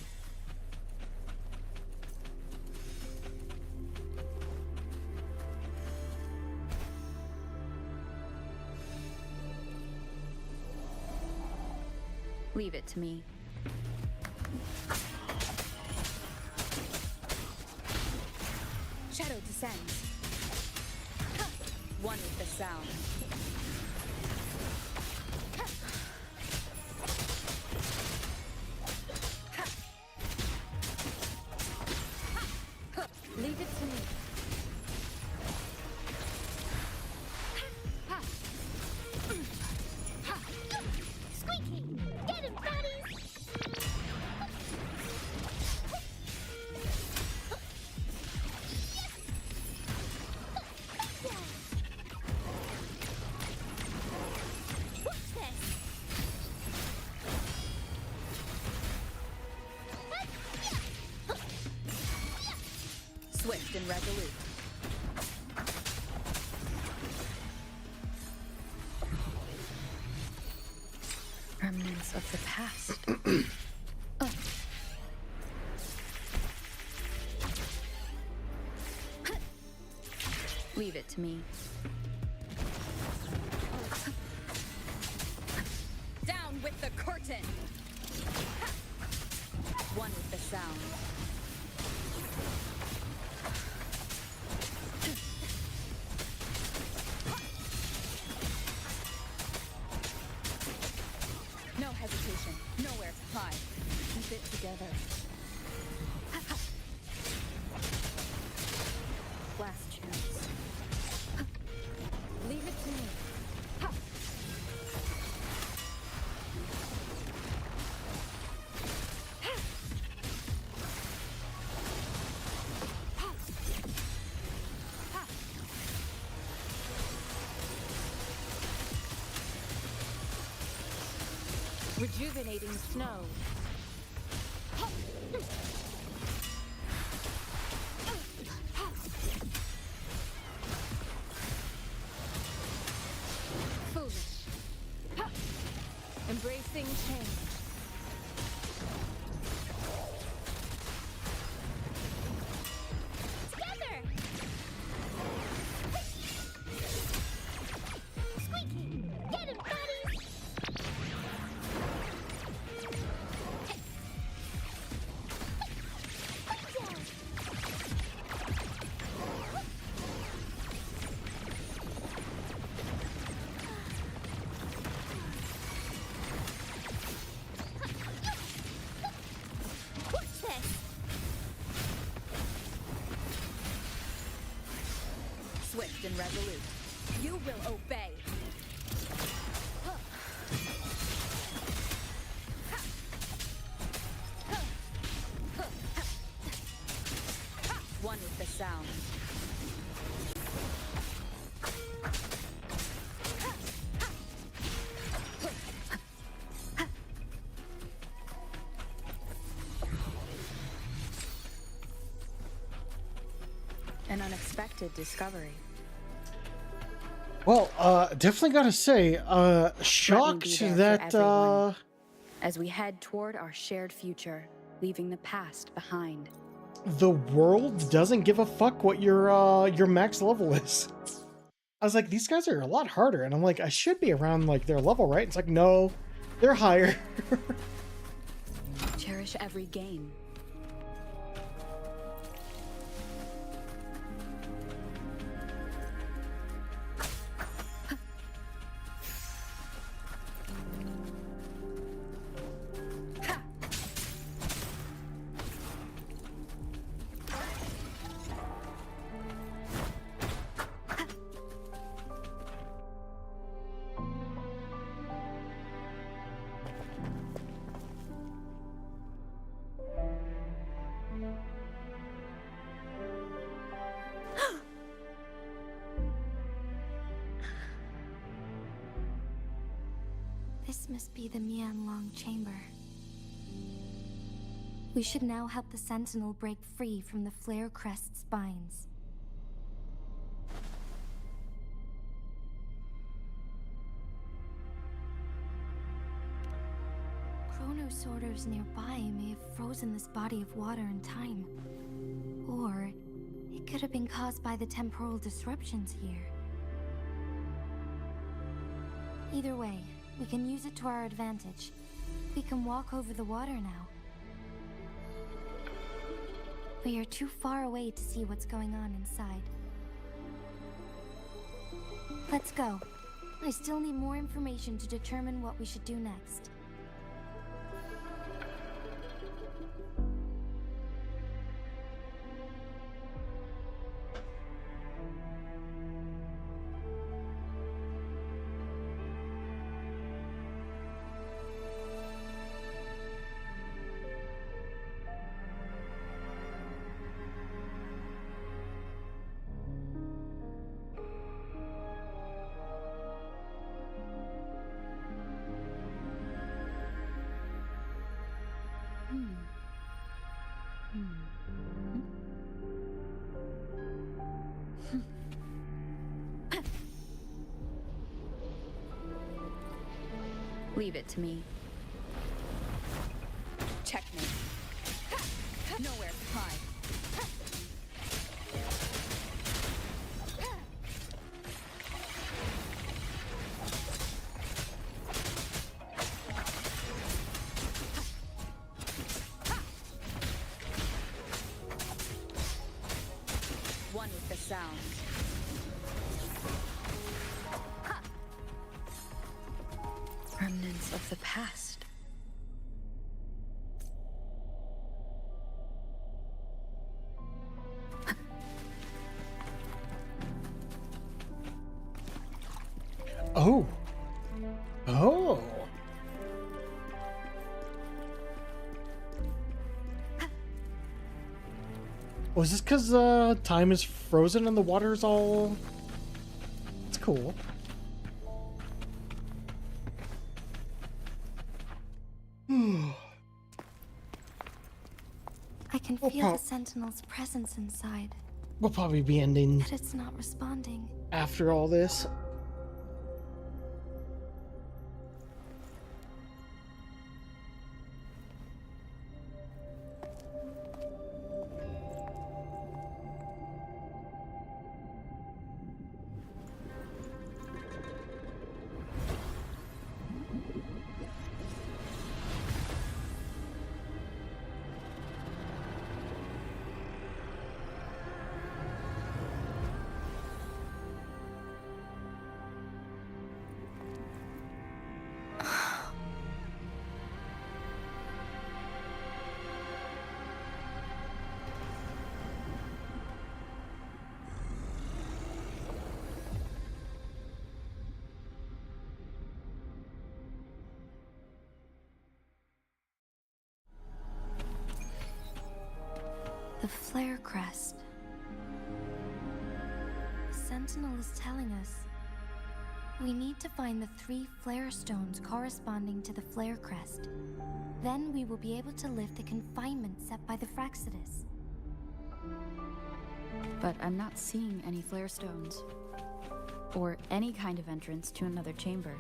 Leave it to me. Shadow descends. One with the sound. Leave it to me. Squeaky! Get him, fatties! Watch this! Swift and resolute. Remnants of the past. Leave it to me. Down with the curtain. One with the sound. No hesitation, nowhere to hide. Keep it together. Last chance. Leave it to me. Rejuvenating snow. Foolish. Embracing change. Together! Squeaky! Get him, fatties! Watch this! Swift and resolute. You will obey. One with the sound. An unexpected discovery. Well, definitely gotta say, Let me shocked be there for that, everyone as we head toward our shared future, leaving the past behind. the world doesn't give a fuck what your max level is. I was like, these guys are a lot harder, and I'm like, I should be around like their level, right? It's like, no, they're higher. Cherish every game. This must be the Mianlong chamber. We should now help the Sentinel break free from the Flare Crest spines. Chronosorters nearby may have frozen this body of water in time. Or it could have been caused by the temporal disruptions here. Either way, we can use it to our advantage. We can walk over the water now. We are too far away to see what's going on inside. Let's go. I still need more information to determine what we should do next. Leave it to me. Checkmate. Nowhere to hide. One with the sound. Remnants of the past. Oh. Oh. Was this because time is frozen and the water's all... It's cool. I can feel the Sentinel's presence inside, We'll probably be ending but it's not responding. after all this. The Flare Crest. The Sentinel is telling us we need to find the 3 flare stones corresponding to the Flare Crest. Then we will be able to lift the confinement set by the Fraxidus. But I'm not seeing any flare stones. Or any kind of entrance to another chamber.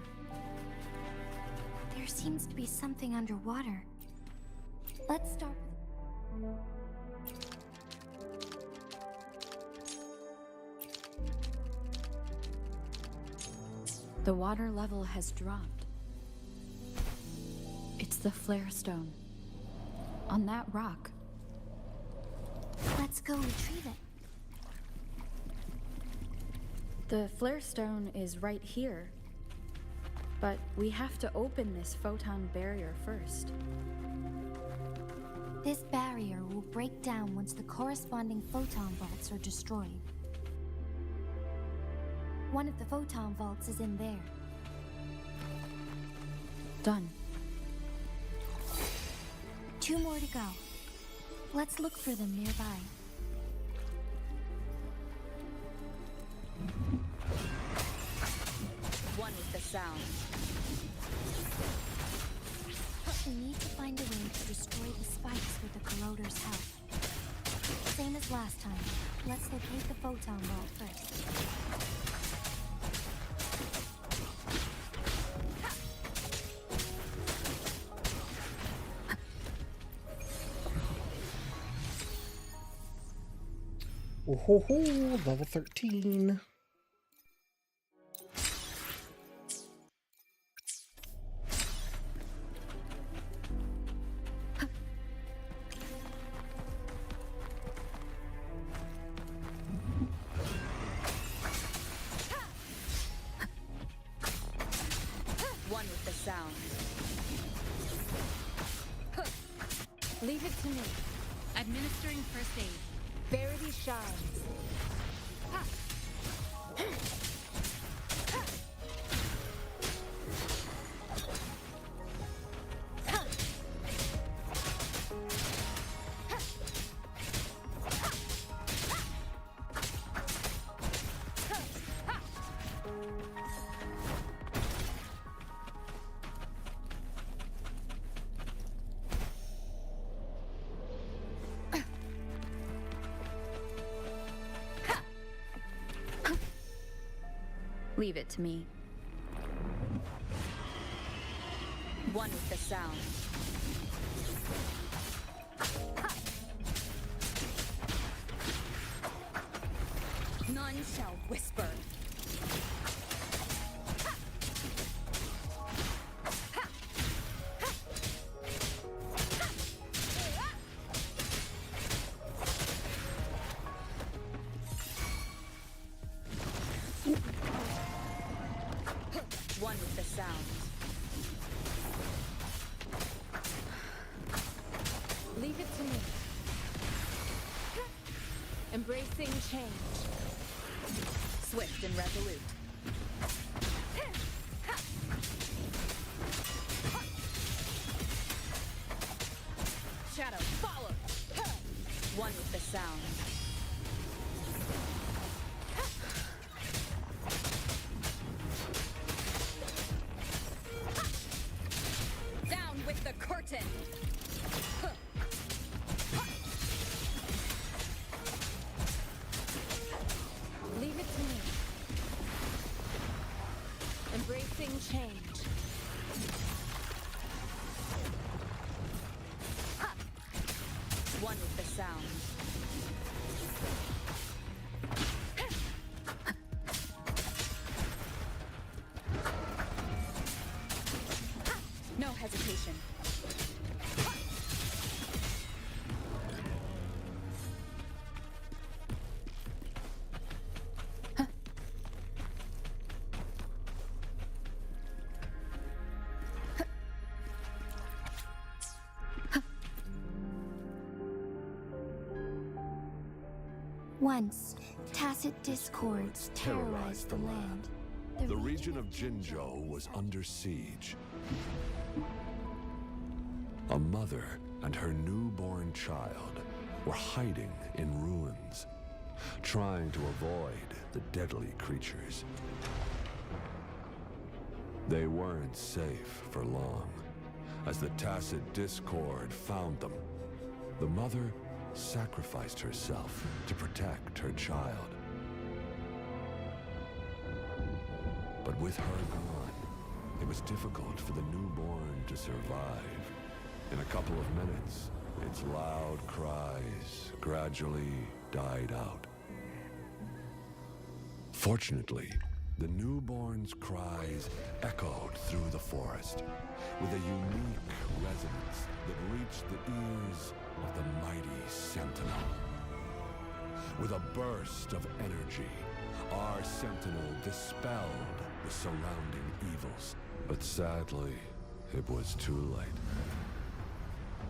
There seems to be something underwater. Let's start with... The water level has dropped. It's the flare stone. On that rock. Let's go retrieve it. The flare stone is right here. But we have to open this photon barrier first. This barrier will break down once the corresponding photon vaults are destroyed. One of the photon vaults is in there. Done. 2 more to go. Let's look for them nearby. One with the sound. We need to find a way to destroy the spikes with the corroder's help. Same as last time. Let's locate the photon vault first. Oh ho ho, level 13. One with the sound. Leave it to me. Administering first aid. Verity shines. Leave it to me. One with the sound. None shall whisper. One with the sound. Leave it to me. Embracing change. Swift and resolute. Shadow, follow. One with the sound. Down with the curtain. Leave it to me. Embracing change. One with the sound. No hesitation. Once, tacit discords terrorized the land. The region of Jinzhou was under siege. A mother and her newborn child were hiding in ruins, trying to avoid the deadly creatures. They weren't safe for long. As the tacit discord found them, the mother sacrificed herself to protect her child. But with her gone, it was difficult for the newborn to survive. In a couple of minutes, its loud cries gradually died out. Fortunately, the newborn's cries echoed through the forest with a unique resonance that reached the ears of the mighty sentinel. With a burst of energy, our sentinel dispelled the surrounding evils. But sadly, it was too late.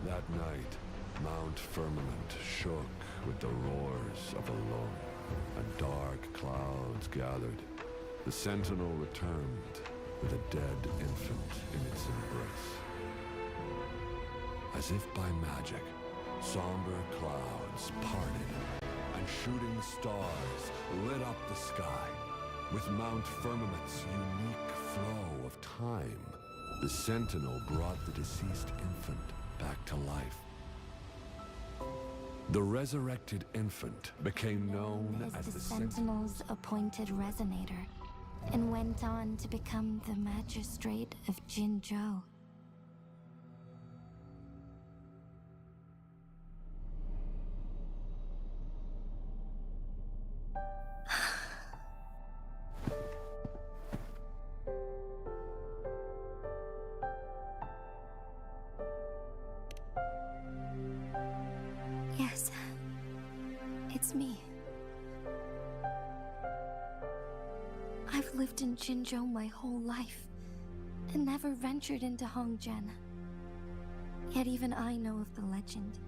That night, Mount Firmament shook with the roars of a lull, and dark clouds gathered. The sentinel returned with a dead infant in its embrace. As if by magic, somber clouds parted, and shooting stars lit up the sky. With Mount Firmament's unique flow of time, the sentinel brought the deceased infant back to life. The resurrected infant became known as the Sentinel's appointed resonator, and went on to become the magistrate of Jinzhou. Yes, it's me. I've lived in Jinzhou my whole life, and never ventured into Hongzhen. Yet even I know of the legend.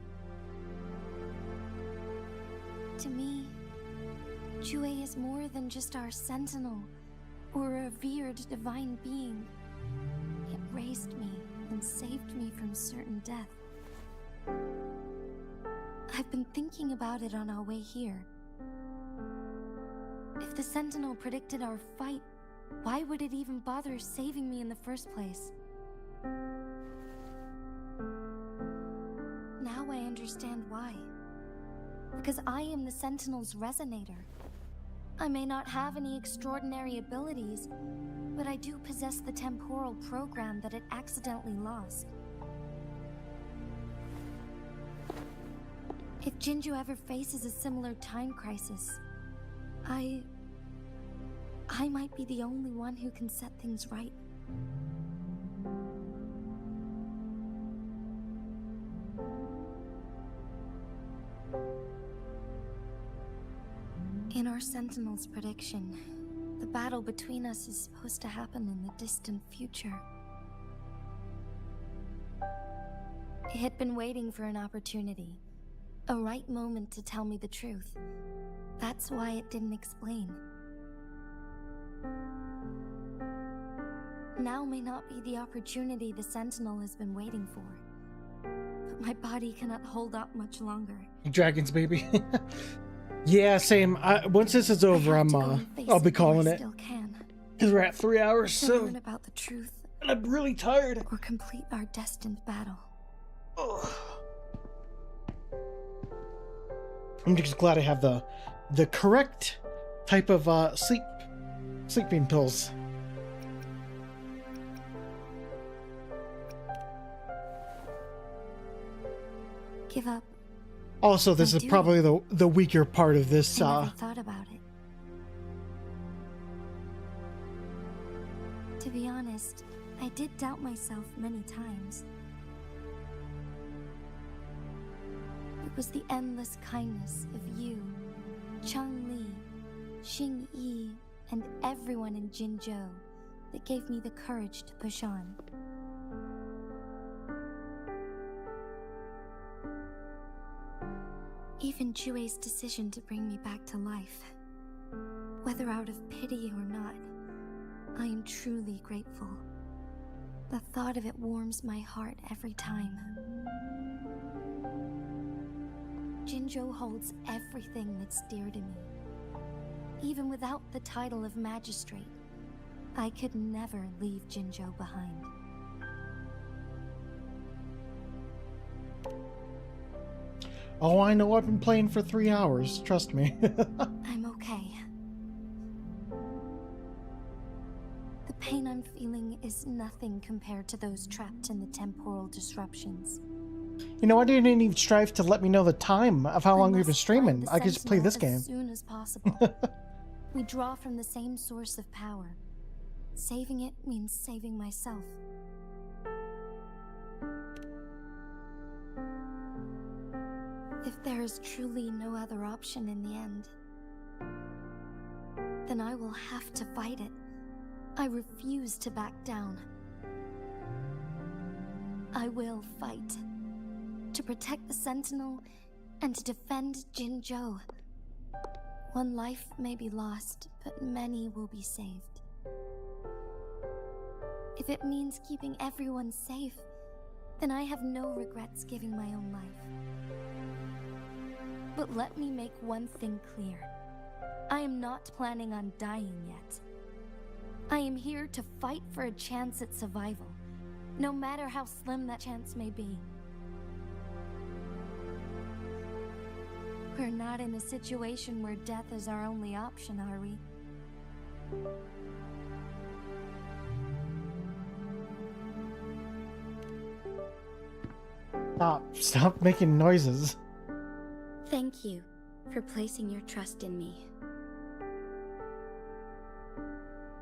To me, Jue is more than just our sentinel, or a revered divine being. It raised me and saved me from certain death. I've been thinking about it on our way here. If the Sentinel predicted our fight, why would it even bother saving me in the first place? Now I understand why. Because I am the Sentinel's resonator. I may not have any extraordinary abilities, but I do possess the temporal program that it accidentally lost. If Jinzhou ever faces a similar time crisis, I might be the only one who can set things right. In our Sentinel's prediction, the battle between us is supposed to happen in the distant future. It had been waiting for an opportunity. A right moment to tell me the truth. That's why it didn't explain. Now may not be the opportunity the Sentinel has been waiting for. But my body cannot hold up much longer. Dragons, baby. Yeah, same. Once this is over, I'll be calling it. Because we're at 3 hours, so... learn about the truth. And I'm really tired. Or complete our destined battle. Ugh. I'm just glad I have the correct type of sleeping pills. Give up. Also, this is probably the weaker part of this. I never thought about it. To be honest, I did doubt myself many times. It was the endless kindness of you, Changli, Xingyi, and everyone in Jinzhou that gave me the courage to push on. Even Jue's decision to bring me back to life, whether out of pity or not, I am truly grateful. The thought of it warms my heart every time. Jinzhou holds everything that's dear to me. Even without the title of magistrate, I could never leave Jinzhou behind. Oh, I know, I've been playing for 3 hours, trust me. I'm okay. The pain I'm feeling is nothing compared to those trapped in the temporal disruptions. You know, I didn't even strive to let me know the time of how long we've been streaming. I could just play this game. As soon as possible. We draw from the same source of power. Saving it means saving myself. If there is truly no other option in the end, then I will have to fight it. I refuse to back down. I will fight. To protect the Sentinel and to defend Jinzhou. One life may be lost, but many will be saved. If it means keeping everyone safe, then I have no regrets giving my own life. But let me make one thing clear. I am not planning on dying yet. I am here to fight for a chance at survival, no matter how slim that chance may be. We're not in a situation where death is our only option, are we? Stop making noises. Thank you for placing your trust in me.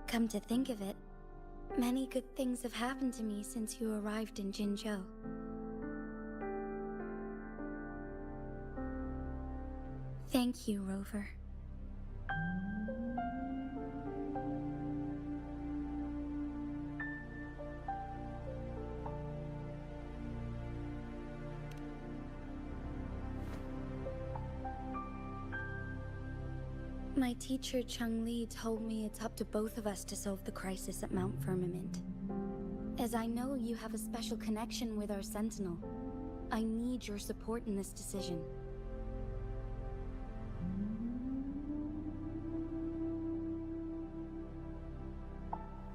Come to think of it, many good things have happened to me since you arrived in Jinzhou. Thank you, Rover. My teacher Changli told me it's up to both of us to solve the crisis at Mount Firmament. As I know you have a special connection with our Sentinel, I need your support in this decision.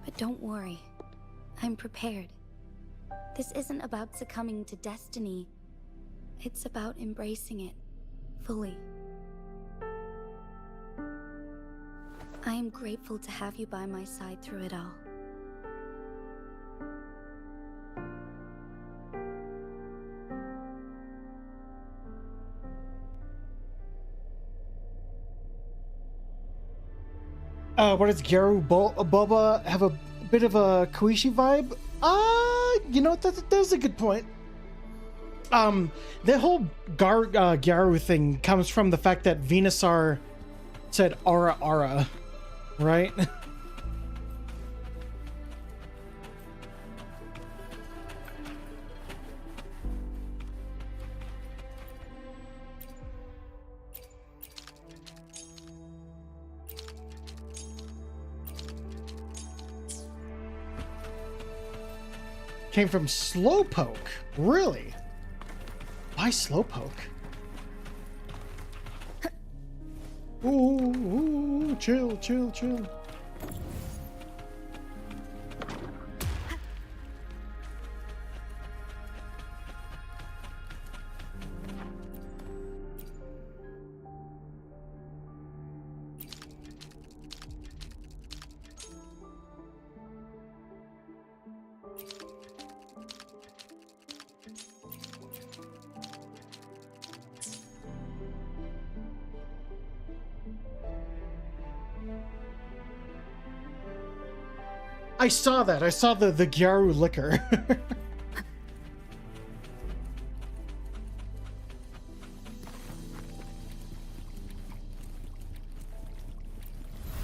But don't worry, I'm prepared. This isn't about succumbing to destiny. It's about embracing it fully. I am grateful to have you by my side through it all. What does Gyaru Boba have a bit of a Koishi vibe? You know, that's a good point. The whole Gyaru thing comes from the fact that Venusaur said Ara Ara, right? Came from Slowpoke. Really? Why Slowpoke? Ooh, chill. I saw that. I saw the Gyaru liquor.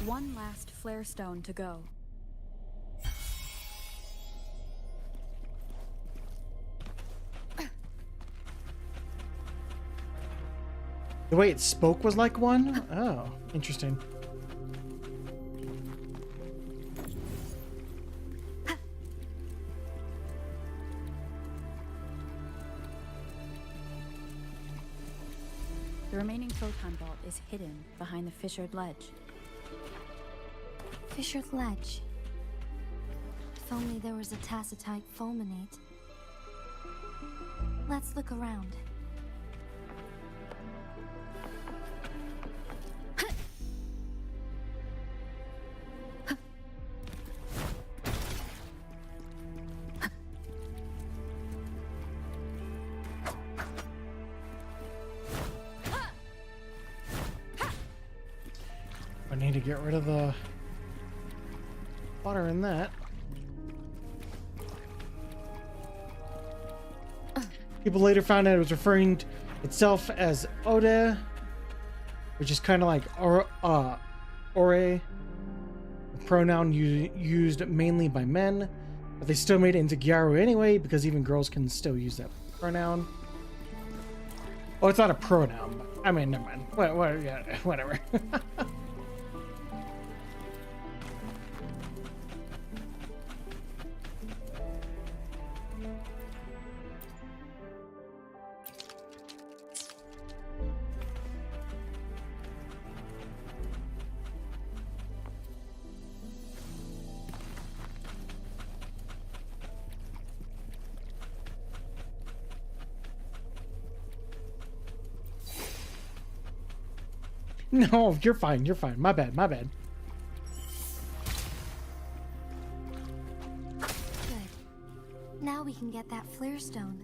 One last flare stone to go. The way it spoke was like one? Oh, interesting. The remaining photon vault is hidden behind the fissured ledge. Fissured ledge. If only there was a tacitite fulminate. Let's look around. need to get rid of the water in that. People later found out it was referring to itself as Ode, which is kind of like ore, a pronoun used mainly by men, but they still made it into Gyaru anyway because even girls can still use that pronoun. Oh, it's not a pronoun, but I mean, never mind. Yeah, whatever. No, you're fine. You're fine. My bad. My bad. Good. Now we can get that flare stone.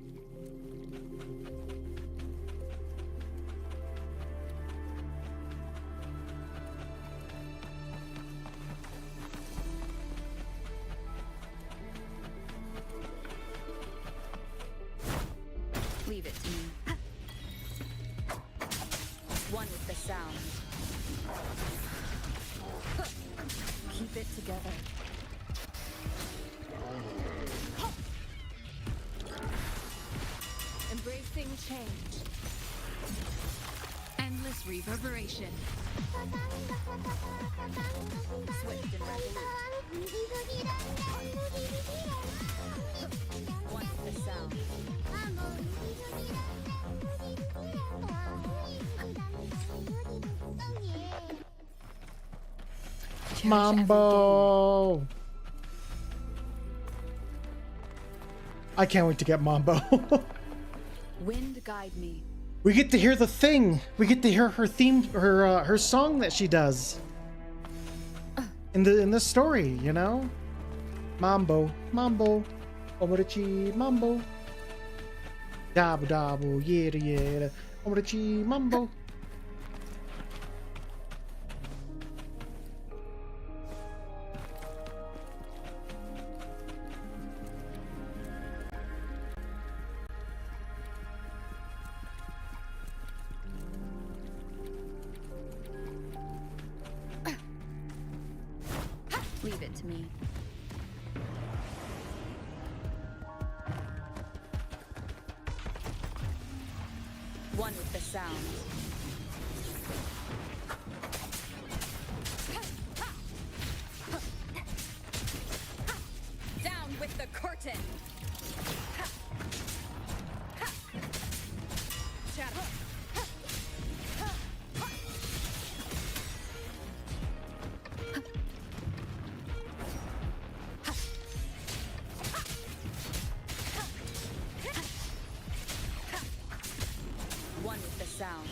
Leave it to me. One with the sound. Keep it together. Embracing change. Endless reverberation. Swift and resolute. One with the sound. Mambo! I can't wait to get Mambo. Wind guide me. We get to hear the thing. We get to hear her theme, her song that she does in the story. You know, Mambo, Mambo, Omorichi, Mambo, Dabu Dabu, Yera Yera, Omorichi, Mambo. Leave it to me. One with the sound. Down with the curtain. Shadow. One with the sound.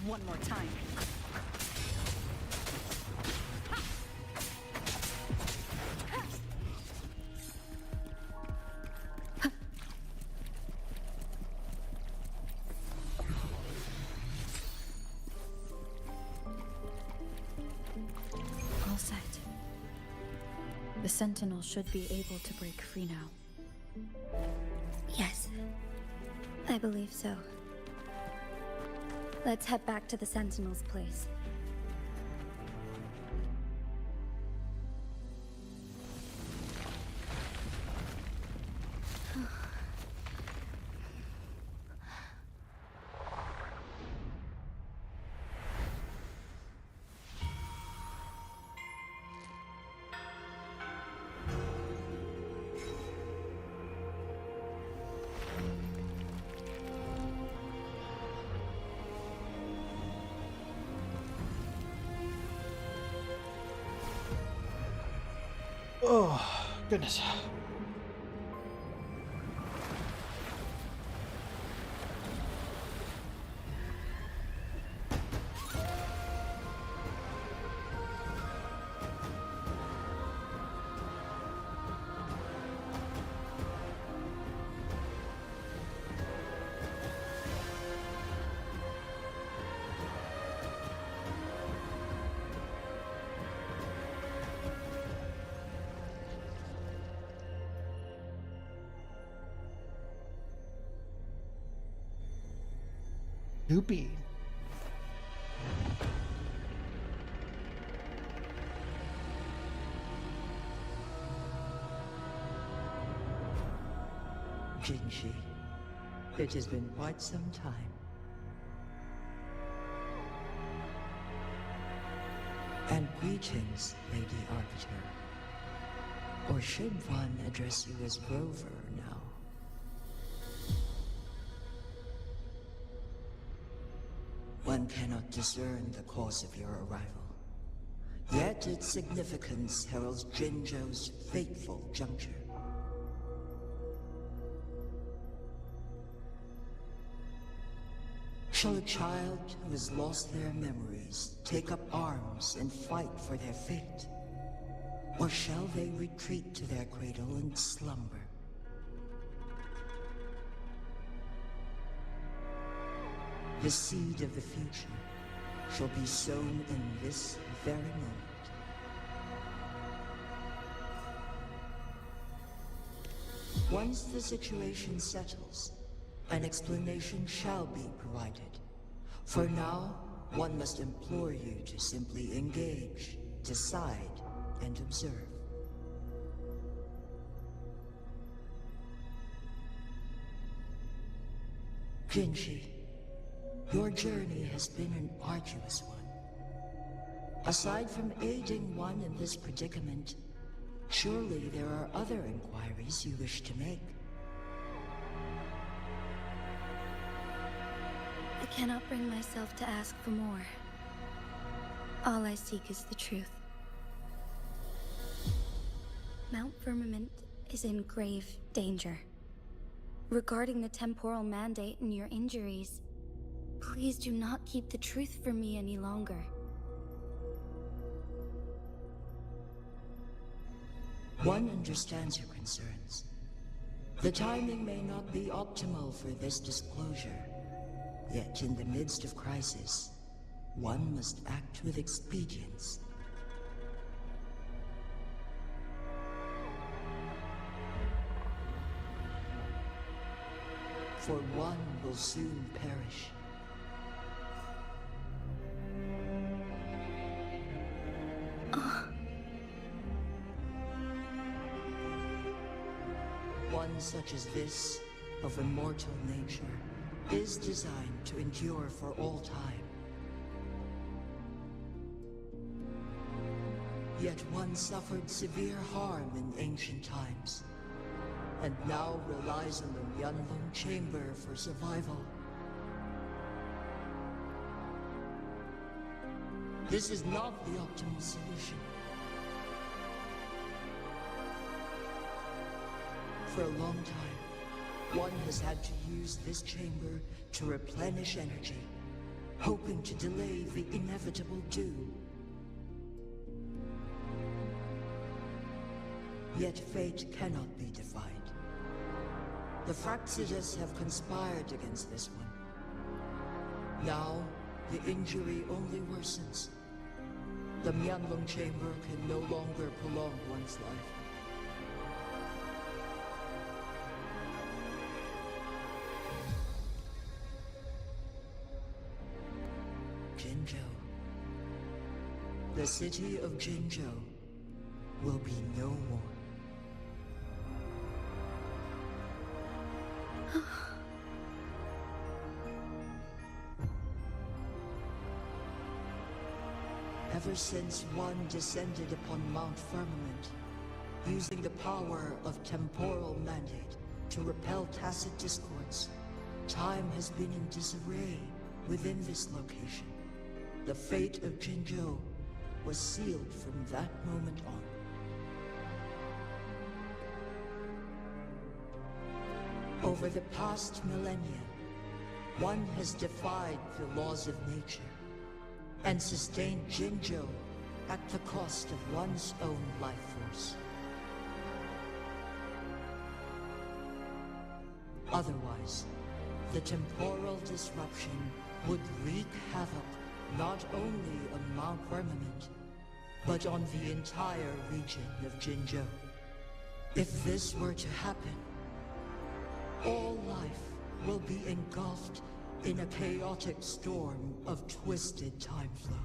One more time. All set. The Sentinel should be able to break free now. Yes, I believe so. Let's head back to the Sentinel's place. Oh, goodness. Goopy. Jinxi, it has been quite some time. And greetings, Lady Arbiter. Or should one address you as Rover now? One cannot discern the cause of your arrival. Yet its significance heralds Jinzhou's fateful juncture. Shall a child who has lost their memories take up arms and fight for their fate? Or shall they retreat to their cradle and slumber? The seed of the future shall be sown in this very moment. Once the situation settles, an explanation shall be provided. For now, one must implore you to simply engage, decide, and observe. Jinxi, your journey has been an arduous one. Aside from aiding one in this predicament, surely there are other inquiries you wish to make. I cannot bring myself to ask for more. All I seek is the truth. Mount Firmament is in grave danger. Regarding the temporal mandate and your injuries, please do not keep the truth from me any longer. One understands your concerns. The timing may not be optimal for this disclosure. Yet in the midst of crisis, one must act with expedience. For one will soon perish. One such as this, of immortal nature, is designed to endure for all time. Yet one suffered severe harm in ancient times, and now relies on the Myanlong Chamber for survival. This is not the optimal solution. For a long time, one has had to use this chamber to replenish energy, hoping to delay the inevitable doom. Yet fate cannot be defied. The Fraxidus have conspired against this one. Now, the injury only worsens. The Myanlong Chamber can no longer prolong one's life. Jinzhou. The city of Jinzhou will be no more. Ever since one descended upon Mount Firmament, using the power of temporal mandate to repel tacit discords, time has been in disarray within this location. The fate of Jinzhou was sealed from that moment on. Over the past millennia, one has defied the laws of nature and sustained Jinzhou at the cost of one's own life force. Otherwise, the temporal disruption would wreak havoc not only on Mount Firmament, but on the entire region of Jinzhou. If this were to happen, all life will be engulfed in a chaotic storm of twisted time flow.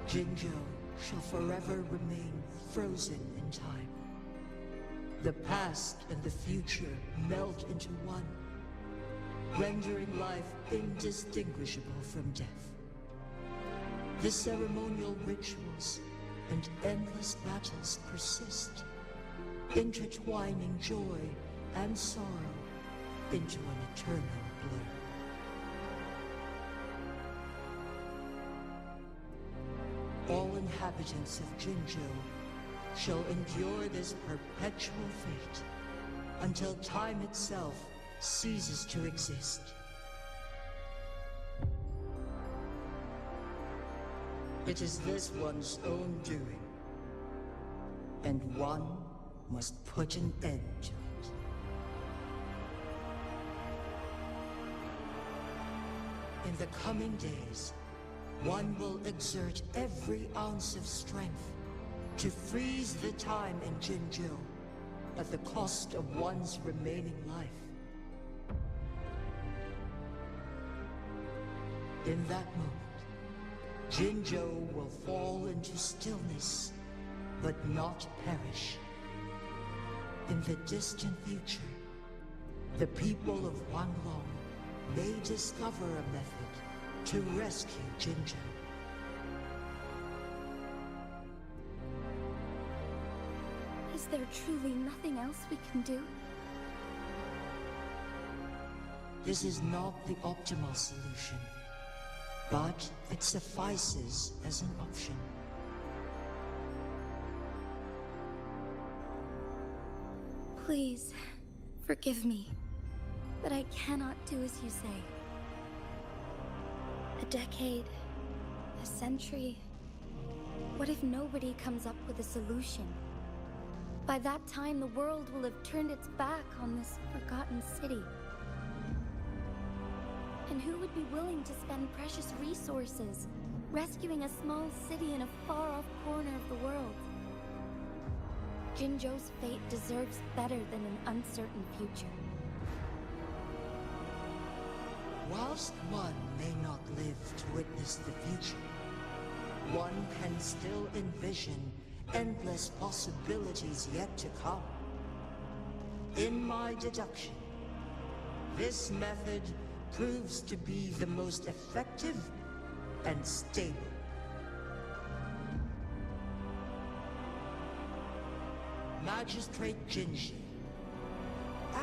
Jinzhou shall forever remain frozen in time. The past and the future melt into one, rendering life indistinguishable from death. The ceremonial rituals and endless battles persist, intertwining joy and sorrow into an eternal blur. All inhabitants of Jinzhou shall endure this perpetual fate until time itself ceases to exist. It is this one's own doing, and one must put an end to it. In the coming days, one will exert every ounce of strength to freeze the time in Jinzhou at the cost of one's remaining life. In that moment, Jinzhou will fall into stillness, but not perish. In the distant future, the people of Wanglong may discover a method to rescue Jinzhou. Is there truly nothing else we can do? This is not the optimal solution, but it suffices as an option. Please, forgive me, but I cannot do as you say. A decade, a century. What if nobody comes up with a solution? By that time, the world will have turned its back on this forgotten city. And who would be willing to spend precious resources rescuing a small city in a far-off corner of the world? Jinzhou's fate deserves better than an uncertain future. Whilst one may not live to witness the future, one can still envision endless possibilities yet to come. In my deduction, this method proves to be the most effective and stable. Magistrate Jinji,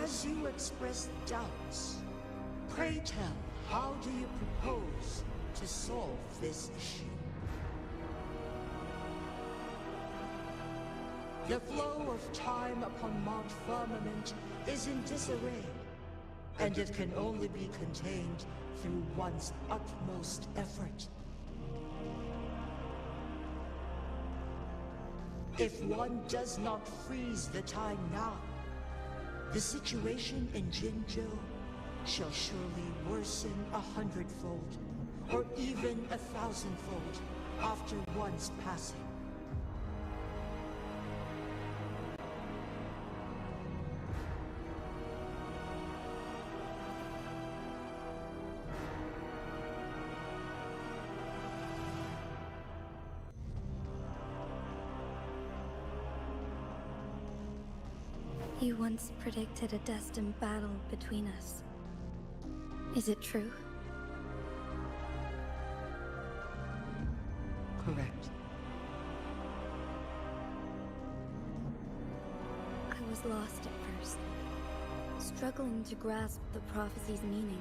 as you express doubts, pray tell, how do you propose to solve this issue? The flow of time upon Mount Firmament is in disarray, and it can only be contained through one's utmost effort. If one does not freeze the time now, the situation in Jinzhou shall surely worsen 100-fold, or even 1,000-fold, after one's passing. You once predicted a destined battle between us. Is it true? Correct. I was lost at first, struggling to grasp the prophecy's meaning.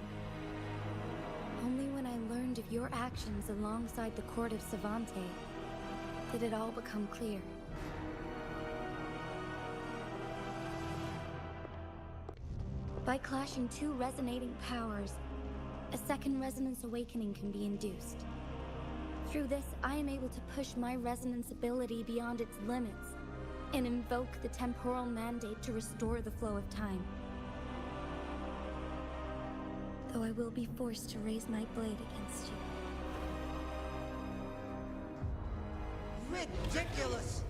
Only when I learned of your actions alongside the court of Savante did it all become clear. By clashing two resonating powers, a second resonance awakening can be induced. Through this, I am able to push my resonance ability beyond its limits and invoke the temporal mandate to restore the flow of time. Though I will be forced to raise my blade against you. ridiculous!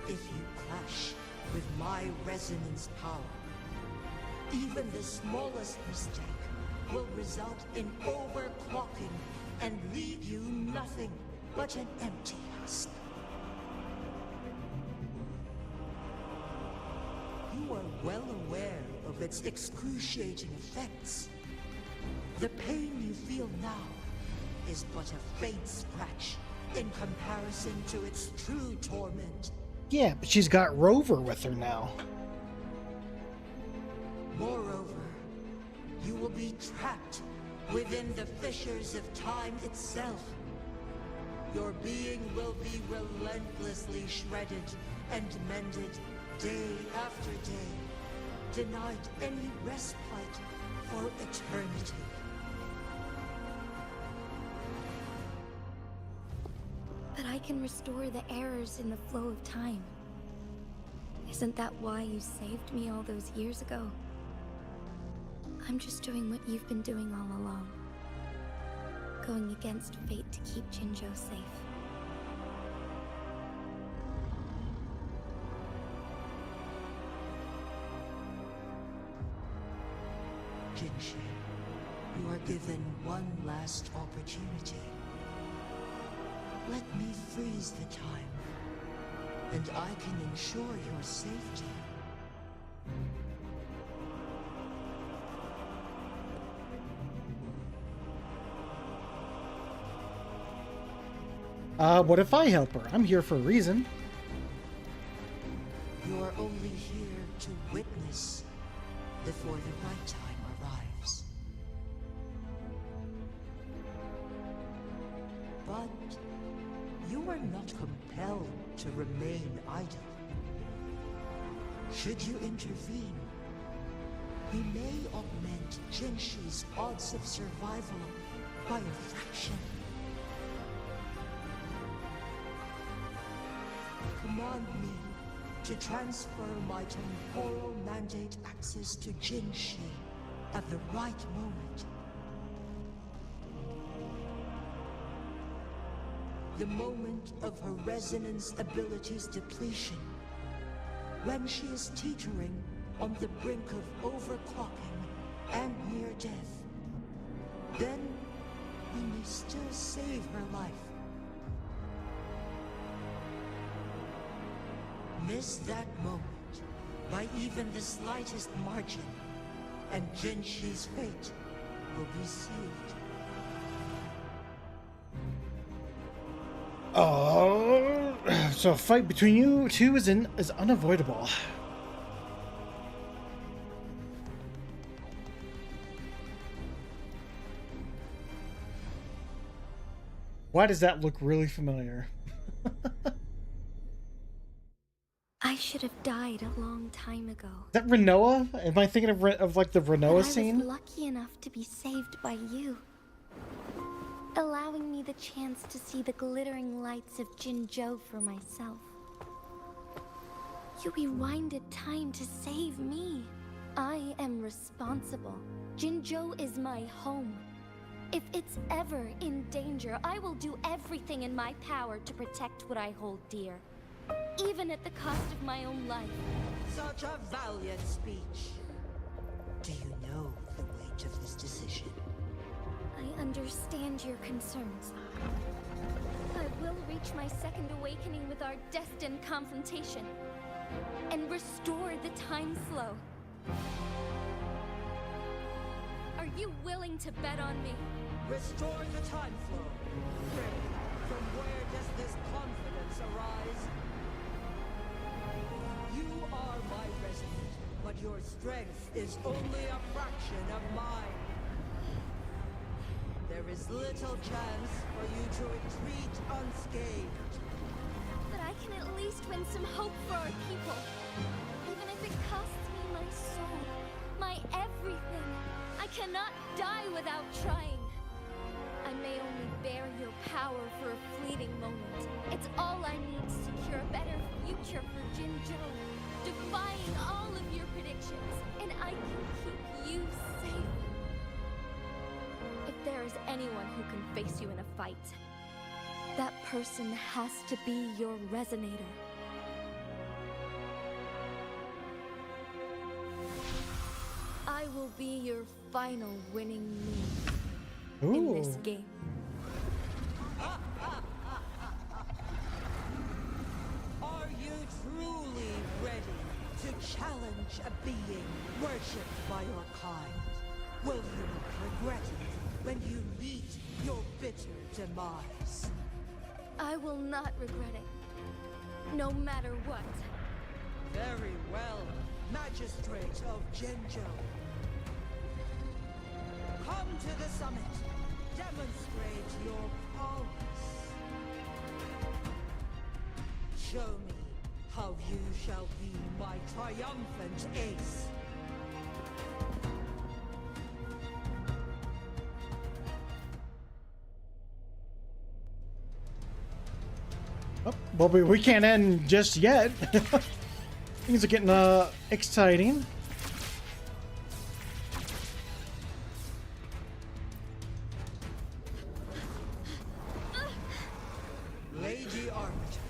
If you clash with my resonance power, even the smallest mistake will result in overclocking and leave you nothing but an empty husk. You are well aware of its excruciating effects. The pain you feel now is but a faint scratch in comparison to its true torment. Yeah, but she's got Rover with her now. Moreover, you will be trapped within the fissures of time itself. Your being will be relentlessly shredded and mended day after day, denied any respite for eternity. But I can restore the errors in the flow of time. Isn't that why you saved me all those years ago? I'm just doing what you've been doing all along. Going against fate to keep Jinzhou safe. Jinshi, you are given one last opportunity. Let me freeze the time, and I can ensure your safety. What if I help her? I'm here for a reason. You are only here to witness before the right time arrives. But you are not compelled to remain idle. Should you intervene, we may augment Jinshi's odds of survival by a fraction. Command me to transfer my temporal mandate access to Jinshi at the right moment. The moment of her resonance ability's depletion, when she is teetering on the brink of overclocking and near death. Then we may still save her life. Miss that moment by even the slightest margin, and Jinshi's fate will be sealed. Oh, so a fight between you two is unavoidable. Why does that look really familiar? I should have died a long time ago. Is that Renoa? Am I thinking of like the Renoa scene? I was lucky enough to be saved by you, allowing me the chance to see the glittering lights of Jinzhou for myself. You rewinded time to save me. I am responsible. Jinzhou is my home. If it's ever in danger, I will do everything in my power to protect what I hold dear, even at the cost of my own life. Such a valiant speech. Do you know the weight of this decision? I understand your concerns. I will reach my second awakening with our destined confrontation and restore the time flow. Are you willing to bet on me? Restore the time flow. From where does this confidence arise? You are my resident, but your strength is only a fraction of mine. There is little chance for you to retreat unscathed. But I can at least win some hope for our people. Even if it costs me my soul, my everything. I cannot die without trying. I may only bear your power for a fleeting moment. It's all I need to secure a better future for Jinzhou, defying all of your predictions, and I can keep you safe. If there is anyone who can face you in a fight. That person has to be your resonator. I will be your final winning move in this game. Are you truly ready to challenge a being worshipped by your kind? Will you regret it when you meet your bitter demise? I will not regret it, no matter what. Very well, Magistrate of Jinzhou. Come to the summit. Demonstrate your prowess. Show me how you shall be my triumphant ace. Oh, well, we can't end just yet. Things are getting exciting. Lady Arbiter,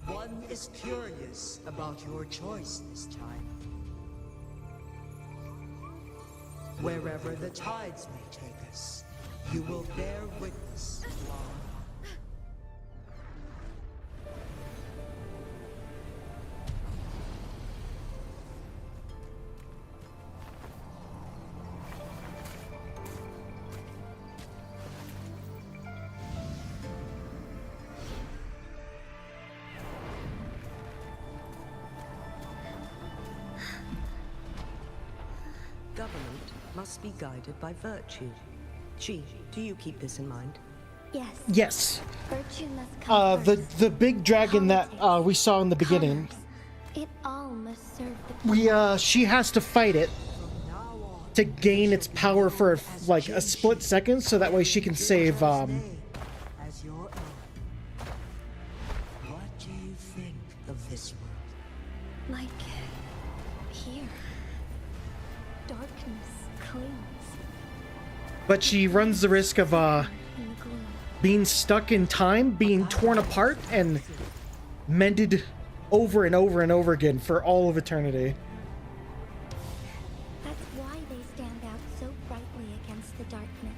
one is curious about your choice this time. Wherever the tides may take us, you will bear witness to our Government must be guided by virtue. Chi, do you keep this in mind? Yes. Yes. Virtue must come first. The big dragon that we saw in the beginning. It all must serve the She has to fight it to gain its power for like a split second, so that way she can save as your own. What do you think of this world? like here. Darkness clings but she runs the risk of in the gloom. being stuck in time, being torn apart and mended over and over and over again for all of eternity. That's why they stand out so brightly against the darkness.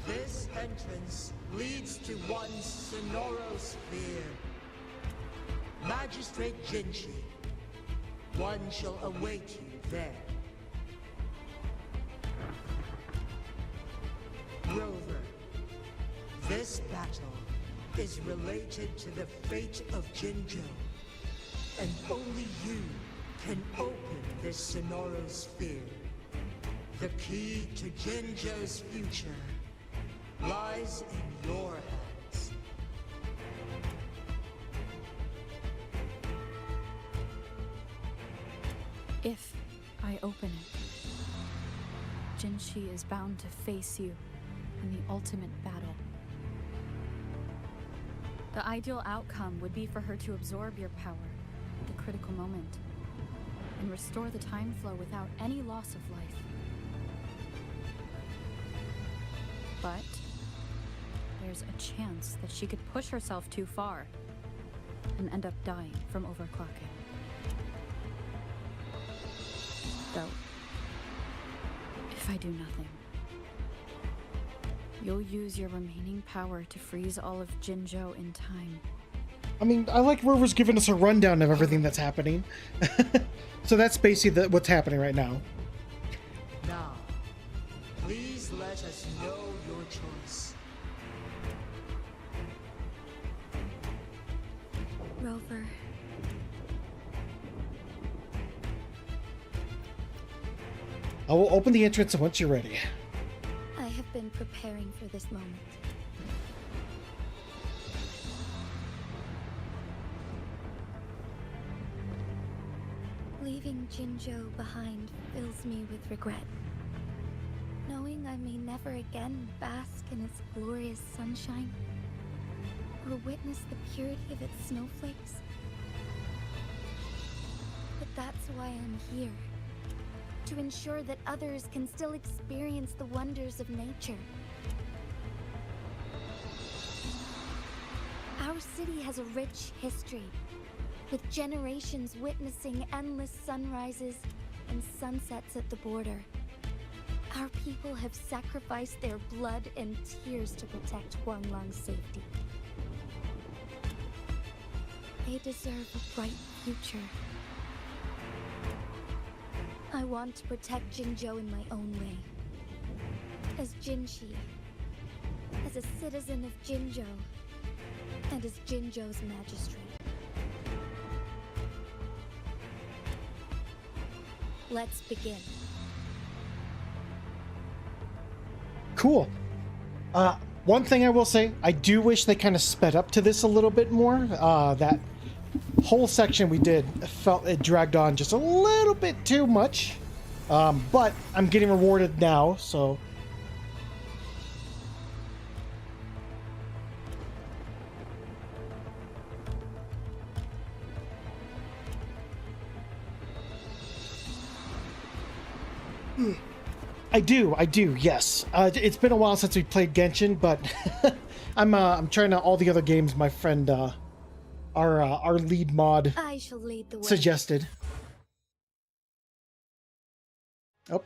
This entrance leads to one Sonoro sphere. Magistrate Jinchi, one shall await you there. Rover, this battle is related to the fate of Jinzhou, and only you can open this Sonoro sphere. The key to Jinzhou's future lies in your hands. If I open it, Jinchi is bound to face you in the ultimate battle. The ideal outcome would be for her to absorb your power at the critical moment and restore the time flow without any loss of life. But there's a chance that she could push herself too far and end up dying from overclocking. Though, if I do nothing, you'll use your remaining power to freeze all of Jinzhou in time. I mean, I like Rover's giving us a rundown of everything that's happening. So that's basically what's happening right now. Now, please let us know your choice. Rover. I will open the entrance once you're ready. I have been preparing for this moment. Leaving Jinzhou behind fills me with regret. Knowing I I may never again bask in its glorious sunshine, or witness the purity of its snowflakes. But that's why I'm here. To ensure that others can still experience the wonders of nature. Our city has a rich history, with generations witnessing endless sunrises and sunsets at the border. Our people have sacrificed their blood and tears to protect Huanglang's safety. They deserve a bright future. I want to protect Jinzhou in my own way. As Jinxi, as a citizen of Jinzhou, and as Jinzhou's magistrate. Let's begin. Cool. One thing I will say, I do wish they kind of sped up to this a little bit more. That whole section we did felt it dragged on just a little bit too much. But I'm getting rewarded now, so. I do, yes. It's been a while since we played Genshin, but I'm trying out all the other games my friend, our lead mod I shall lead the way. suggested. Oh.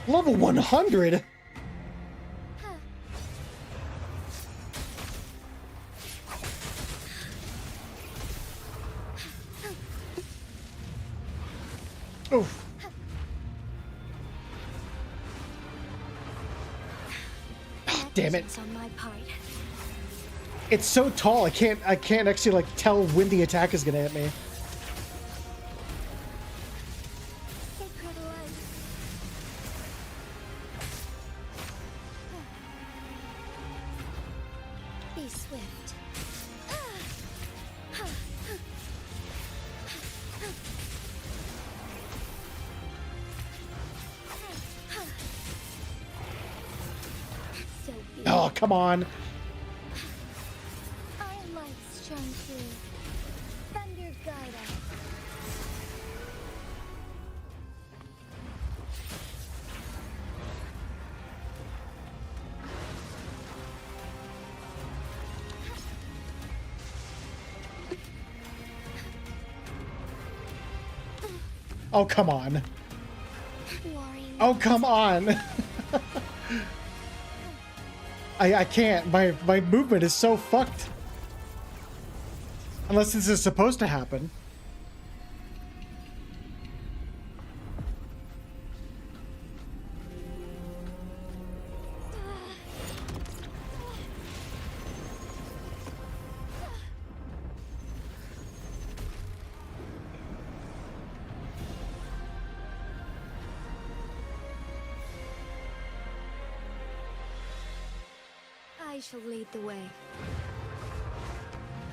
Level 100? Oh. Damn it. On my part. It's so tall, I can't actually like tell when the attack is gonna hit me. Sacred light. Be swift. So be Oh, come on. Iron lights shine through. Thunder guide us. Oh, come on. Warring. Oh, come on. I can't. My movement is so fucked. Unless this is supposed to happen. I shall lead the way.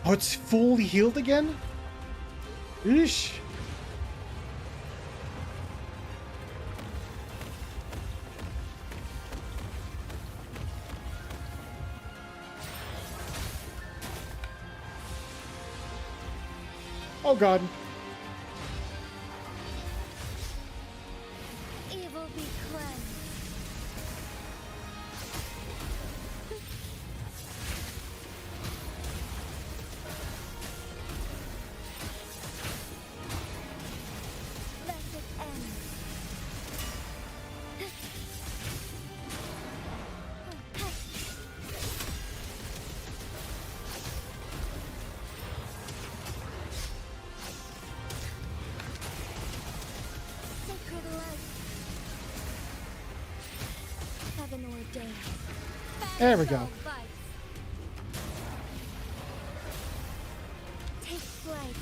Oh, it's fully healed again? Eesh. Oh god. Evil be cleansed. Let it end. Sacred light. Heaven ordained. There we go. All vice. Take flight.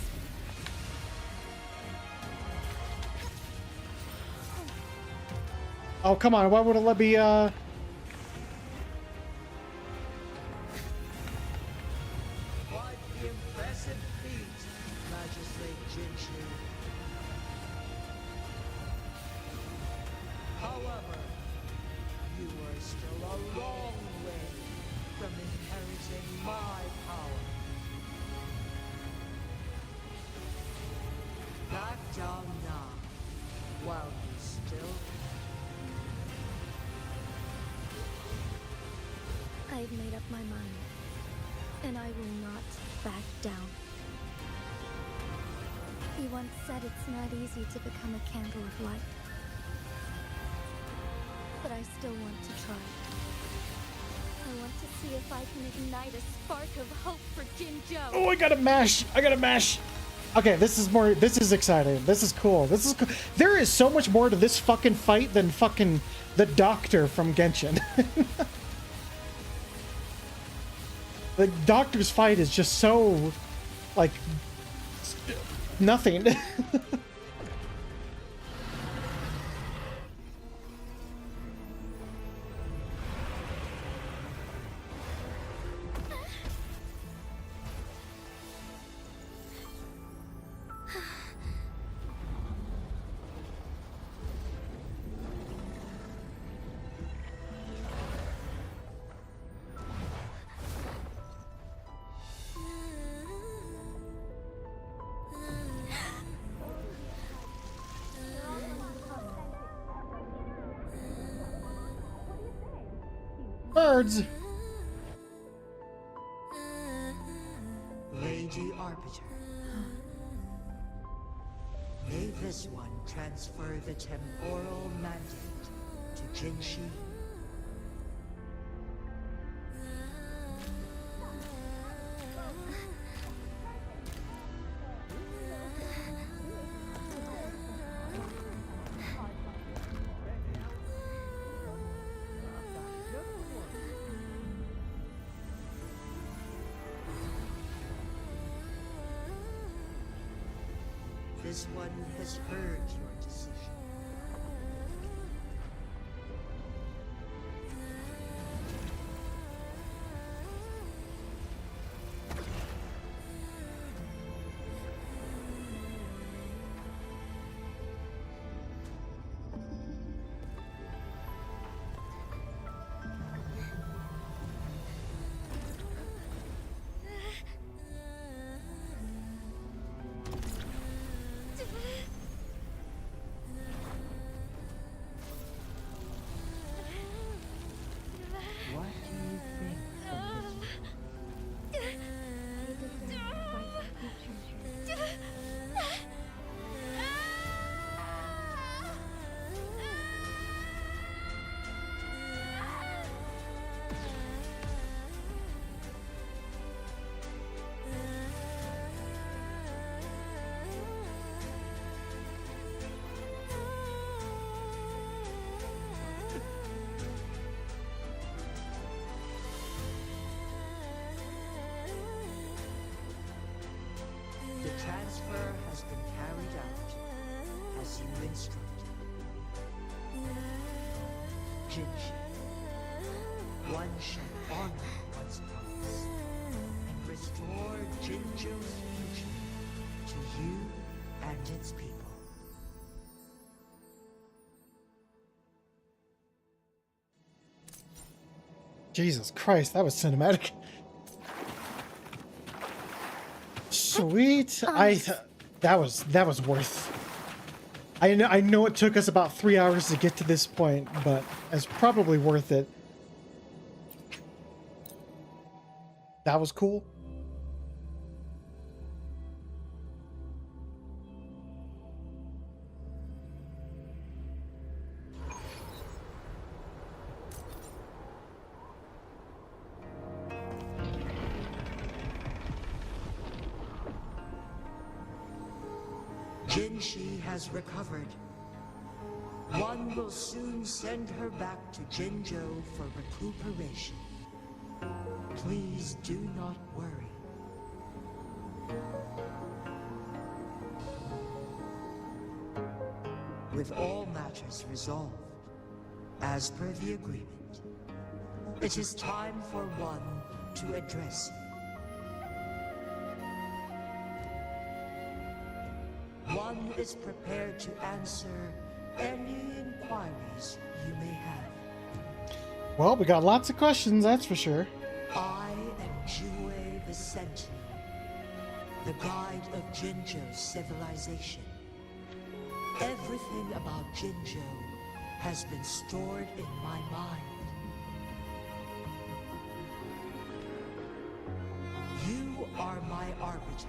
Oh, come on. Why would it let me, Quite the impressive still a long way from inheriting my power. Back down now, while you still I've made up my mind, and I will not back down. You once said it's not easy to become a candle of light. But I still want to try. I want to see if I can ignite a spark of hope for Jinzhou. Oh, I gotta mash. Okay, this is exciting. This is cool. There is so much more to this fucking fight than fucking the doctor from Genshin. The doctor's fight is just so, like, nothing. Birds. Lady Arbiter. May this one transfer the temporal mandate to ClanXii. This one has heard your decision. Transfer has been carried out as you instructed. ClanXii, one shall honor one's promise and restore Jinzhou's future to you and its people. Jesus Christ, that was cinematic. Sweet. That was worth. I know it took us about 3 hours to get to this point, but it's probably worth it. That was cool. ClanXii has recovered. One will soon send her back to Jinzhou for recuperation. Please do not worry. With all matters resolved, as per the agreement, it is time for one to address you. One is prepared to answer any inquiries you may have. Well, we got lots of questions, that's for sure. I am WuWa the Sentinel, the guide of Jinzhou's civilization. Everything about Jinzhou has been stored in my mind. You are my arbiter,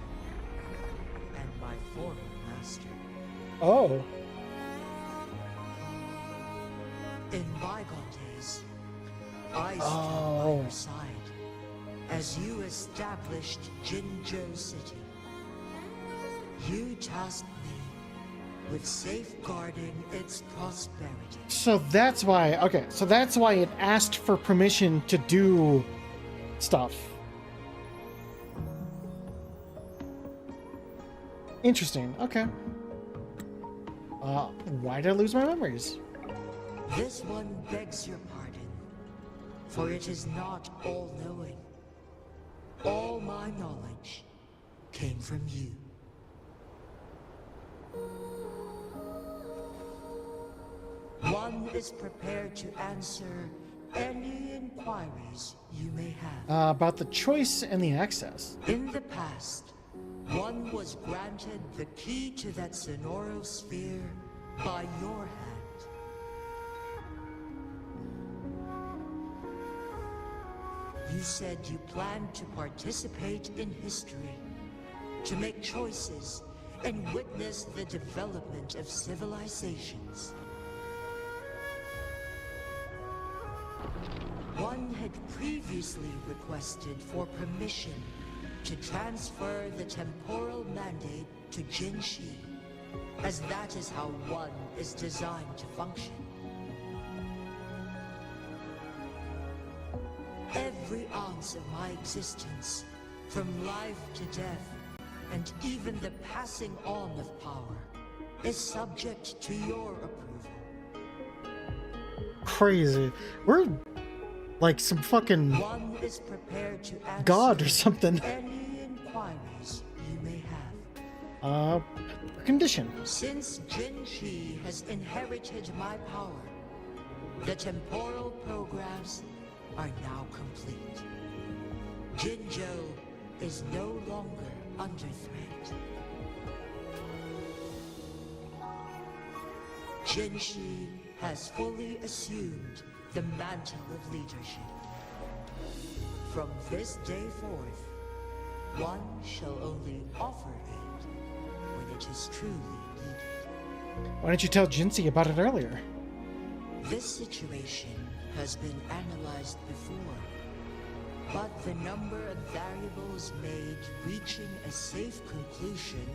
and my former master. Oh. In bygone days, I stood by your side as you established Jinzhou City. You tasked me with safeguarding its prosperity. So that's why, okay, so that's why it asked for permission to do stuff. Interesting, okay. Why did I lose my memories? This one begs your pardon, for it is not all-knowing. All my knowledge came from you. One is prepared to answer any inquiries you may have. About the choice and the access. In the past, one was granted the key to that Sonoro sphere by your hand. You said you planned to participate in history, to make choices and witness the development of civilizations. One had previously requested for permission to transfer the temporal mandate to ClanXii, as that is how one is designed to function. Every ounce of my existence, from life to death, and even the passing on of power, is subject to your approval. Crazy. We're like some fucking One is prepared to answer god or something. any inquiries you may have. Condition. Since ClanXii has inherited my power, the temporal programs are now complete. Jinzhou is no longer under threat. ClanXii has fully assumed the mantle of leadership. From this day forth, one shall only offer aid when it is truly needed. Why didn't you tell ClanXii about it earlier? This situation has been analyzed before, but the number of variables made reaching a safe conclusion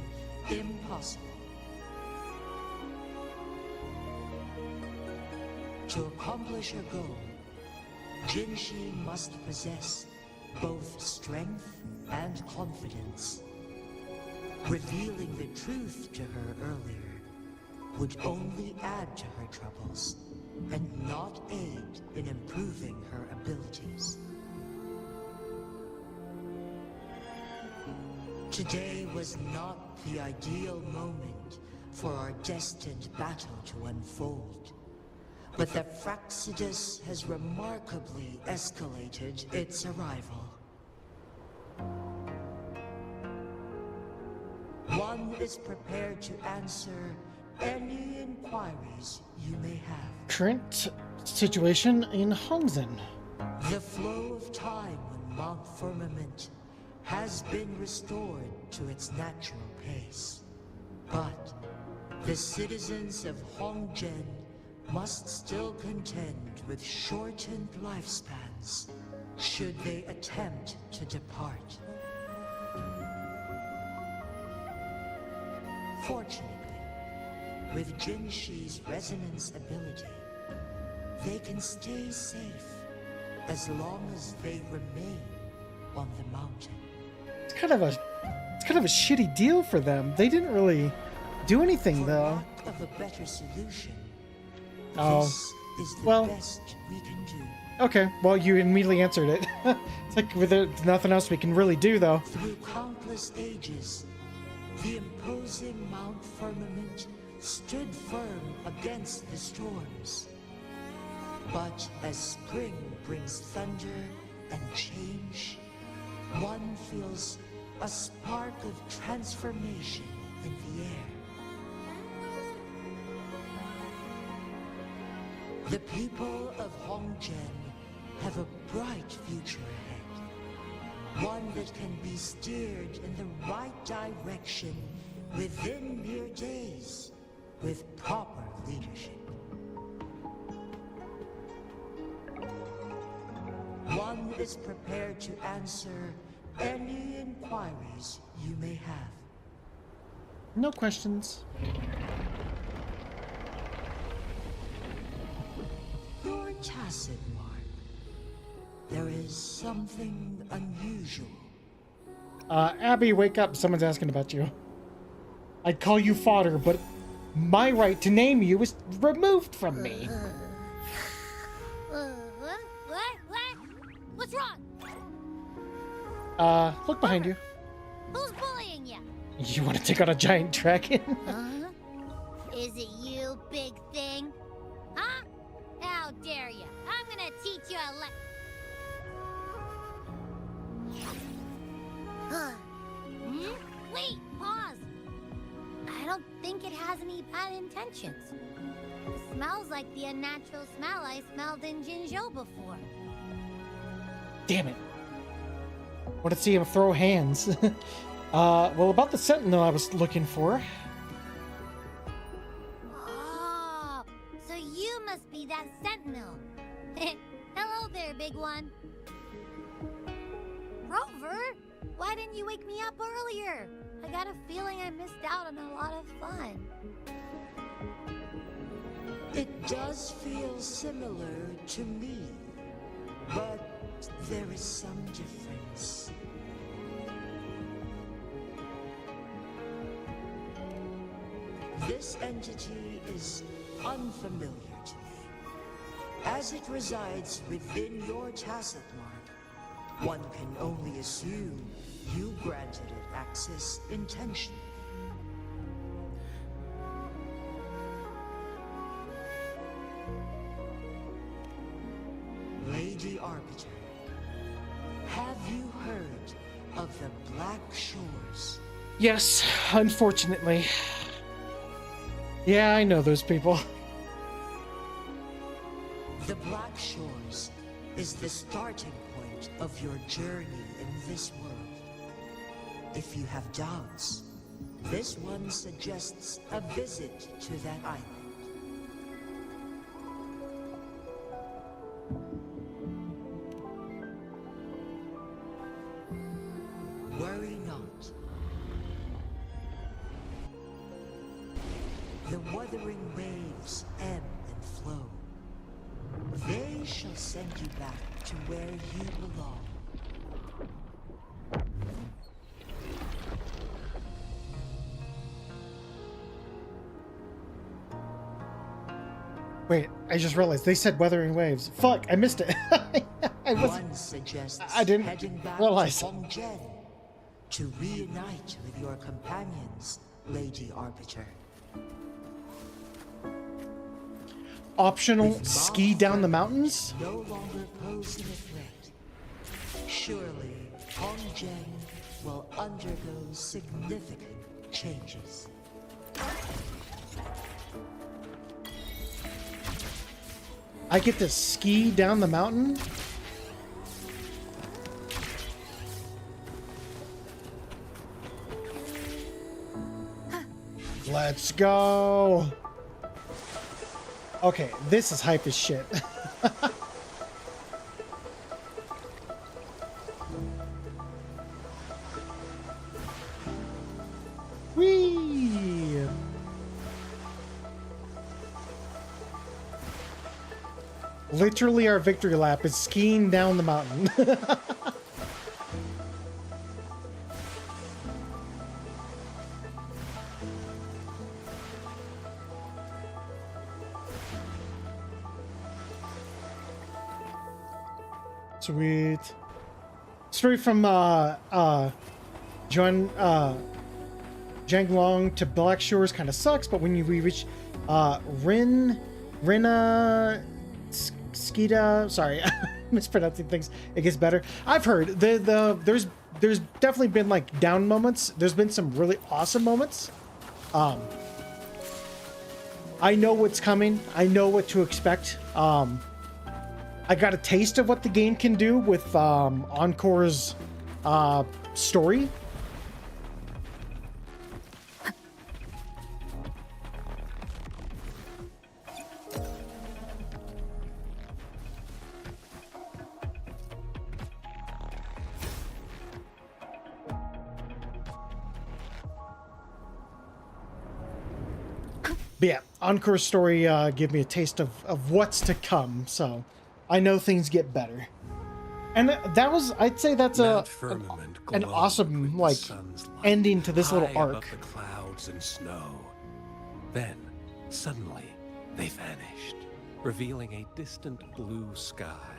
impossible. To accomplish her goal, ClanXii must possess both strength and confidence. Revealing the truth to her earlier would only add to her troubles and not aid in improving her abilities. Today was not the ideal moment for our destined battle to unfold, but the Fraxidus has remarkably escalated its arrival. One is prepared to answer any inquiries you may have. Current situation in Hongzhen. The flow of time on Mount Firmament has been restored to its natural pace. But the citizens of Hongzhen must still contend with shortened lifespans should they attempt to depart. Fortunately, with ClanXii's resonance ability, they can stay safe as long as they remain on the mountain. It's kind of a shitty deal for them. They didn't really do anything though. For lack of a better solution, Oh, this is the well, best we can do. okay. Well, you immediately answered it. It's like there's nothing else we can really do though. Through countless ages, the imposing Mount Firmament stood firm against the storms. But as spring brings thunder and change, one feels a spark of transformation in the air. The people of Hongzhen have a bright future ahead. One that can be steered in the right direction within mere days with proper leadership. One is prepared to answer any inquiries you may have. No questions. Your tacit mark. There is something unusual. Abby, wake up. Someone's asking about you. I'd call you fodder, but my right to name you is removed from me. What? What's wrong? Look behind you. Who's bullying you? You want to take on a giant dragon? Huh? Is it you, big thing? Huh? How dare you? I'm gonna teach you a Wait, pause. I don't think it has any bad intentions. It smells like the unnatural smell I smelled in Jinzhou before. Damn it. Want to see him throw hands. Well, about the sentinel I was looking for. Oh, so you must be that sentinel. Hello there, big one. Rover, why didn't you wake me up earlier? I got a feeling I missed out on a lot of fun. It does feel similar to me, but there is some difference. This entity is unfamiliar to me. As it resides within your tacit mark, one can only assume you granted it access intentionally. Lady Arbiter, have you heard of the Black Shores? Yes, unfortunately. Yeah, I know those people. The Black Shores is the starting point of your journey in this world. If you have doubts, this one suggests a visit to that island. Worry not. The wuthering waves ebb and flow. They shall send you back to where you belong. Wait, I just realized they said weathering waves. Fuck, I missed it. One suggests I didn't heading back realize. to Hongzhen to reunite with your companions, Lady Arbiter. Optional With ski down the mountains? No longer posing a threat. Surely, Hongzhen will undergo significant changes. I get to ski down the mountain? Let's go! Okay, this is hype as shit. Whee! Literally our victory lap is skiing down the mountain. Sweet. Straight from Jianglong to Black Shores kind of sucks, but when we reach Rina Skeeta. Sorry, mispronouncing things. It gets better. I've heard there's definitely been like down moments. There's been some really awesome moments. I know what's coming. I know what to expect. I got a taste of what the game can do with Encore's story. But yeah, Encore's story gave me a taste of what's to come, so I know things get better. And that was, I'd say that's an awesome, like, ending to this little arc. Above the clouds and snow. Then, suddenly, they vanished, revealing a distant blue sky.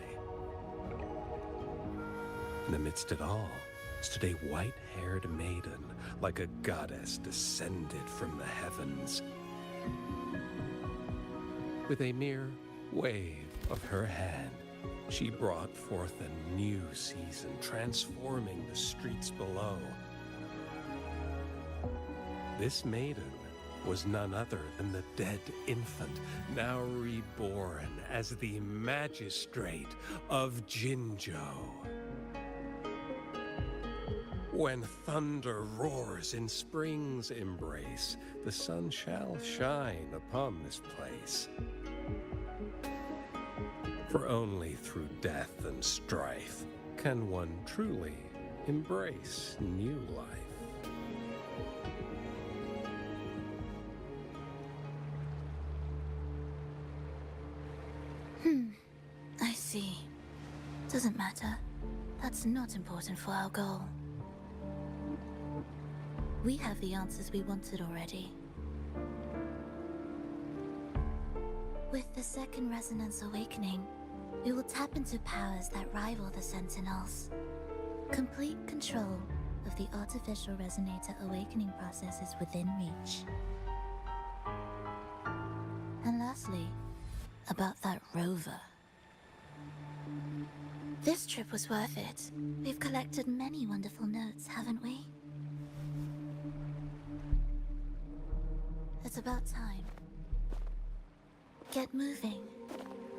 In the midst of it all stood a white-haired maiden, like a goddess descended from the heavens. With a mere wave of her hand, she brought forth a new season, transforming the streets below. This maiden was none other than the dead infant, now reborn as the magistrate of Jinzhou. When thunder roars in spring's embrace, the sun shall shine upon this place. For only through death and strife can one truly embrace new life. I see. Doesn't matter. That's not important for our goal. We have the answers we wanted already. With the second resonance awakening, we will tap into powers that rival the Sentinels. Complete control of the artificial resonator awakening process is within reach. And lastly, about that rover. This trip was worth it. We've collected many wonderful notes, haven't we? It's about time. Get moving.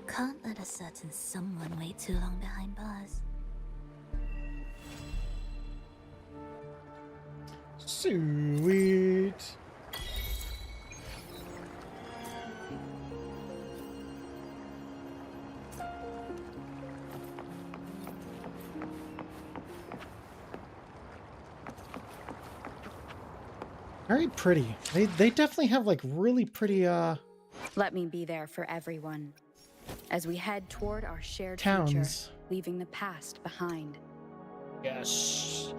Can't let a certain someone wait too long behind bars. Sweet. Very pretty. They definitely have like really pretty Let me be there for everyone as we head toward our shared towns. future, leaving the past behind. Yes.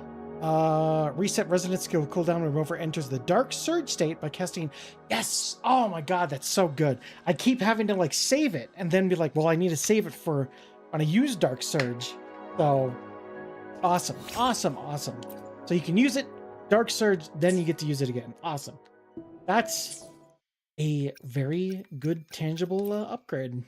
Reset resonance skill cooldown when rover enters the dark surge state by casting. Yes. Oh my god, that's so good. I keep having to like save it and then be like, well, I need to save it for when I use dark surge. So awesome, awesome, awesome. So you can use it, dark surge, then you get to use it again. Awesome. That's a very good tangible upgrade.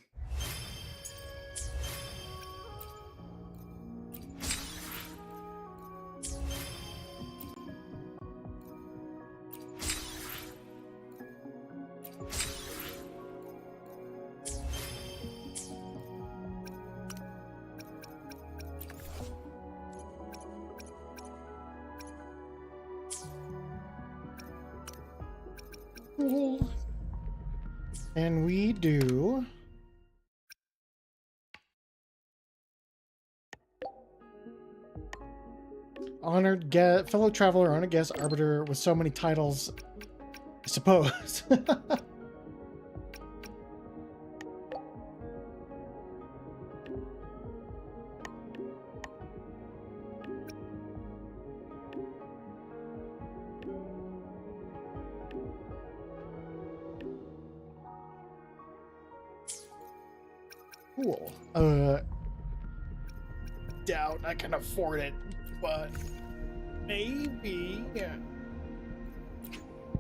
And we do honored guest, fellow traveler, honored guest, arbiter with so many titles, I suppose. Cool. Doubt I can afford it, but maybe.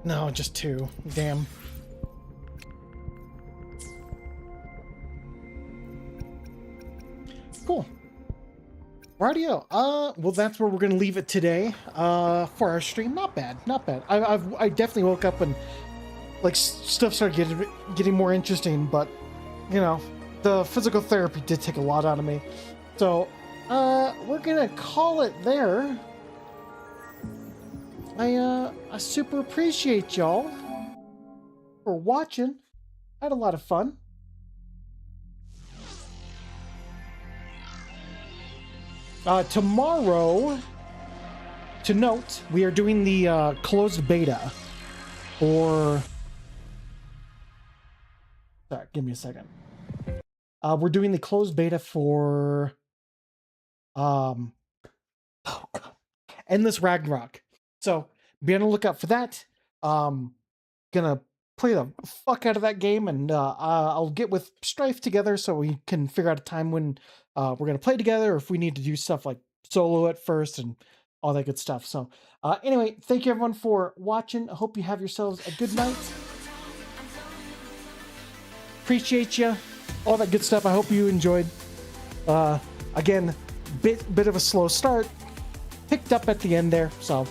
No, just 2. Cool. Radio. Well, that's where we're gonna leave it today. For our stream, not bad, not bad. I definitely woke up and like stuff started getting more interesting, but you know, the physical therapy did take a lot out of me. So, we're gonna call it there. I super appreciate y'all for watching. I had a lot of fun. Tomorrow, to note, we are doing the closed beta for... Sorry, give me a second. We're doing the closed beta for... oh God. Endless Ragnarok. So, be on the lookout for that. Gonna play the fuck out of that game, and I'll get with Strife together so we can figure out a time when we're gonna play together, or if we need to do stuff like solo at first and all that good stuff. So anyway, thank you everyone for watching. I hope you have yourselves a good night. Appreciate you, all that good stuff. I hope you enjoyed. Again, bit of a slow start, picked up at the end there. So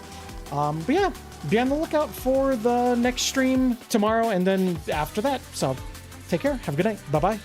but yeah, be on the lookout for the next stream tomorrow and then after that. So take care, have a good night, bye bye.